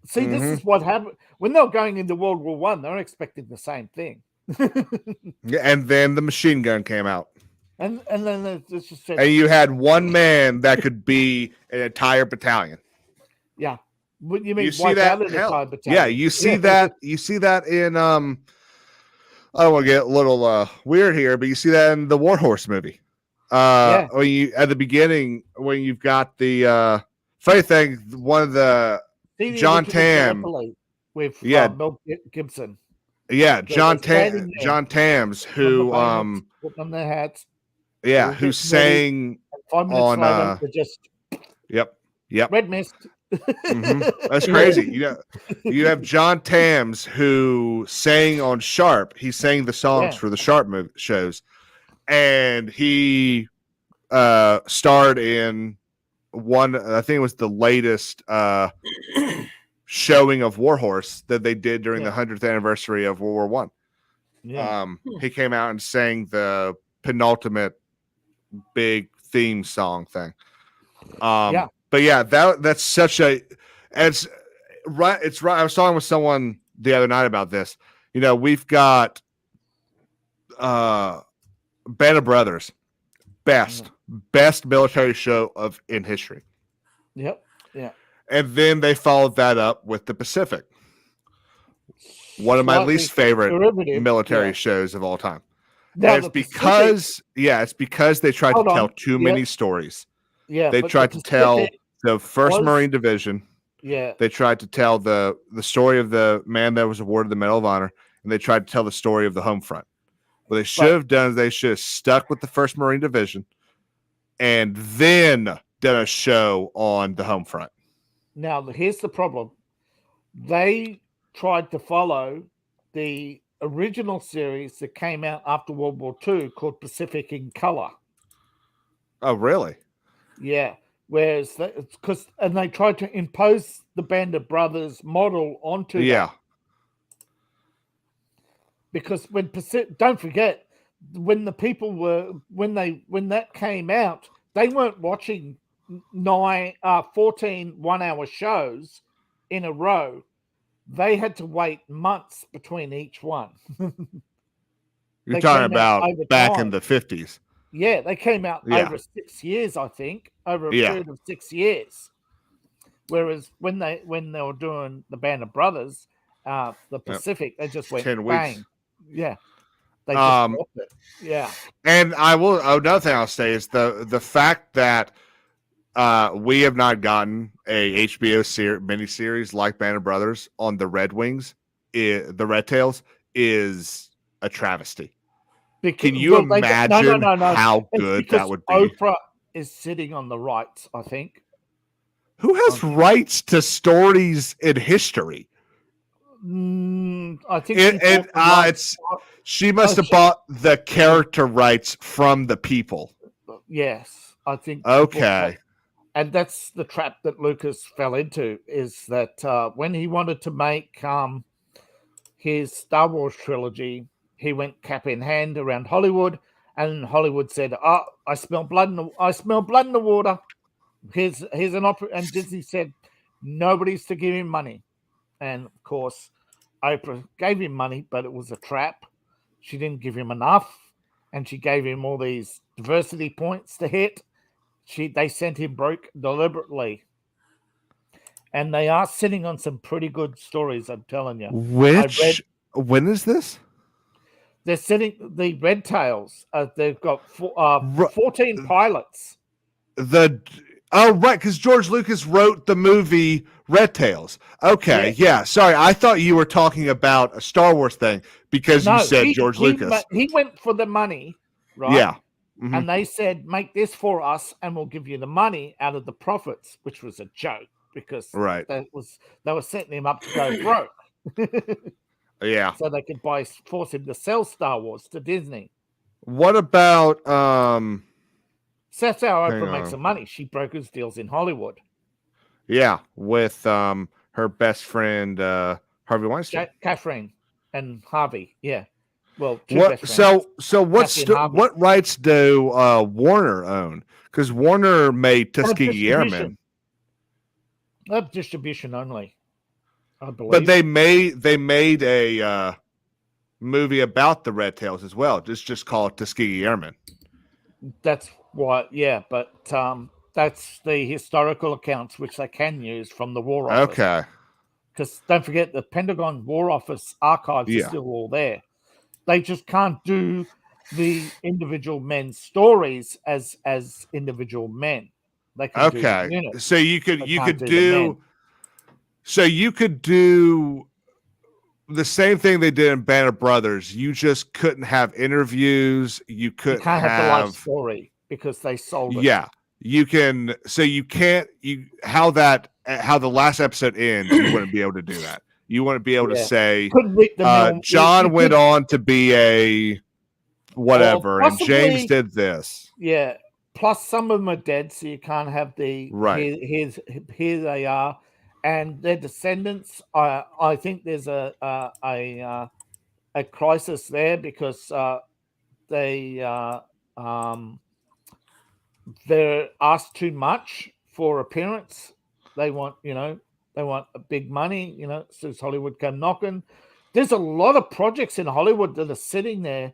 See, this is what happened when they were going into World War One. They were expecting the same thing. And then the machine gun came out, and then and you had one man that could be an entire battalion. Yeah, what you mean? You see that? Yeah, you see that. You see that in I don't want to get a little weird here, but you see that in the Warhorse movie. When you at the beginning, when you've got the funny thing, one of the John Tam with Mel Gibson. Yeah, John Tams, who put on their hats. Yeah, who sang on just Yep. Red Mist. That's crazy. You have John Tams who sang on Sharp. He sang the songs for the Sharp shows. And he starred in one, I think it was the latest showing of Warhorse that they did during the 100th anniversary of World War One. He came out and sang the penultimate big theme song thing. Yeah. But yeah, that's such a it's right. It's right. I was talking with someone the other night about this. You know, we've got Band of Brothers, best military show in history. Yep. Yeah. And then they followed that up with the Pacific, one of my Slightly least favorite derivative, military shows of all time. Now, And it's because they tried to tell too many stories. Yeah, they tried to tell the First Marine Division. Yeah, they tried to tell the story of the man that was awarded the Medal of Honor, and they tried to tell the story of the home front. What they should have done is they should have stuck with the First Marine Division, and then done a show on the home front. Now, here's the problem: they tried to follow the original series that came out after World War II called Pacific in Color. Oh, really? Yeah. Whereas, they tried to impose the Band of Brothers model onto them. Because don't forget, when the people when that came out, they weren't watching 14 1-hour shows in a row. They had to wait months between each one. You're talking about back in the 50s. Yeah, they came out over 6 years, I think, over a period of 6 years. Whereas when they were doing the Band of Brothers, the Pacific, they just went 10 bang. weeks. Yeah, they just dropped it. Yeah, and another thing I'll say is the fact that we have not gotten a HBO miniseries like Band of Brothers on the Red Wings, the Red Tails, is a travesty. Can you imagine how good that would be? Oprah is sitting on the rights, I think. Who has rights to stories in history? I think she must have bought the character rights from the people. Yes, I think. Okay. And that's the trap that Lucas fell into, is that when he wanted to make his Star Wars trilogy, he went cap in hand around Hollywood, and Hollywood said, "Oh, I smell blood in the water. Here's an opera." And Disney said, "Nobody's to give him money." And of course, Oprah gave him money, but it was a trap. She didn't give him enough, and she gave him all these diversity points to hit. They sent him broke deliberately. And they are sitting on some pretty good stories, I'm telling you. When is this? They're sitting the Red Tails. They've got 14 pilots. Right, because George Lucas wrote the movie Red Tails. Okay, yeah. Sorry, I thought you were talking about a Star Wars thing because you said George Lucas. He went for the money, right? Yeah. Mm-hmm. And they said, make this for us and we'll give you the money out of the profits, which was a joke because they were setting him up to go broke. Yeah. So they could force him to sell Star Wars to Disney. What about So that's how Oprah makes some money. She brokers deals in Hollywood. Yeah, with her best friend Harvey Weinstein. Catherine and Harvey, yeah. Well, what rights do Warner own? Because Warner made Tuskegee Airmen. Distribution only, I believe. But they made a movie about the Red Tails as well. Just call it Tuskegee Airmen. That's what, yeah. But that's the historical accounts which they can use from the War Office. Okay. Because don't forget, the Pentagon War Office archives are still all there. They just can't do the individual men's stories as individual men. They can do the units. So you could do the same thing they did in Band of Brothers. You just couldn't have interviews. You can't have the life story because they sold it. Yeah, you can. So you can't. How the last episode ends. You wouldn't be able to do that. You wouldn't be able to say John went on to be a whatever, and James did this. Yeah. Plus, some of them are dead, so you can't have the Here they are, and their descendants. I think there's a crisis there because they they're asked too much for appearance. They want, they want a big money, as soon as Hollywood come knocking. There's a lot of projects in Hollywood that are sitting there.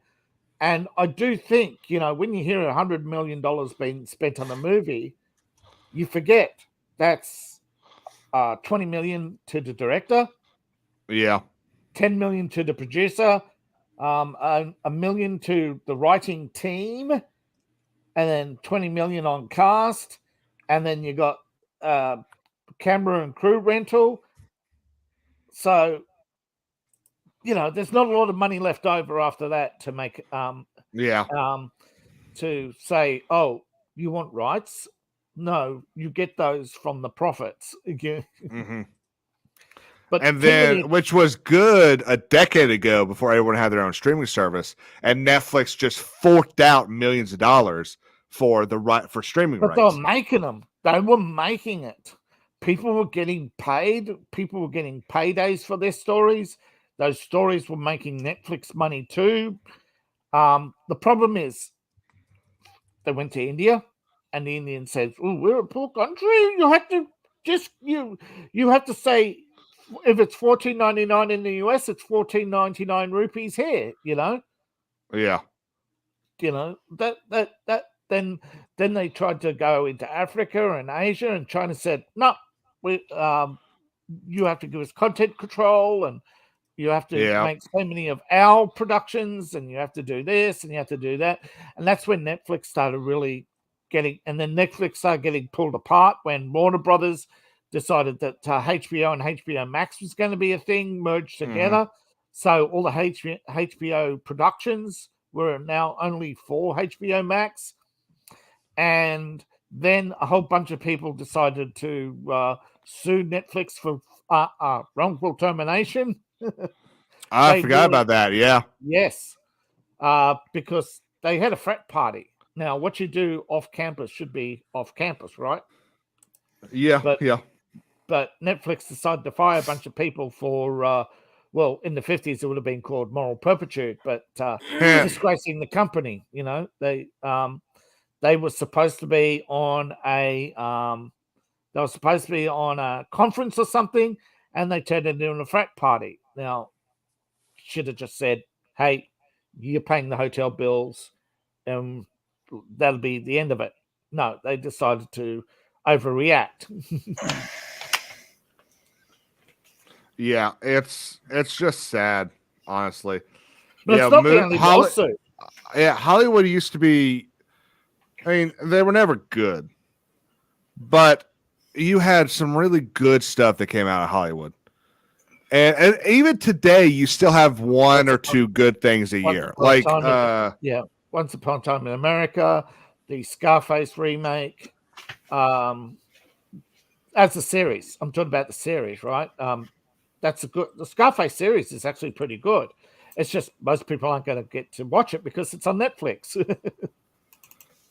And I do think, when you hear $100 million being spent on a movie, you forget that's 20 million to the director. Yeah. 10 million to the producer, $1 million to the writing team, and then 20 million on cast, and then you got camera and crew rental. So, there's not a lot of money left over after that to make to say, oh, you want rights? No, you get those from the profits. Mm-hmm. But and then, which was good a decade ago before everyone had their own streaming service, and Netflix just forked out millions of dollars for streaming rights. But they were making them. They were making it. People were getting paid. People were getting paydays for their stories. Those stories were making Netflix money too. The problem is, they went to India, and the Indian said, "Oh, we're a poor country. You have to you have to say." If it's $14.99 in the US, it's $14.99 rupees here. Yeah. That then they tried to go into Africa and Asia, and China said, "No, you have to give us content control, and you have to make so many of our productions, and you have to do this, and you have to do that." And that's when Netflix started really getting, and then Netflix started getting pulled apart when Warner Brothers decided that HBO and HBO Max was going to be a thing, merged together. So all the HBO productions were now only for HBO Max. And then a whole bunch of people decided to sue Netflix for wrongful termination. I forgot about that. Yeah. Yes. Because they had a frat party. Now, what you do off campus should be off campus, right? Yeah. But Netflix decided to fire a bunch of people for, in the 50s, it would have been called moral turpitude, but disgracing the company. They were supposed to be on a conference or something, and they turned it into a frat party. Now, should have just said, "Hey, you're paying the hotel bills, and that'll be the end of it." No, they decided to overreact. Yeah, it's just sad, honestly. But it's not the only lawsuit. Yeah, Hollywood used to be. I mean, they were never good, but you had some really good stuff that came out of Hollywood, and even today, you still have one or two good things a year. Like, Once Upon a Time in America, the Scarface remake, as a series. I'm talking about the series, right? The Scarface series is actually pretty good. It's just most people aren't going to get to watch it because it's on Netflix.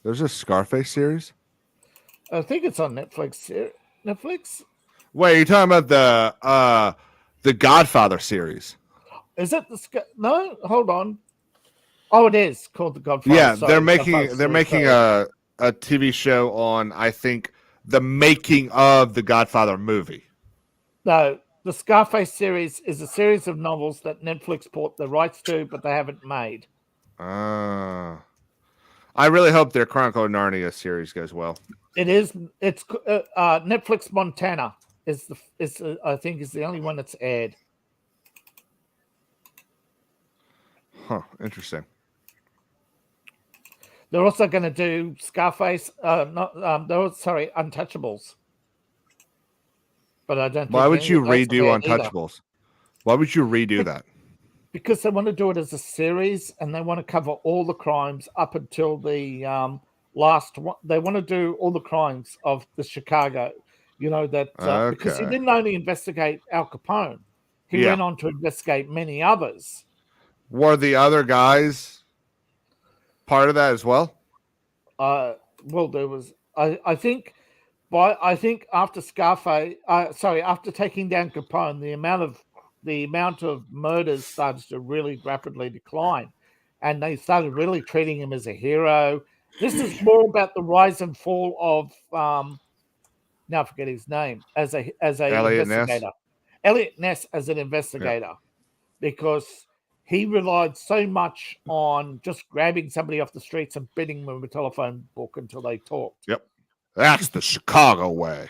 There's a Scarface series? I think it's on Netflix. Netflix? Wait, you're talking about the Godfather series? Is it no? Hold on. Oh, it is called The Godfather. Yeah, they're making a TV show on, I think, the making of the Godfather movie. No, the Scarface series is a series of novels that Netflix bought the rights to, but they haven't made. I really hope their Chronicle of Narnia series goes well. It is. It's Netflix Montana I think is the only one that's aired. Huh. Interesting. They're also going to do Scarface. Untouchables. But I don't. Why would you redo Untouchables? Why would you redo that? Because they want to do it as a series, and they want to cover all the crimes up until the last one. They want to do all the crimes of the Chicago. Because he didn't only investigate Al Capone, he went on to investigate many others. Were the other guys part of that as well? There was. I think after Scarface, after taking down Capone, the amount of murders started to really rapidly decline, and they started really treating him as a hero. This is more about the rise and fall of now I forget his name as a Elliot Ness? investigator. Elliot Ness as an investigator, because he relied so much on just grabbing somebody off the streets and bidding them a telephone book until they talked. Yep, that's the Chicago way.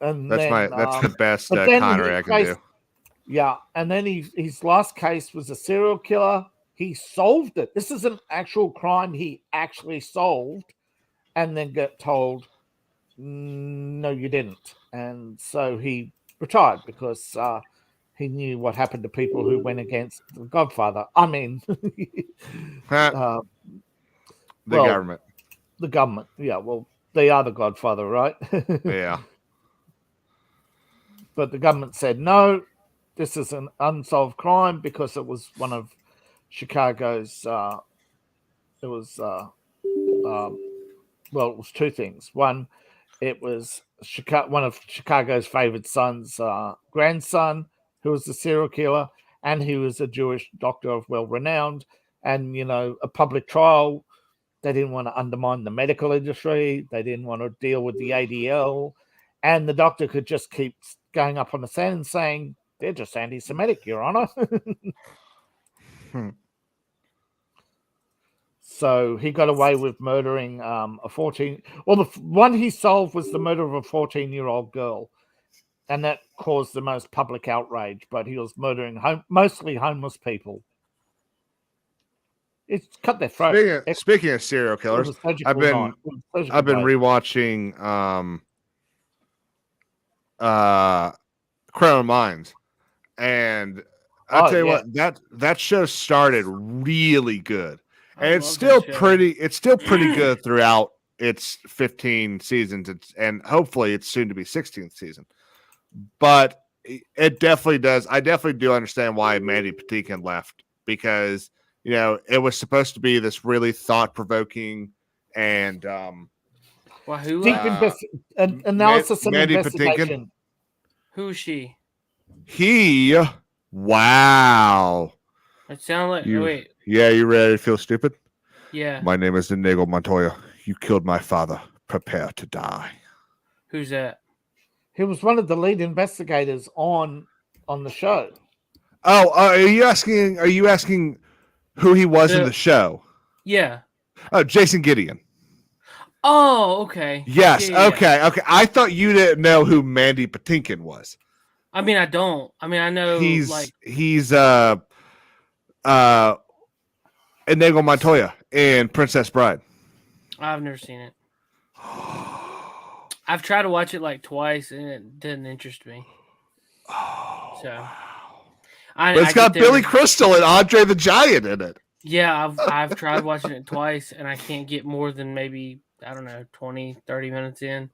And that's the best Connery I can do. Yeah, and then his last case was a serial killer. He solved it. This is an actual crime he actually solved, and then got told, no, you didn't. And so he retired because he knew what happened to people who went against the Godfather. I mean, the government. The government. Yeah, well, they are the Godfather, right? Yeah. But the government said, no, this is an unsolved crime because it was one of Chicago's, it was two things. One, it was one of Chicago's favorite sons' grandson, who was a serial killer, and he was a Jewish doctor of well-renowned. And, a public trial, they didn't want to undermine the medical industry. They didn't want to deal with the ADL. And the doctor could just keep going up on the stand and saying, they're just anti-Semitic, Your Honor. So he got away with murdering a 14. Well, the one he solved was the murder of a 14-year-old girl, and that caused the most public outrage. But he was murdering mostly homeless people. It's cut their throat. Speaking of serial killers, I've been rewatching Criminal Minds, and I'll tell you what, that show started really good. And it's still pretty good throughout its 15 seasons, and hopefully it's soon to be 16th season. But it definitely does. I definitely do understand why Mandy Patinkin left, because it was supposed to be this really thought-provoking and deep analysis and Mandy investigation. Patinkin. Who is she? Wow. It sounds like wait. Yeah, you ready to feel stupid? Yeah. My name is Inigo Montoya. You killed my father. Prepare to die. Who's that? He was one of the lead investigators on the show. Oh, are you asking who he was in the show? Yeah. Oh, Jason Gideon. Oh, okay. Yes. Yeah. Okay. I thought you didn't know who Mandy Patinkin was. I mean, I don't. I mean, I know he's Inigo Montoya in Princess Bride. I've never seen it. I've tried to watch it like twice, and it didn't interest me. So, but it's got Billy Crystal and Andre the Giant in it. Yeah, I've tried watching it twice, and I can't get more than maybe, I don't know, 20, 30 minutes in.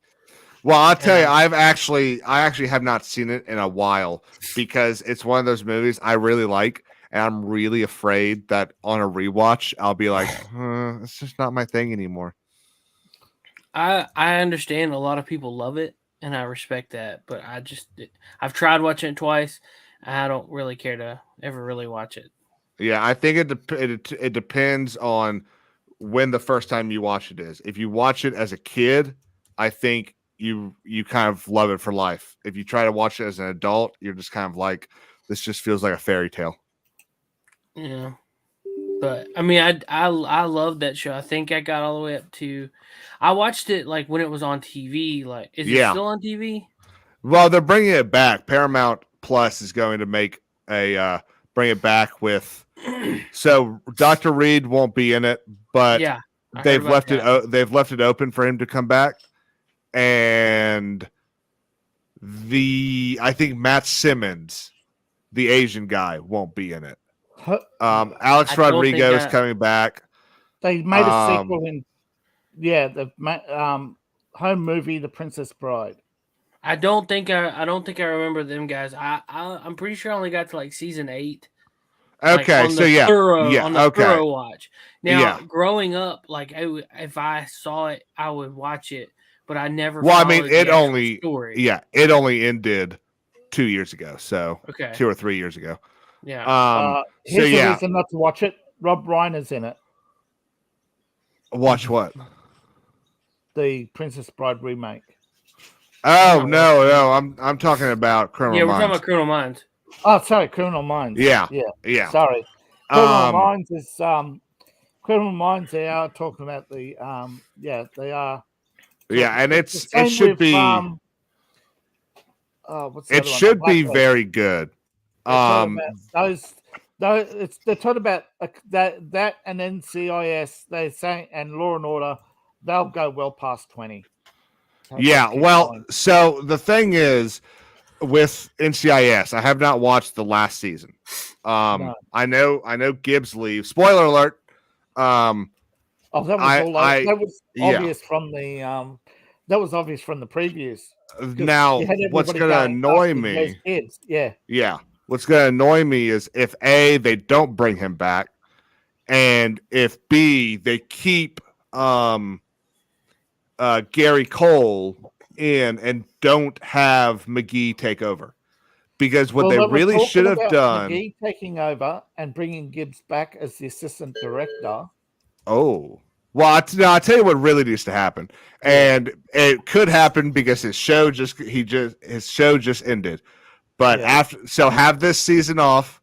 Well, I'll tell you, I actually have not seen it in a while, because it's one of those movies I really like, and I'm really afraid that on a rewatch I'll be like, it's just not my thing anymore. I understand a lot of people love it, and I respect that, but I've tried watching it twice. I don't really care to ever really watch it. Yeah, I think it depends on when the first time you watch it is. If you watch it as a kid, I think you kind of love it for life. If you try to watch it as an adult, you're just kind of like, this just feels like a fairy tale. Yeah. But I mean, I love that show. I think I got all the way up to, I watched it like when it was on TV. Like, is it still on TV? Well, they're bringing it back. Paramount Plus is going to make bring it back with. So Dr. Reed won't be in it, but they've left it open for him to come back. And I think Matt Simmons, the Asian guy, won't be in it. Alex Rodrigo is coming back. They made a sequel in the home movie, The Princess Bride. I don't think I remember them guys. I'm pretty sure I only got to like season 8. Okay, so thorough watch. Now, growing up, like if I saw it, I would watch it, but I never. Well, I mean, it only ended 2 years ago, so 2 or 3 years ago. Yeah. Here's the reason not to watch it. Rob Reiner's in it. Watch what? The Princess Bride remake. Oh no, I'm talking about Criminal Yeah, we're Minds. talking about Criminal Minds. Oh, sorry, Criminal Minds. Yeah. Sorry, Criminal Minds is Criminal Minds. They are talking about the they are. Yeah, and the it same should with, be. What's the It other one? should be Blacklist. very good. They're talking about they're talking about that and NCIS. They say and Law and Order. They'll go well past 20. So Yeah, just keep well, going. so the thing is with NCIS, I have not watched the last season. No. I know Gibbs leaves. Spoiler alert. That was that was obvious from the that was obvious from the previews. Now, what's going to annoy me? Kids. Yeah. What's going to annoy me is if A, they don't bring him back, and if B, they keep Gary Cole in and don't have McGee take over. Because what they really should have done. McGee taking over and bringing Gibbs back as the assistant director. Oh. Well, I'll tell you what really needs to happen. And it could happen because his show just ended. But have this season off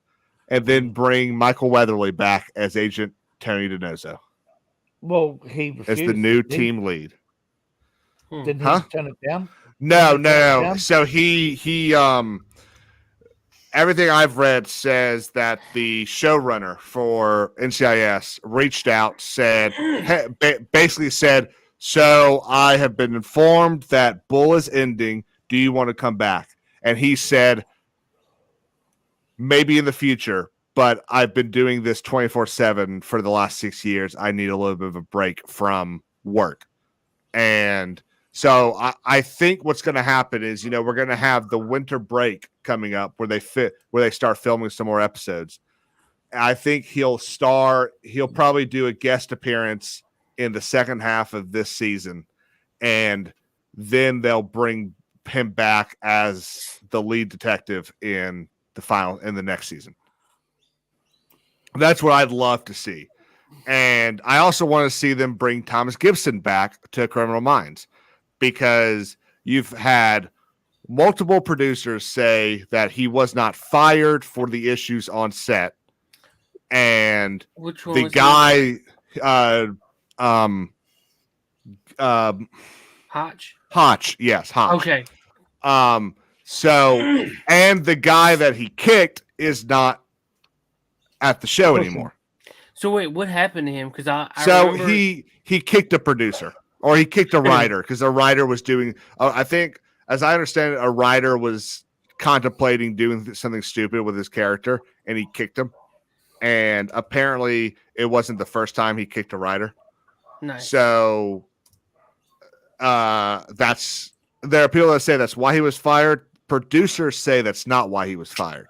and then bring Michael Weatherly back as Agent Tony DiNozzo. Well, he refused. As the new team lead. Didn't he turn it down? No. So he everything I've read says that the showrunner for NCIS reached out, basically said, so I have been informed that Bull is ending. Do you want to come back? And he said, maybe in the future, but I've been doing this 24/7 for the last 6 years. I need a little bit of a break from work. And so I think what's going to happen is, we're going to have the winter break coming up where they start filming some more episodes. I think he'll probably do a guest appearance in the second half of this season, and then they'll bring him back as the lead detective in the next season. That's what I'd love to see. And I also want to see them bring Thomas Gibson back to Criminal Minds, because you've had multiple producers say that he was not fired for the issues on set. And which one the was guy, Hotch. Yes. Hotch. Okay. So, and the guy that he kicked is not at the show anymore. So wait, what happened to him? Because I remember... he kicked a producer, or he kicked a writer, because a writer was doing. I think, as I understand it, a writer was contemplating doing something stupid with his character, and he kicked him. And apparently, it wasn't the first time he kicked a writer. Nice. So, there are people that say that's why he was fired. Producers say that's not why he was fired.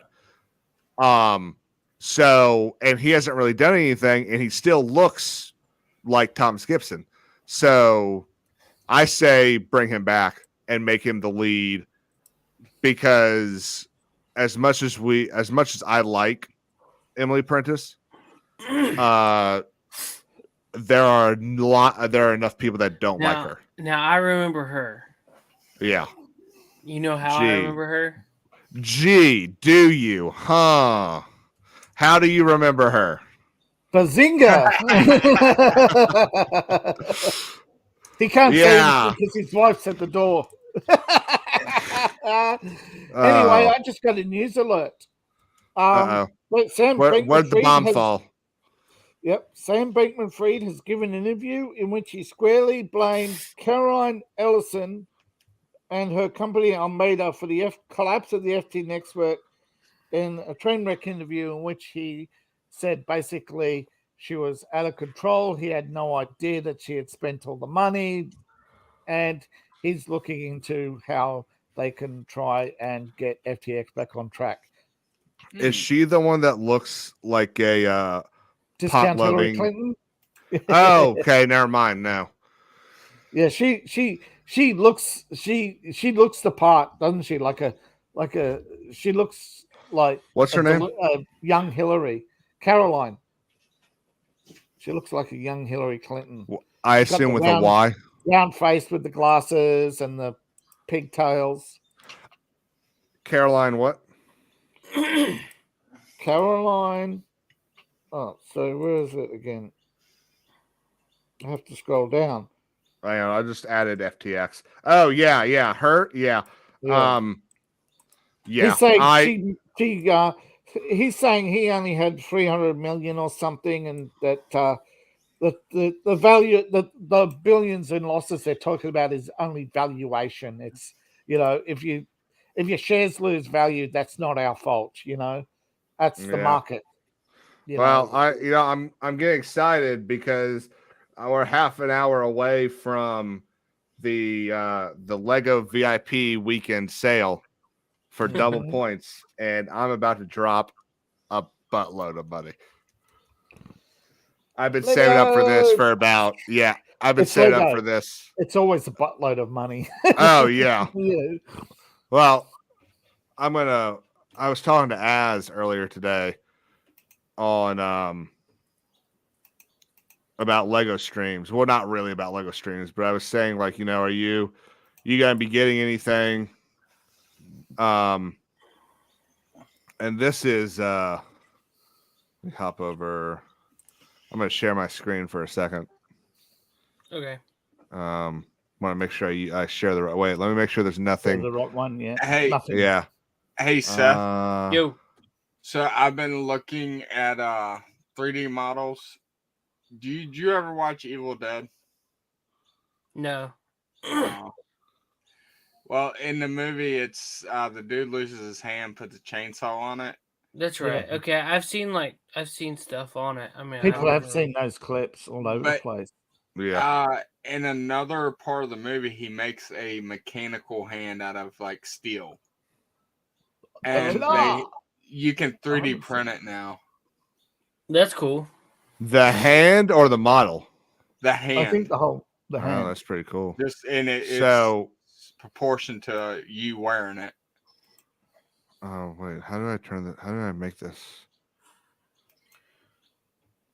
So, and he hasn't really done anything, and he still looks like Thomas Gibson. So, I say bring him back and make him the lead, because as much as I like Emily Prentice, there are enough people that don't like her. Now I remember her. Yeah. You know how I remember her? Gee, do you? Huh? How do you remember her? Bazinga! He can't say anything because his wife's at the door. Anyway, I just got a news alert. Where'd the bomb fall? Yep. Sam Bankman-Fried has given an interview in which he squarely blames Caroline Ellison and her company Almeida for the collapse of the FT network in a train wreck interview in which he said basically she was out of control. He had no idea that she had spent all the money, and he's looking into how they can try and get FTX back on track. Is she the one that looks like a discount Hillary pot-loving Clinton? Oh, okay, never mind now. Yeah, she looks the part, doesn't she? She looks like what's her name? Young Hillary, Caroline. She looks like a young Hillary Clinton. I He's got assume the with a Y. round face with the glasses and the pigtails. Caroline, what? Caroline. Oh, so where is it again? I have to scroll down. I know. I just added FTX. Oh yeah. Her, yeah. Yeah. Yeah. He's saying he's saying he only had 300 million or something, and that the value, the billions in losses they're talking about is only valuation. It's, if your shares lose value, that's not our fault. That's the market. Well, I'm getting excited because we're half an hour away from the Lego VIP weekend sale for double points, and I'm about to drop a buttload of money. I've been saving up for this for about I've been saving up for this. It's always a buttload of money. Oh yeah. Yeah. Well, I was talking to Az earlier today on about Lego streams. Well, not really about Lego streams, but I was saying, like, are you gonna be getting anything? And this is let me hop over. I'm gonna share my screen for a second. Okay. Want to make sure I share the right way. Let me make sure there's nothing. The right one, yeah. Hey, Nothing. Yeah. Hey, Seth. Yo. So I've been looking at 3D models. Did you ever watch Evil Dead? No. Well, in the movie, it's the dude loses his hand, puts a chainsaw on it. That's right. Yeah. Okay, I've seen stuff on it. I mean, People have seen those clips all over the place. Yeah. In another part of the movie, he makes a mechanical hand out of like steel, and you can 3D print it now. That's cool. The hand or the model? The hand. I think the hand. Oh, that's pretty cool. Just in it, so proportion to you wearing it. Oh wait, how do I turn that? How do I make this?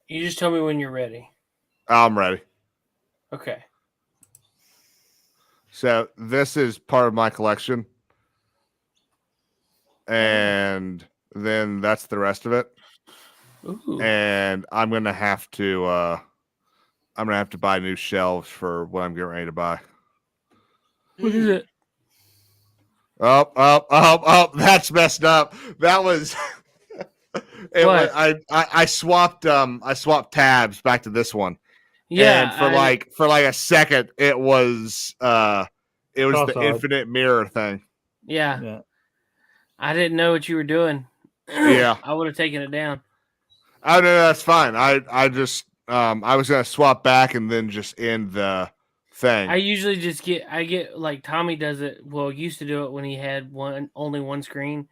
You just tell me when you're ready. I'm ready. Okay. So this is part of my collection, and then that's the rest of it. Ooh. And I'm gonna have to buy new shelves for what I'm getting ready to buy. What is it? Oh, that's messed up. That was I swapped tabs back to this one. Yeah. And for like a second it was the infinite mirror thing. Yeah. I didn't know what you were doing. Yeah. I would have taken it down. Oh no, that's fine. I just I was gonna swap back and then just end the thing. I usually just get like Tommy does it. Well, used to do it when he had only one screen,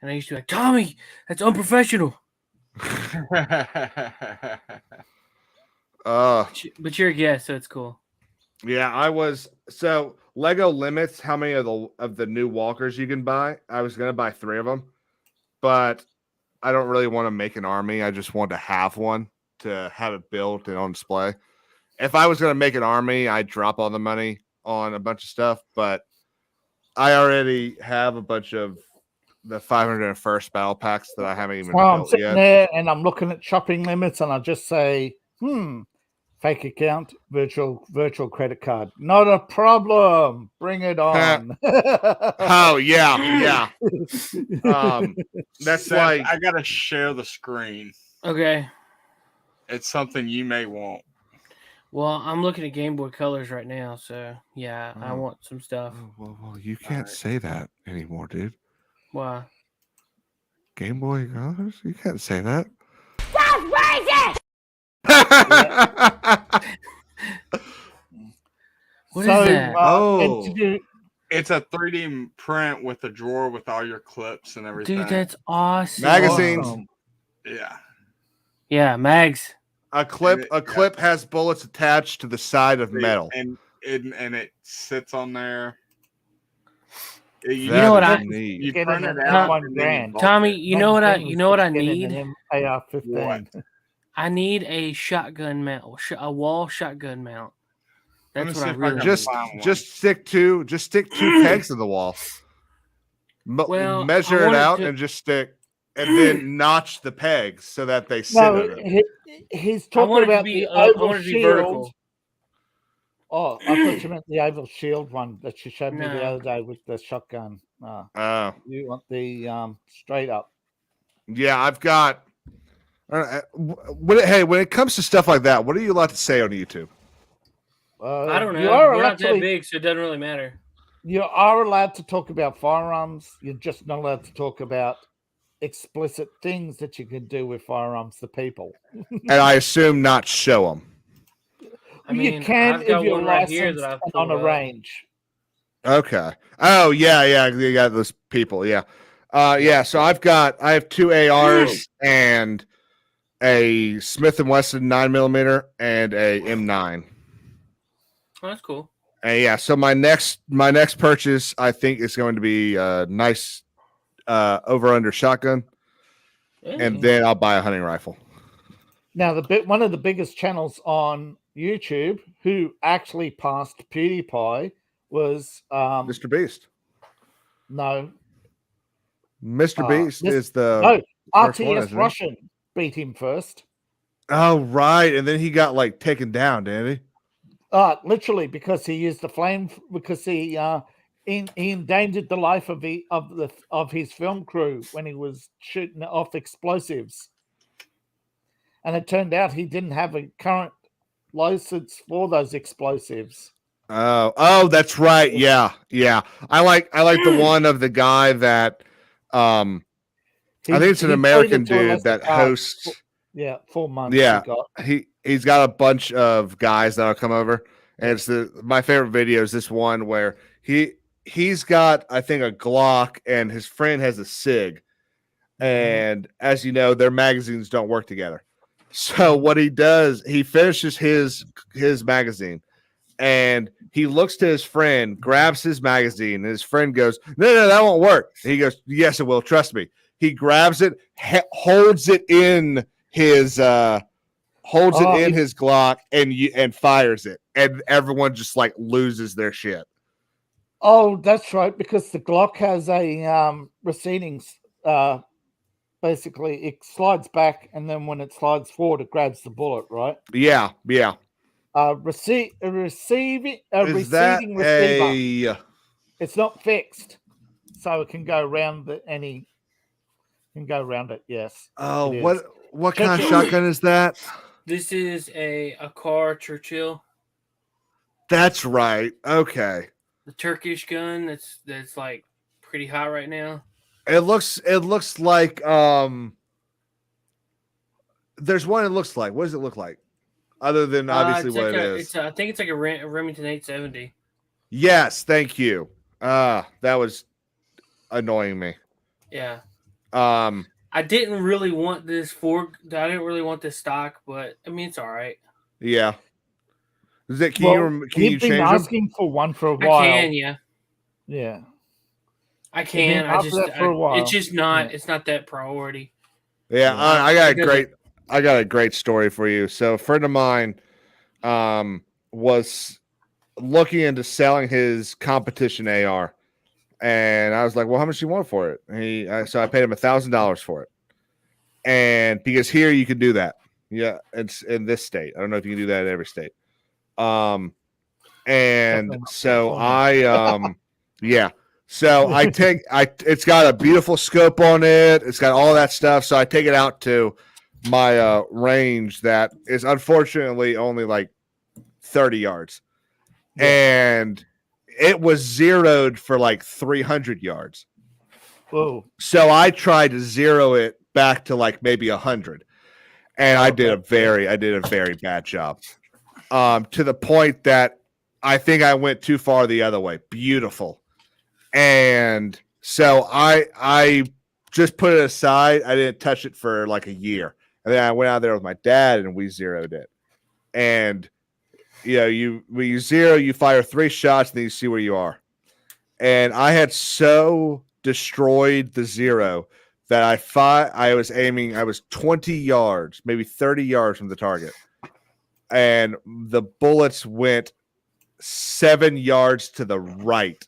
and I used to be like, Tommy, that's unprofessional. But you're a guest, so it's cool. Yeah, I was. So Lego limits how many of the new walkers you can buy. I was gonna buy 3 of them, but I don't really want to make an army. I just want to have one to have it built and on display. If I was going to make an army, I'd drop all the money on a bunch of stuff, but I already have a bunch of the 501st battle packs that I haven't even built I'm sitting yet. there and I'm looking at shopping limits and I just say, fake account, virtual credit card. Not a problem. Bring it on. Oh, yeah. That's Seth, like I got to share the screen. Okay. It's something you may want. Well, I'm looking at Game Boy Colors right now, so yeah, I want some stuff. Well, you can't say that anymore, dude. Why? Game Boy Colors? You can't say that. That's racist! What is that? It's a 3D print with a drawer with all your clips and everything. Dude, that's awesome. Magazines. Awesome. Yeah. Yeah, mags. A clip has bullets attached to the side of metal. And it sits on there. You know what I need? You print it out $1,000. Tommy, you know what I need? AR-15. I need a shotgun mount, a wall shotgun mount. Let me That's see what I if I really can need. find one. just stick two pegs in the wall. Well, I Measure it wanted out to- and just stick, and then notch the pegs so that they sit No, on it. he's I talking want it to about be. the I oval want it to be shield. vertical. Oh, I thought you meant the oval shield one that you showed me the No. other day with the shotgun. Oh, You want the straight up. yeah, I've got. When it comes to stuff like that, what are you allowed to say on YouTube? I don't You know. are We're not that actually big, so it doesn't really matter. you are allowed to talk about firearms. You're just not allowed to talk about explicit things that you can do with firearms to people. And I assume not show them. I mean, you can I've if got you're one right here licensed that I've and on a pulled up. range. Okay. Oh yeah, you got those people. Yeah. Yeah. So I have two ARs and a Smith and Wesson 9mm and a M9. Oh, that's cool. And yeah. So my next purchase, I think, is going to be a nice over under shotgun, and then I'll buy a hunting rifle. Now, one of the biggest channels on YouTube who actually passed PewDiePie was Mr. Beast. No, Mr. Beast is the no first one, RTS isn't he? Russian beat him first. Oh right, and then he got like taken down, didn't he? Literally because he used the flame because he endangered the life of his film crew when he was shooting off explosives. And it turned out he didn't have a current license for those explosives. Oh, that's right. Yeah. I like the one of the guy that I think it's an American dude that hosts. 4 months. Yeah, he's got a bunch of guys that'll come over, and it's my favorite video is this one where he's got, I think, a Glock and his friend has a SIG, and as you know, their magazines don't work together. So what he does, he finishes his magazine, and he looks to his friend, grabs his magazine, and his friend goes, "No, that won't work." And he goes, "Yes, it will. Trust me." He grabs it, holds it in his his Glock, and fires it, and everyone just like loses their shit. Oh, that's right, because the Glock has a receding. Basically, it slides back, and then when it slides forward, it grabs the bullet, right? Yeah. Receding Is that receiver. It's not fixed, so it can go around it. Yes. Oh, what kind of shotgun is that? This is a Car Churchill. That's right. Okay. The Turkish gun that's like pretty hot right now. It looks like there's one it looks like. What does it look like? Other than obviously what it is. I think it's like a Remington 870. Yes, thank you. That was annoying me. Yeah. I didn't really want this I didn't really want this stock, but I mean it's all right. Yeah. Is it? Can you change been asking them? for one for a while. I can, yeah. Yeah. I can. For a while. It's just not. It's not that priority. Yeah, I got a great story for you. So a friend of mine, was looking into selling his competition AR, and I was like, "Well, how much do you want for it?" So I paid him $1,000 for it, and because here you can do that. Yeah, it's in this state. I don't know if you can do that in every state. And so yeah. So it's got a beautiful scope on it. It's got all that stuff. So I take it out to my range that is unfortunately only like 30 yards. Yeah. And it was zeroed for like 300 yards. Whoa. So I tried to zero it back to like maybe 100. And I did a very bad job. To the point that I think I went too far the other way. Beautiful. And so I just put it aside. I didn't touch it for like a year. And then I went out there with my dad and we zeroed it. And when you zero, you fire 3 shots, and then you see where you are. And I had so destroyed the zero that I was 20 yards, maybe 30 yards from the target. And the bullets went 7 yards to the right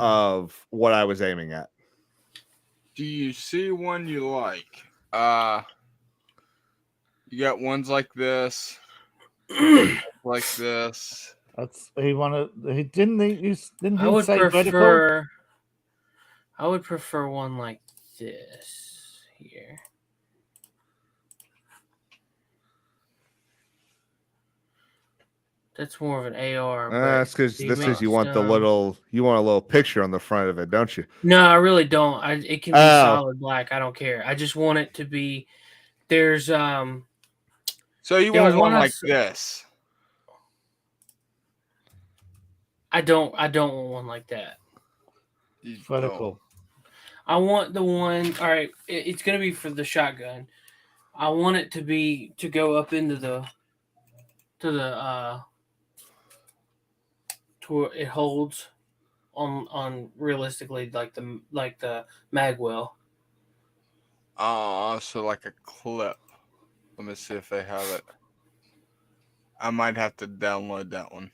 of what I was aiming at. Do you see one you like? You got ones like this, like this. That's he wanted. He didn't. Didn't I he would say vertical? prefer. I would prefer one like this here. That's more of an AR. That's because you want a little picture on the front of it, don't you? No, I really don't. It can be solid black. I don't care. I just want it to be. There's So you want one like this? I don't want one like that. Vertical. I want the one. All right, it's gonna be for the shotgun. I want it to go up into the to where it holds on realistically like the mag well. Oh, so like a clip. Let me see if they have it. I might have to download that one.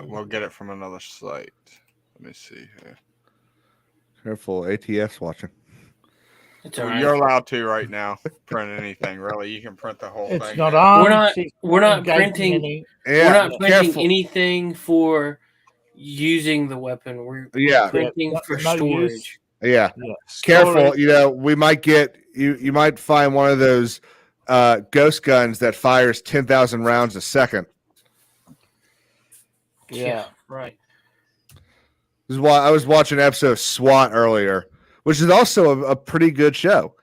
We'll get it from another site. Let me see here. Careful, ATF's watching. Right. You're allowed to right now print anything. Really, you can print the whole It's thing. not on. We're not printing. We're not printing anything for using the weapon. We're printing for storage. Yeah. Careful. You know, we might get you might find one of those ghost guns that fires 10,000 rounds a second. Yeah. Right. This is why I was watching an episode of SWAT earlier, which is also a pretty good show.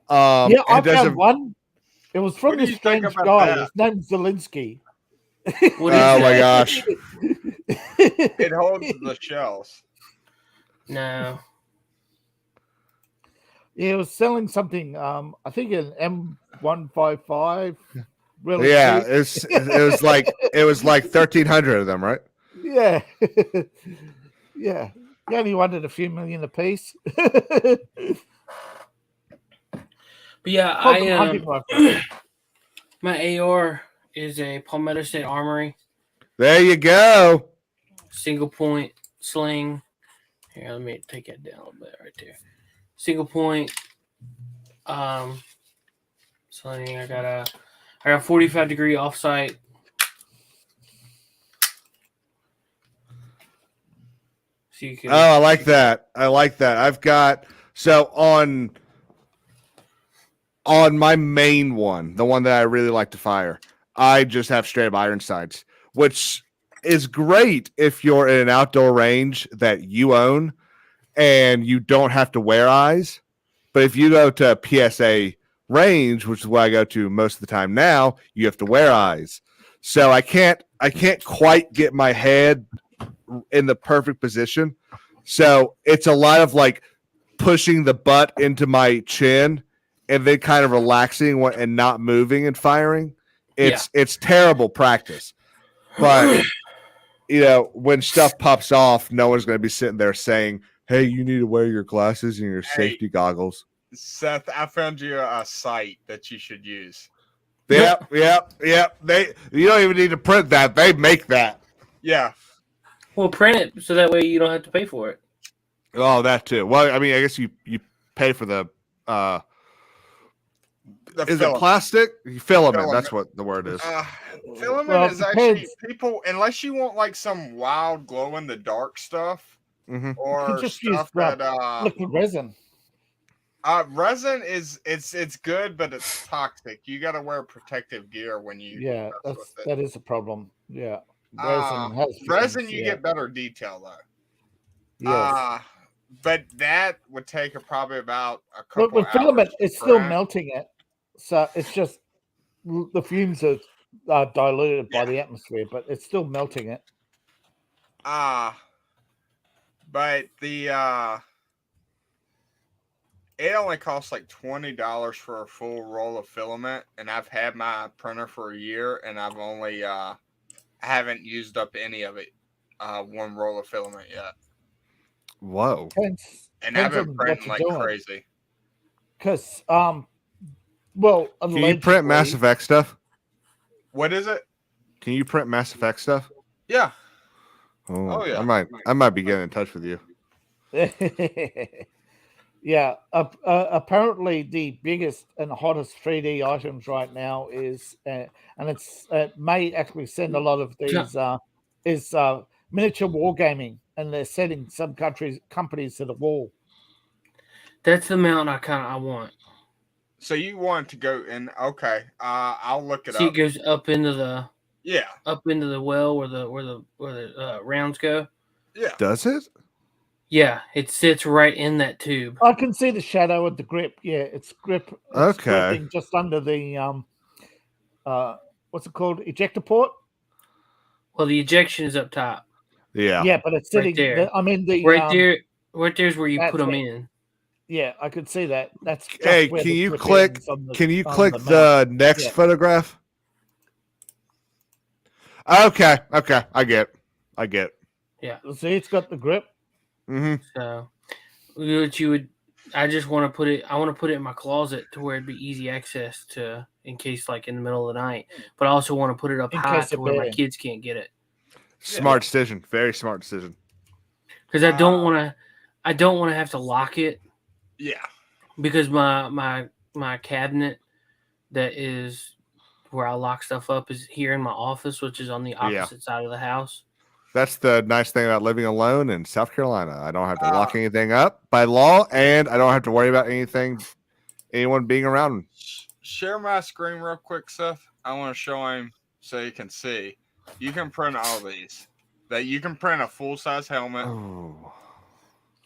I found one. It was from this strange guy. His name's Zelensky. Oh my gosh! It holds the shells. No. Yeah, it was selling something. I think an M155. Really? Yeah, it was like 1,300 of them, right? Yeah. Yeah. You only wanted a few million apiece. But yeah, my AR is a Palmetto State Armory. There you go. Single point sling. Here, let me take that down a little bit right there. Single point sling. I got 45-degree offsight. So you can, I like that. I've got on my main one, the one that I really like to fire, I just have straight up iron sights, which is great if you're in an outdoor range that you own and you don't have to wear eyes. But if you go to a PSA range, which is what I go to most of the time now, you have to wear eyes. So I can't quite get my head in the perfect position. So it's a lot of like pushing the butt into my chin and then kind of relaxing and not moving and firing. It's terrible practice. But you know, when stuff pops off, no one's going to be sitting there saying, "Hey, you need to wear your glasses and your safety goggles." Seth, I found you a site that you should use. Yep. You don't even need to print that. They make that. Yeah. Well, print it so that way you don't have to pay for it. Oh, that too. Well, I mean, I guess you pay for the is filament. It plastic? Filament. That's what the word is. Filament is actually people, unless you want like some wild glow in the dark stuff, or just stuff that liquid resin. Resin is it's good, but it's toxic. You got to wear protective gear when you. Yeah, that is a problem. Yeah, resin you get better detail though. Yes. But that would take probably about a couple. But with filament, it's still melting it, so it's just the fumes are diluted by the atmosphere, but it's still melting it. But the it only costs like $20 for a full roll of filament, and I've had my printer for a year, and I've only I haven't used up any of it. One roll of filament yet. Whoa! And I've been printing like crazy. Because can you print Mass Effect stuff? What is it? Can you print Mass Effect stuff? Yeah. Oh yeah. I might be getting in touch with you. Yeah, apparently the biggest and hottest 3D items right now is, and it's may actually send a lot of these is miniature wargaming, and they're setting some companies to the wall. That's the mount I want. So you want to go in? Okay, I'll look it See, up. it goes up into the well where the rounds go. Yeah. Does it? Yeah, it sits right in that tube. I can see the shadow of the grip. Yeah, it's gripping just under the what's it called? Ejector port. Well, the ejection is up top. Yeah. Yeah, but it's sitting there. Right there's where you put them in. Yeah, I could see that. That's just hey. where Can the you grip click? ends on Can you on click mount. the next photograph? Okay. I get. Yeah. See, it's got the grip. Mm-hmm. So, what you would, I just want to put it. I want to put it in my closet to where it'd be easy access to, in case like in the middle of the night. But I also want to put it up high to where my kids can't get it. Smart decision. Very smart decision. Because I don't want to. I don't want to have to lock it. Yeah. Because my cabinet that is where I lock stuff up is here in my office, which is on the opposite side of the house. That's the nice thing about living alone in South Carolina. I don't have to lock anything up by law, and I don't have to worry about anyone being around. Share my screen real quick, Seth. I want to show him so you can see. You can print all these. That you can print a full-size helmet. Oh.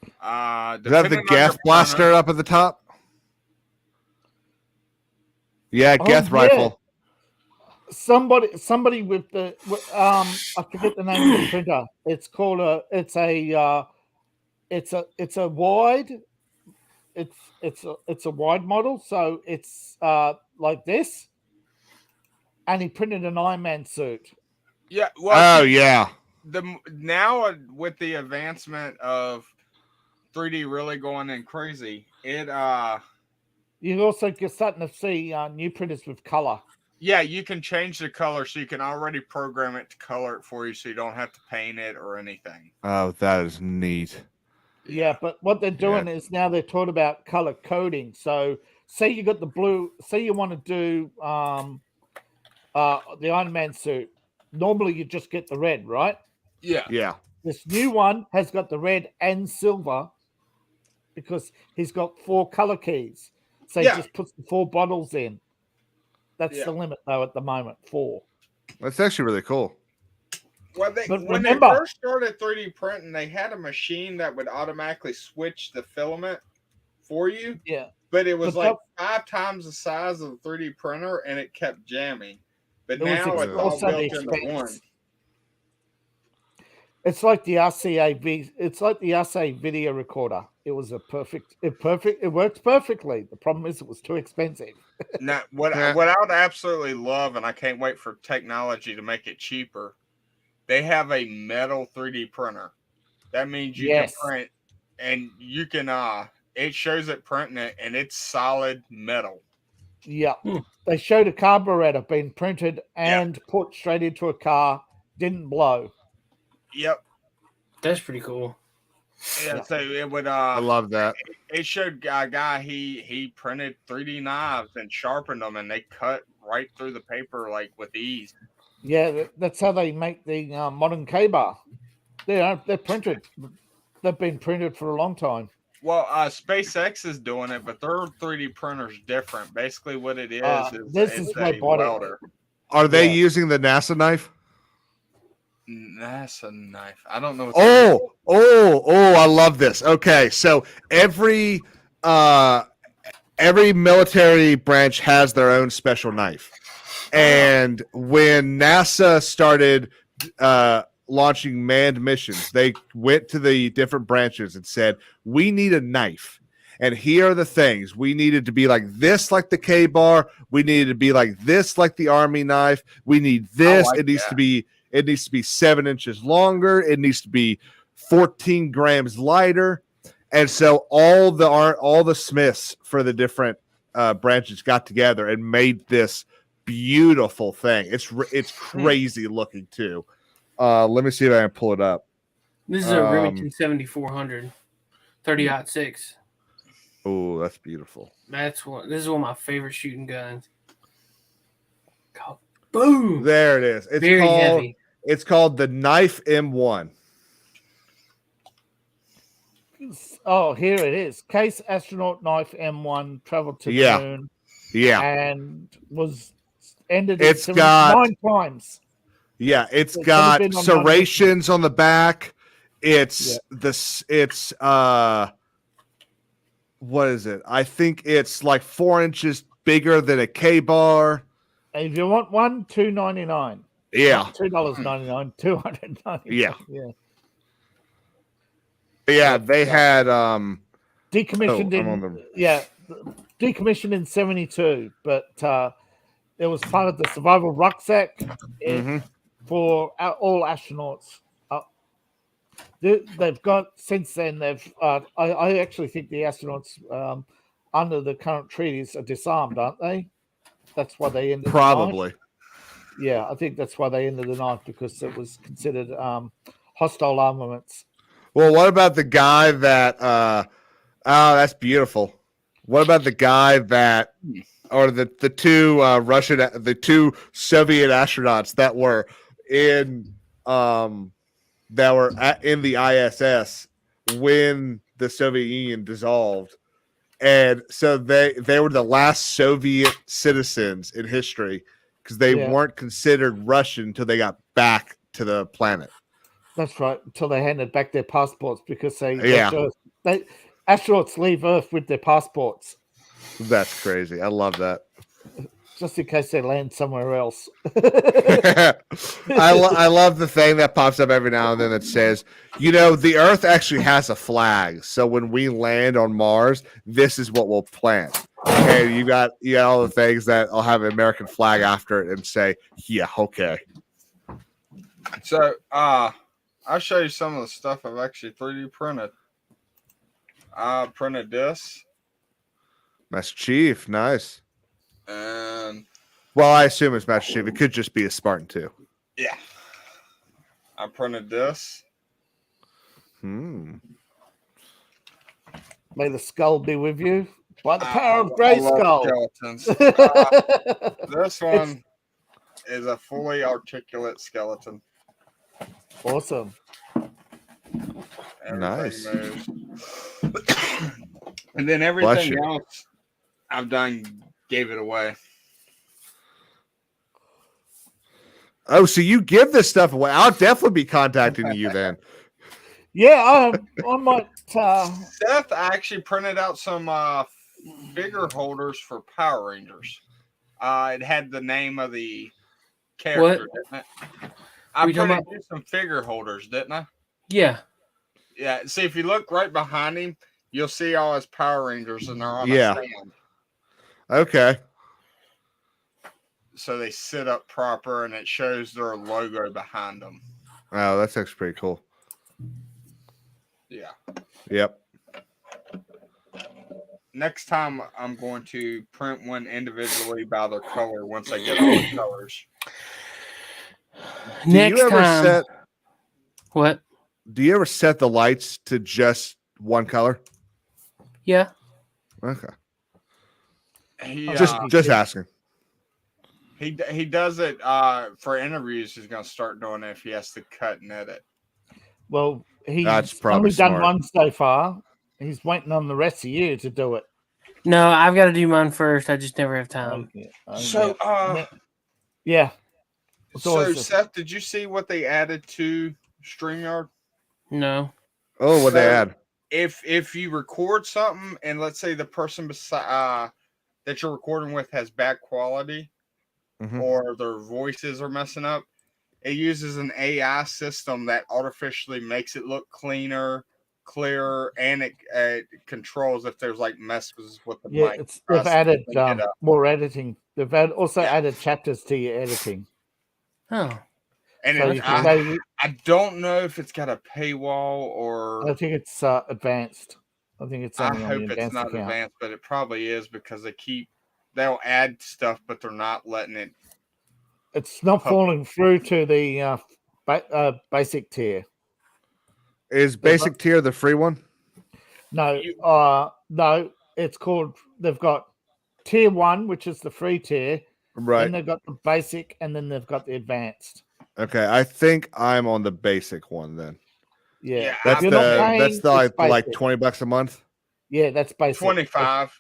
Is that the depending on Geth your blaster printer- up at the top? Yeah, Geth rifle. Somebody with the I forget the name of the printer. It's called it's a wide. It's a wide model, so it's like this. And he printed an Iron Man suit. Yeah. Well, yeah. Now with the advancement of 3D really going in crazy, you also get starting to see new printers with color. Yeah, you can change the color, so you can already program it to color it for you, so you don't have to paint it or anything. Oh, that is neat. Yeah, but what they're doing is now they're taught about color coding. So, say you got the blue. Say you want to do the Iron Man suit. Normally, you just get the red, right? Yeah. This new one has got the red and silver because he's got 4 color keys. So he just puts the 4 bottles in. That's the limit, though, at the moment. 4. That's actually really cool. Well, when they first started 3D printing, they had a machine that would automatically switch the filament for you. Yeah. But it was like 5 times the size of the 3D printer, and it kept jamming. But now it's all built into one. It's like the RCA. It's like the RCA video recorder. It was it works perfectly. The problem is it was too expensive. Now, what I would absolutely love, and I can't wait for technology to make it cheaper, they have a metal 3D printer. That means you can print, and you can it shows it printing it, and it's solid metal. Yeah. They showed a carburetor being printed and put straight into a car, didn't blow. Yep. That's pretty cool. Yeah, so it would I love that. It showed a guy he printed 3D knives and sharpened them, and they cut right through the paper like with ease. Yeah, that's how they make the modern K-bar. They're printed. They've been printed for a long time. Well, SpaceX is doing it, but their 3D printer's different. Basically, what it is this is a welder. Are they using the NASA knife? NASA knife. I don't know. I love this. Okay, so every military branch has their own special knife, and when NASA started launching manned missions, they went to the different branches and said, "We need a knife." And here are the things. We needed to be like this, like the K-bar. We needed to be like this, like the Army knife. We need this. It needs to be 7 inches longer. It needs to be 14 grams lighter. And so all the smiths for the different branches got together and made this beautiful thing. It's crazy looking too. Let me see if I can pull it up. This is a Remington 7400, 30-06. Oh, that's beautiful. This is one of my favorite shooting guns. Boom! There it is. It's very called, heavy. It's called the Knife M1. Oh, here it is. Case astronaut knife M1 traveled to the moon. Yeah. And ended it's in got 9 times. Yeah, it's got serrations on the back. It's what is it? I think it's like 4 inches bigger than a K-bar. And if you want one, $2.99. Yeah. $2.99, $299. Yeah. Yeah. Yeah, they had decommissioned decommissioned in 72, but it was part of the survival rucksack for all astronauts. They've got since then. I actually think the astronauts under the current treaties are disarmed, aren't they? That's why they ended probably. The knife. Yeah, I think that's why they ended the knife, because it was considered hostile armaments. Well, what about the guy that? That's beautiful. What about the guy that, or the two the two Soviet astronauts that were in in the ISS when the Soviet Union dissolved, and so they were the last Soviet citizens in history because they weren't considered Russian until they got back to the planet. That's right, until they handed back their passports, because astronauts leave Earth with their passports. That's crazy. I love that. Just in case they land somewhere else. I love the thing that pops up every now and then that says, the Earth actually has a flag. So when we land on Mars, this is what we'll plant. And you got all the things that will have an American flag after it and say, yeah, okay. So I'll show you some of the stuff I've actually 3D printed. I printed this. Master Chief, nice. And I assume it's Master Chief. It could just be a Spartan too. Yeah. I printed this. May the skull be with you. By the power of Grayskull. This one is a fully articulate skeleton. Awesome. Nice. And then everything else I've done gave it away. Oh, so you give this stuff away? I'll definitely be contacting you then. Yeah, I might. Seth actually printed out some figure holders for Power Rangers. It had the name of the character, didn't it? I printed some figure holders, didn't I? Yeah. Yeah. See, if you look right behind him, you'll see all his Power Rangers, and they're on a stand. Okay. So they sit up proper, and it shows their logo behind them. Oh, that's actually pretty cool. Yeah. Yep. Next time, I'm going to print one individually by their color once I get all the colors. Next time. What? Do you ever set the lights to just one color? Yeah. Okay. Just asking. He does it for interviews. He's going to start doing it if he has to cut and edit. Well, he's probably only done one so far. He's waiting on the rest of you to do it. No, I've got to do mine first. I just never have time. So, yeah. So, Seth, did you see what they added to StreamYard? No. Oh, what they add? If you record something and let's say the person beside that you're recording with has bad quality or their voices are messing up, it uses an AI system that artificially makes it look clearer, and it controls if there's like messes with the mic. They've added more editing. They've also added chapters to your editing. Oh. And so I don't know if it's got a paywall or. I think it's advanced. I think it's. I hope it's not advanced, but it probably is because they keep they'll add stuff, but they're not letting it. It's not falling through to the basic tier. Is basic tier the free one? No, no. It's called. They've got tier 1, which is the free tier. Right. Then they've got the basic, and then they've got the advanced. Okay, I think I'm on the basic one then. Yeah, that's You're the not paying, that's the like basic. $20 a month. Yeah, that's basic. 25.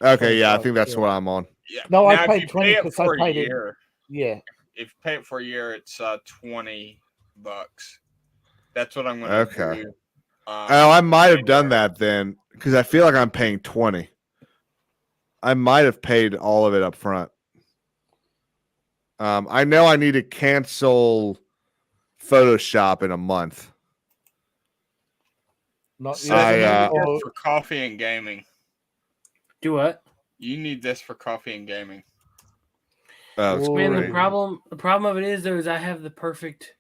Okay, yeah, I think that's what I'm on. Yeah. No, now, I paid 20 because I paid it. Yeah. If you pay it for a year, it's $20. That's what I'm going to Okay. do. I might have done that then because I feel like I'm paying 20. I might have paid all of it up front. I know I need to cancel Photoshop in a month. Not for coffee and gaming. Do what? You need this for coffee and gaming. Oh, man, great. the problem of it is though is I have the perfect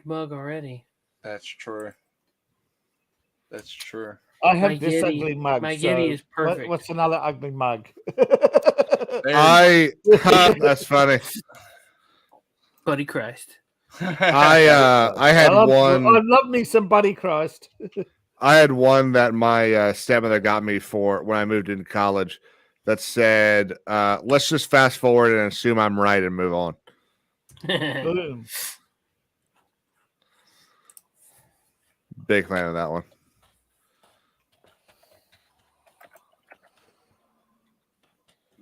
mug already. That's true. That's true. I have My this Yeti- ugly mug. my so Yeti is perfect. What's another ugly mug? That's funny. Buddy Christ. I had one. I love me some Buddy Christ. I had one that my stepmother got me for when I moved into college that said, let's just fast forward and assume I'm right and move on. Boom. Big fan of that one.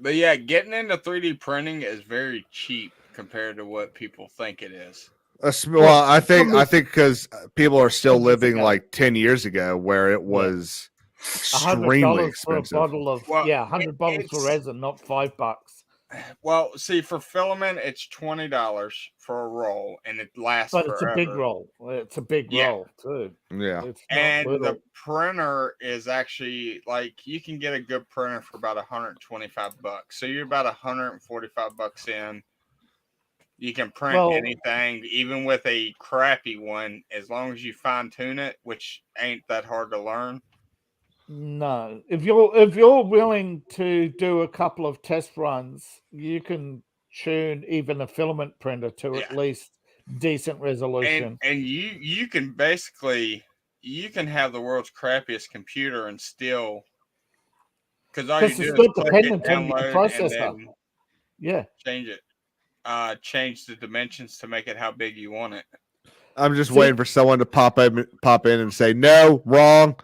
But yeah, getting into 3D printing is very cheap compared to what people think it is. Well, I think because people are still living like 10 years ago where it was extremely $100 expensive. for a bottle of $100 for resin, not $5. Well, see, for filament, it's $20 for a roll, and it lasts But forever. it's a big roll. It's a big roll too. Yeah, and the printer is actually like you can get a good printer for about $125. So you're about $145 in. You can print anything, even with a crappy one, as long as you fine tune it, which ain't that hard to learn. No, if you're willing to do a couple of test runs, you can tune even a filament printer to at least decent resolution. And you can basically have the world's crappiest computer and still because all you do is click it, download, and then change it. Change the dimensions to make it how big you want it. I'm just waiting for someone to pop in and say no, wrong.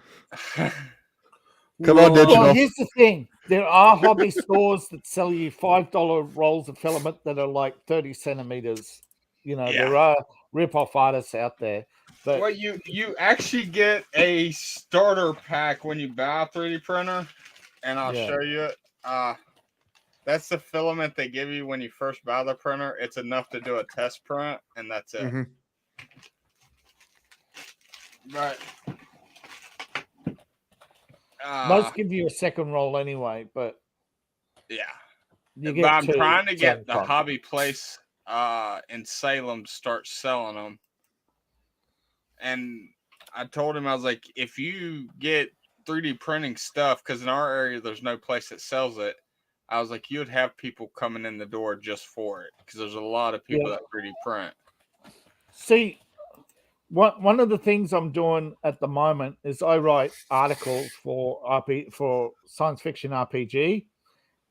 Come on, digital. Well, here's the thing: there are hobby stores that sell you $5 rolls of filament that are like 30 centimeters. You know, there are rip-off artists out there. But well, you actually get a starter pack when you buy a 3D printer, and I'll show you it. That's the filament they give you when you first buy the printer. It's enough to do a test print, and that's it. Mm-hmm. Right. Most give you a second roll anyway, but I'm trying to get the hobby place in Salem to start selling them. And I told him, I was like, if you get 3D printing stuff, because in our area there's no place that sells it, I was like, you would have people coming in the door just for it, because there's a lot of people that 3D print. See, one of the things I'm doing at the moment is I write articles for science fiction RPG,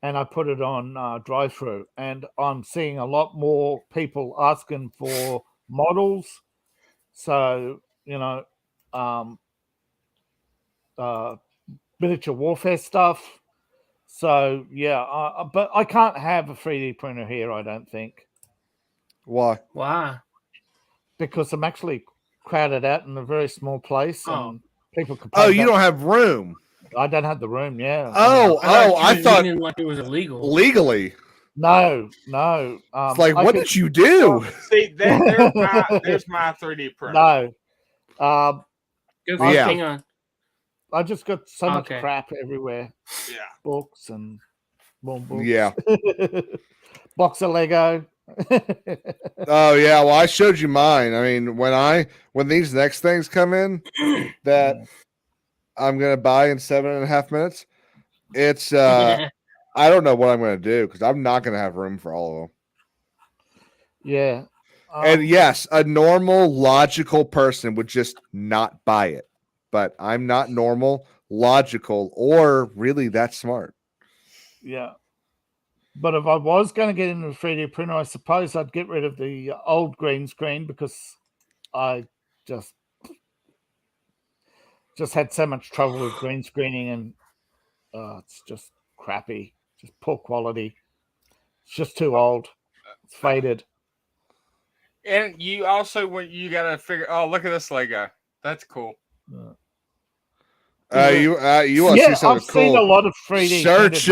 and I put it on drive-through, and I'm seeing a lot more people asking for models. So, you know, miniature warfare stuff. So, but I can't have a 3D printer here, I don't think. Why? Because I'm actually crowded out in a very small place, and people could. Oh, you don't have room. I don't have the room. Yeah. I thought like it was illegal. Legally. No. It's like, what did you do? See, there's my 3D printer. No. Hang on. I just got so much crap everywhere. Yeah. Books and more books. Yeah. Box of Lego. Oh yeah, well I showed you mine. I mean, when these next things come in that I'm gonna buy in 7.5 minutes, it's I don't know what I'm going to do because I'm not going to have room for all of them. Yeah. And yes, a normal, logical person would just not buy it. But I'm not normal, logical, or really that smart. Yeah. But if I was going to get into a 3D printer, I suppose I'd get rid of the old green screen because I just had so much trouble with green screening, and it's just crappy, just poor quality. It's just too old. It's faded. And you also, when you got to figure, oh, look at this Lego. That's cool. You want to see something I've seen a cool? lot of 3D. Search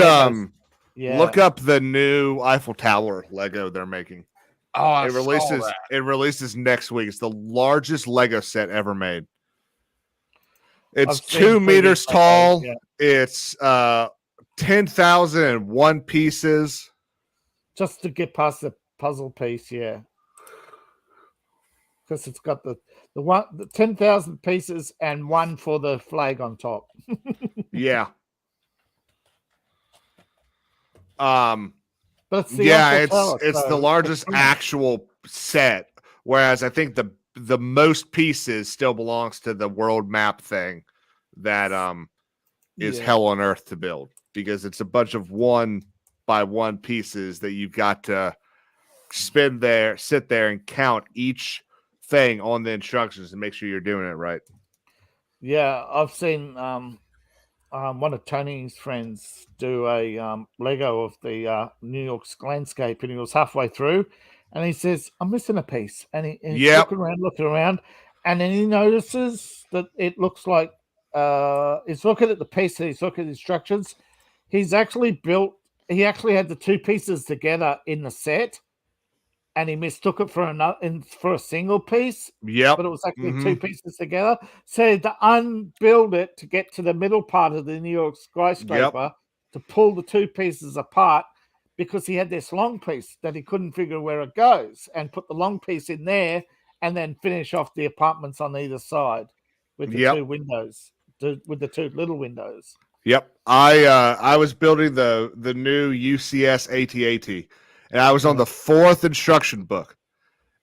Yeah. Look up the new Eiffel Tower Lego they're making. Oh, it releases next week. It's the largest Lego set ever made. It's 2 meters tall. Yeah. It's 10,001 pieces. Just to get past the puzzle piece, yeah. Because it's got the 10,000 pieces and one for the flag on top. Yeah. But it's the it's the largest actual set. Whereas I think the most pieces still belongs to the world map thing that is hell on earth to build, because it's a bunch of 1-by-1 pieces that you've got to sit there and count each thing on the instructions and make sure you're doing it right. Yeah, I've seen one of Tony's friends do a Lego of the New York's landscape, and he was halfway through, and he says, "I'm missing a piece," and he's looking around, and then he notices that it looks like he's looking at the piece, and he's looking at the instructions. He actually had the two pieces together in the set, and he mistook it for a single piece. Yeah, but it was actually two pieces together. So he had to unbuild it to get to the middle part of the New York skyscraper to pull the two pieces apart, because he had this long piece that he couldn't figure where it goes, and put the long piece in there, and then finish off the apartments on either side with the two windows, with the two little windows. Yep, I was building the new UCS AT-AT. And I was on the 4th instruction book.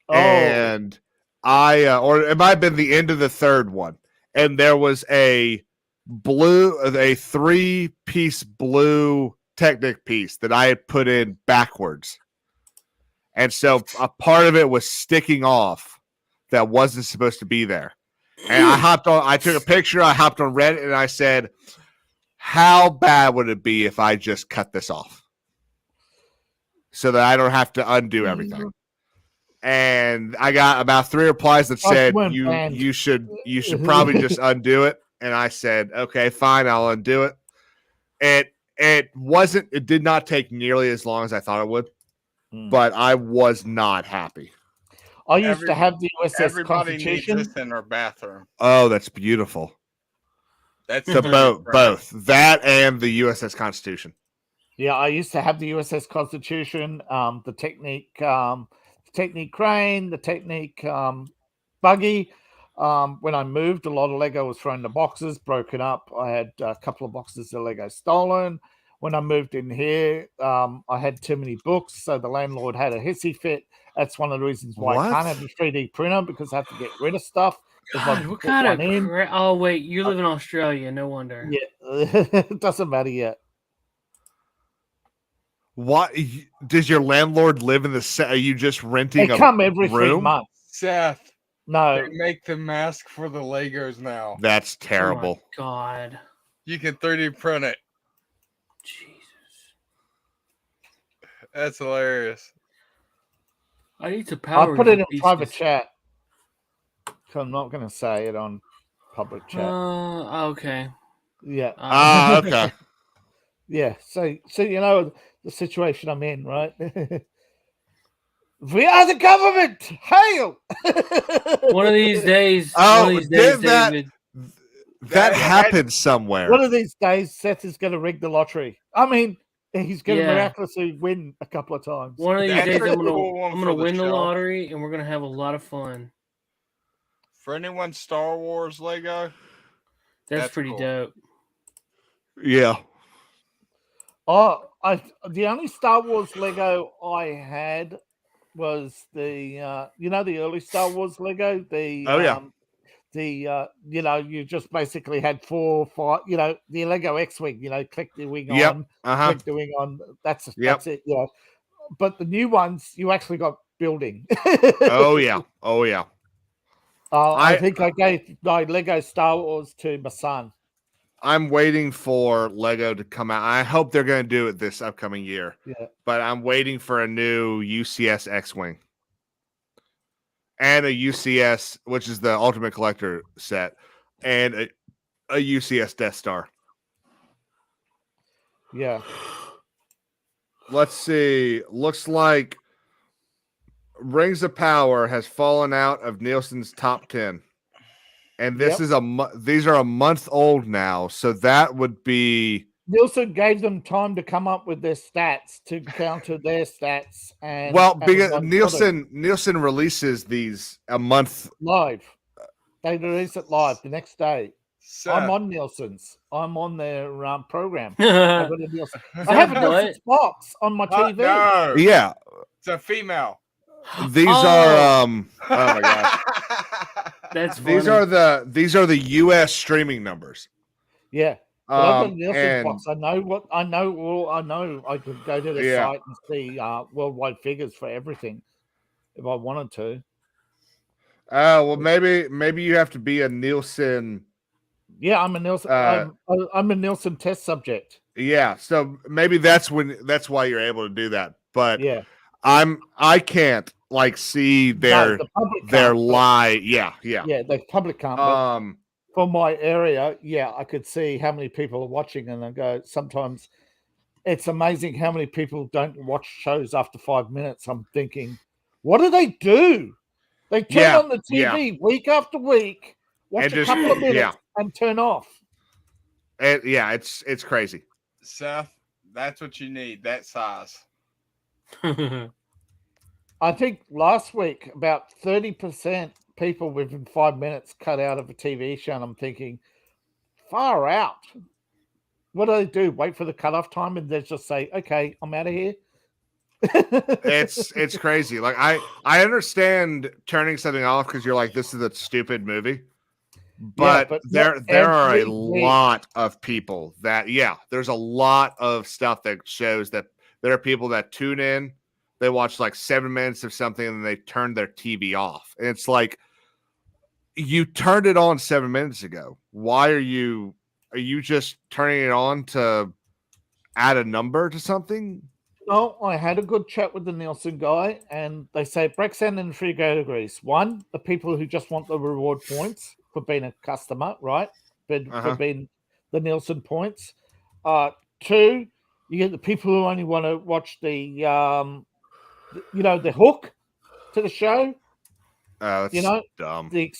And or it might have been the end of the 3rd one. And there was a 3-piece blue Technic piece that I had put in backwards. And so a part of it was sticking off that wasn't supposed to be there. And I took a picture, I hopped on Reddit, and I said, how bad would it be if I just cut this off, so that I don't have to undo everything? And I got about 3 replies that said you should probably just undo it. And I said, okay, fine, I'll undo it. It did not take nearly as long as I thought it would, but I was not happy. I used to have the USS Everybody Constitution needs this in their bathroom. Oh, that's beautiful. That's both that and the USS Constitution. Yeah, I used to have the USS Constitution, the Technique crane, the Technique buggy. When I moved, a lot of Lego was thrown in the boxes, broken up. I had a couple of boxes of Lego stolen. When I moved in here, I had too many books, so the landlord had a hissy fit. That's one of the reasons why I can't have a 3D printer, because I have to get rid of stuff. God, what kind of oh wait, you live in Australia, no wonder. Yeah, it doesn't matter yet. What does your landlord live in the set? Are you just renting? They come every 3 months. Seth, no, they make the mask for the Legos now. That's terrible. Oh my God, you can 3D print it. Jesus, that's hilarious. I need to power. I put it in private chat. So I'm not going to say it on public chat. Okay. Yeah. Okay. Yeah. So you know the situation I'm in, right? We are the government. Hail! One of these days. That happened somewhere. One of these days, Seth is going to rig the lottery. I mean, he's going to miraculously win a couple of times. One of these days, I'm going to win the lottery, and we're going to have a lot of fun. For anyone Star Wars Lego, that's pretty cool. dope. Yeah. The only Star Wars Lego I had was the the early Star Wars Lego. You just basically had 4 or 5, the Lego X-Wing, click the wing Yep. on, Uh-huh. click the wing on. That's Yep. it. But the new ones, you actually got building. Oh yeah. Oh yeah. I think I gave my Lego Star Wars to my son. I'm waiting for Lego to come out. I hope they're going to do it this upcoming year. Yeah. But I'm waiting for a new UCS X-Wing. And a UCS, which is the Ultimate Collector set, and a UCS Death Star. Yeah. Let's see. Looks like Rings of Power has fallen out of Nielsen's top 10. And this is these are a month old now, so that would be Nielsen gave them time to come up with their stats to counter their stats, and because Nielsen releases these a month live. They release it live the next day. So, I'm on Nielsen's. I'm on their program. I That's have a Nielsen's box on my TV. No, Yeah. it's a female. These are oh my gosh. funny. These are the US streaming numbers. Yeah. But I've got a Nielsen's and box. I know I could go to the site and see worldwide figures for everything if I wanted to. well, maybe you have to be a Nielsen. Yeah, I'm a Nielsen. I'm a Nielsen test subject. Yeah, so maybe that's why you're able to do that. But yeah, I can't like see their live. Yeah, the public can't. For my area, I could see how many people are watching, and I go, sometimes it's amazing how many people don't watch shows after 5 minutes. I'm thinking, what do? They turn on the TV week after week, watch a couple of minutes, and turn off. And it's crazy. Seth, that's what you need, that size. I think last week about 30% people within 5 minutes cut out of a TV show, and I'm thinking, far out. What do? Wait for the cutoff time and they just say, okay, I'm out of here. It's crazy. Like I understand turning something off because you're like, this is a stupid movie. But there are a lot of people that there's a lot of stuff that shows that there are people that tune in, they watch like 7 minutes of something and then they turn their TV off. And it's like, you turned it on 7 minutes ago. Why are you just turning it on to add a number to something? No, I had a good chat with the Nielsen guy, and they say breaks down in 3 categories. 1, the people who just want the reward points for being a customer, right? For being the Nielsen points. 2, you get the people who only want to watch the the hook to the show. That's dumb. A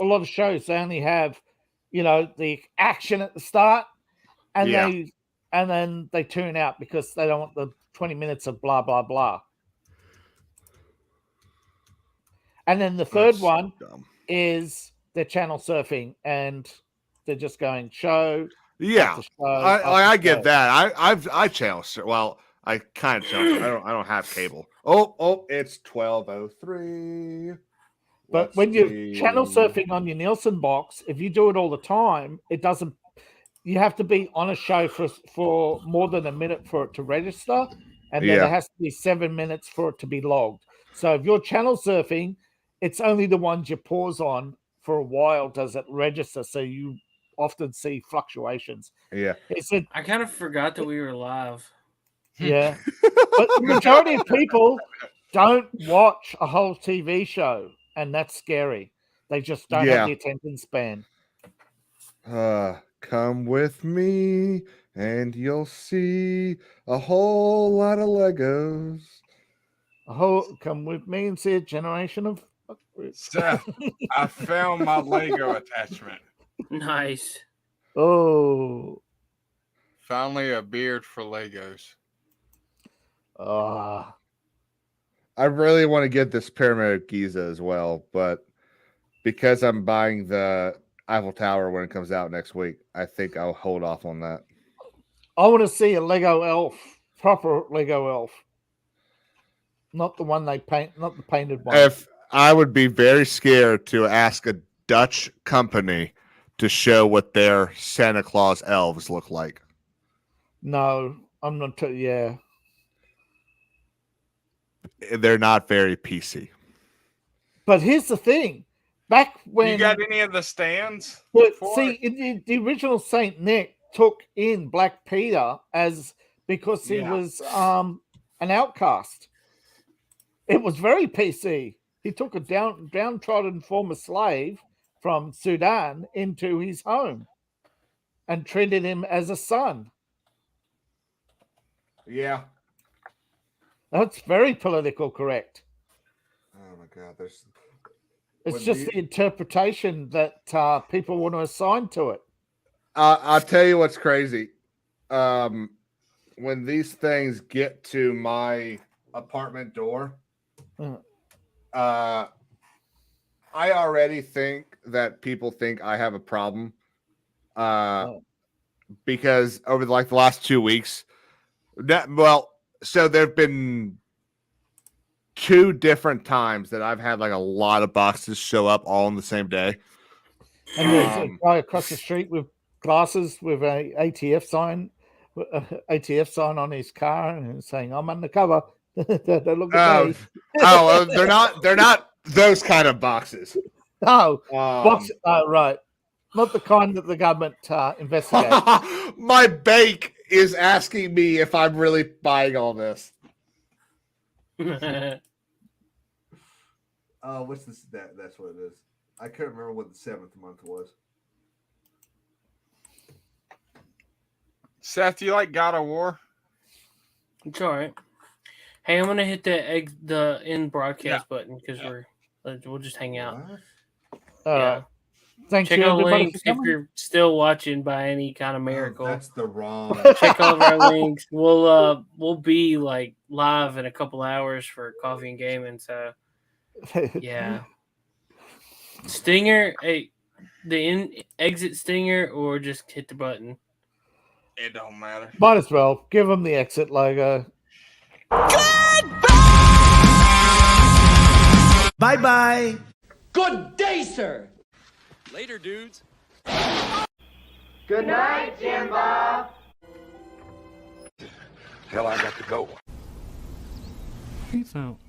lot of shows they only have, the action at the start, and then they tune out because they don't want the 20 minutes of blah blah blah. And then the third one is they're channel surfing and they're just going show. Yeah, show, I get that. I channel surf. Well, I kind of channel. I don't have cable. Oh, it's 12:03. But when you're channel surfing on your Nielsen box, if you do it all the time, it doesn't. You have to be on a show for more than a minute for it to register, and then it has to be 7 minutes for it to be logged. So if you're channel surfing, it's only the ones you pause on for a while does it register. So you often see fluctuations. Yeah, I kind of forgot that we were live. Yeah, but the majority of people don't watch a whole TV show, and that's scary. They just don't have the attention span. Come with me, and you'll see a whole lot of Legos. Come with me and see a generation of. Seth, I found my Lego attachment. Nice. Oh, finally a beard for Legos. I really want to get this Pyramid of Giza as well, but because I'm buying the Eiffel Tower when it comes out next week, I think I'll hold off on that. I want to see a Lego elf, proper Lego elf, not the one they paint, not the painted one. If I would be very scared to ask a Dutch company to show what their Santa Claus elves look like. No, I'm not. Yeah, They're not very PC. but here's the thing: back when You got any of the stands? but for see, the original Saint Nick took in Black Peter because he was an outcast. It was very PC. He took a downtrodden former slave from Sudan into his home and treated him as a son. Yeah. That's very political correct. Oh my God. It's just the interpretation that people want to assign to it. I'll tell you what's crazy. When these things get to my apartment door, I already think that people think I have a problem. Because over the last 2 weeks, so there've been 2 different times that I've had a lot of boxes show up all on the same day. And there's a guy across the street with glasses with a ATF sign on his car and saying, "I'm undercover." Don't look at me. They're not those kind of boxes. No, right. Not the kind that the government investigates. My bank is asking me if I'm really buying all this. What's this? That's what it is. I couldn't remember what the 7th month was. Seth, you like God of War? It's all right. Hey, I'm gonna hit the end broadcast button because we'll just hang out. Thank Check you, all the everybody. links if you're still watching by any kind of miracle. That's the wrong. Check all of our links. We'll be live in a couple hours for Coffee and Gaming. So yeah, Stinger. Hey, exit Stinger or just hit the button. It don't matter. Might as well give them the exit logo. Bye-bye. Good day, sir. Later, dudes. Good night, Jim Bob. Hell, I got to go. Peace out.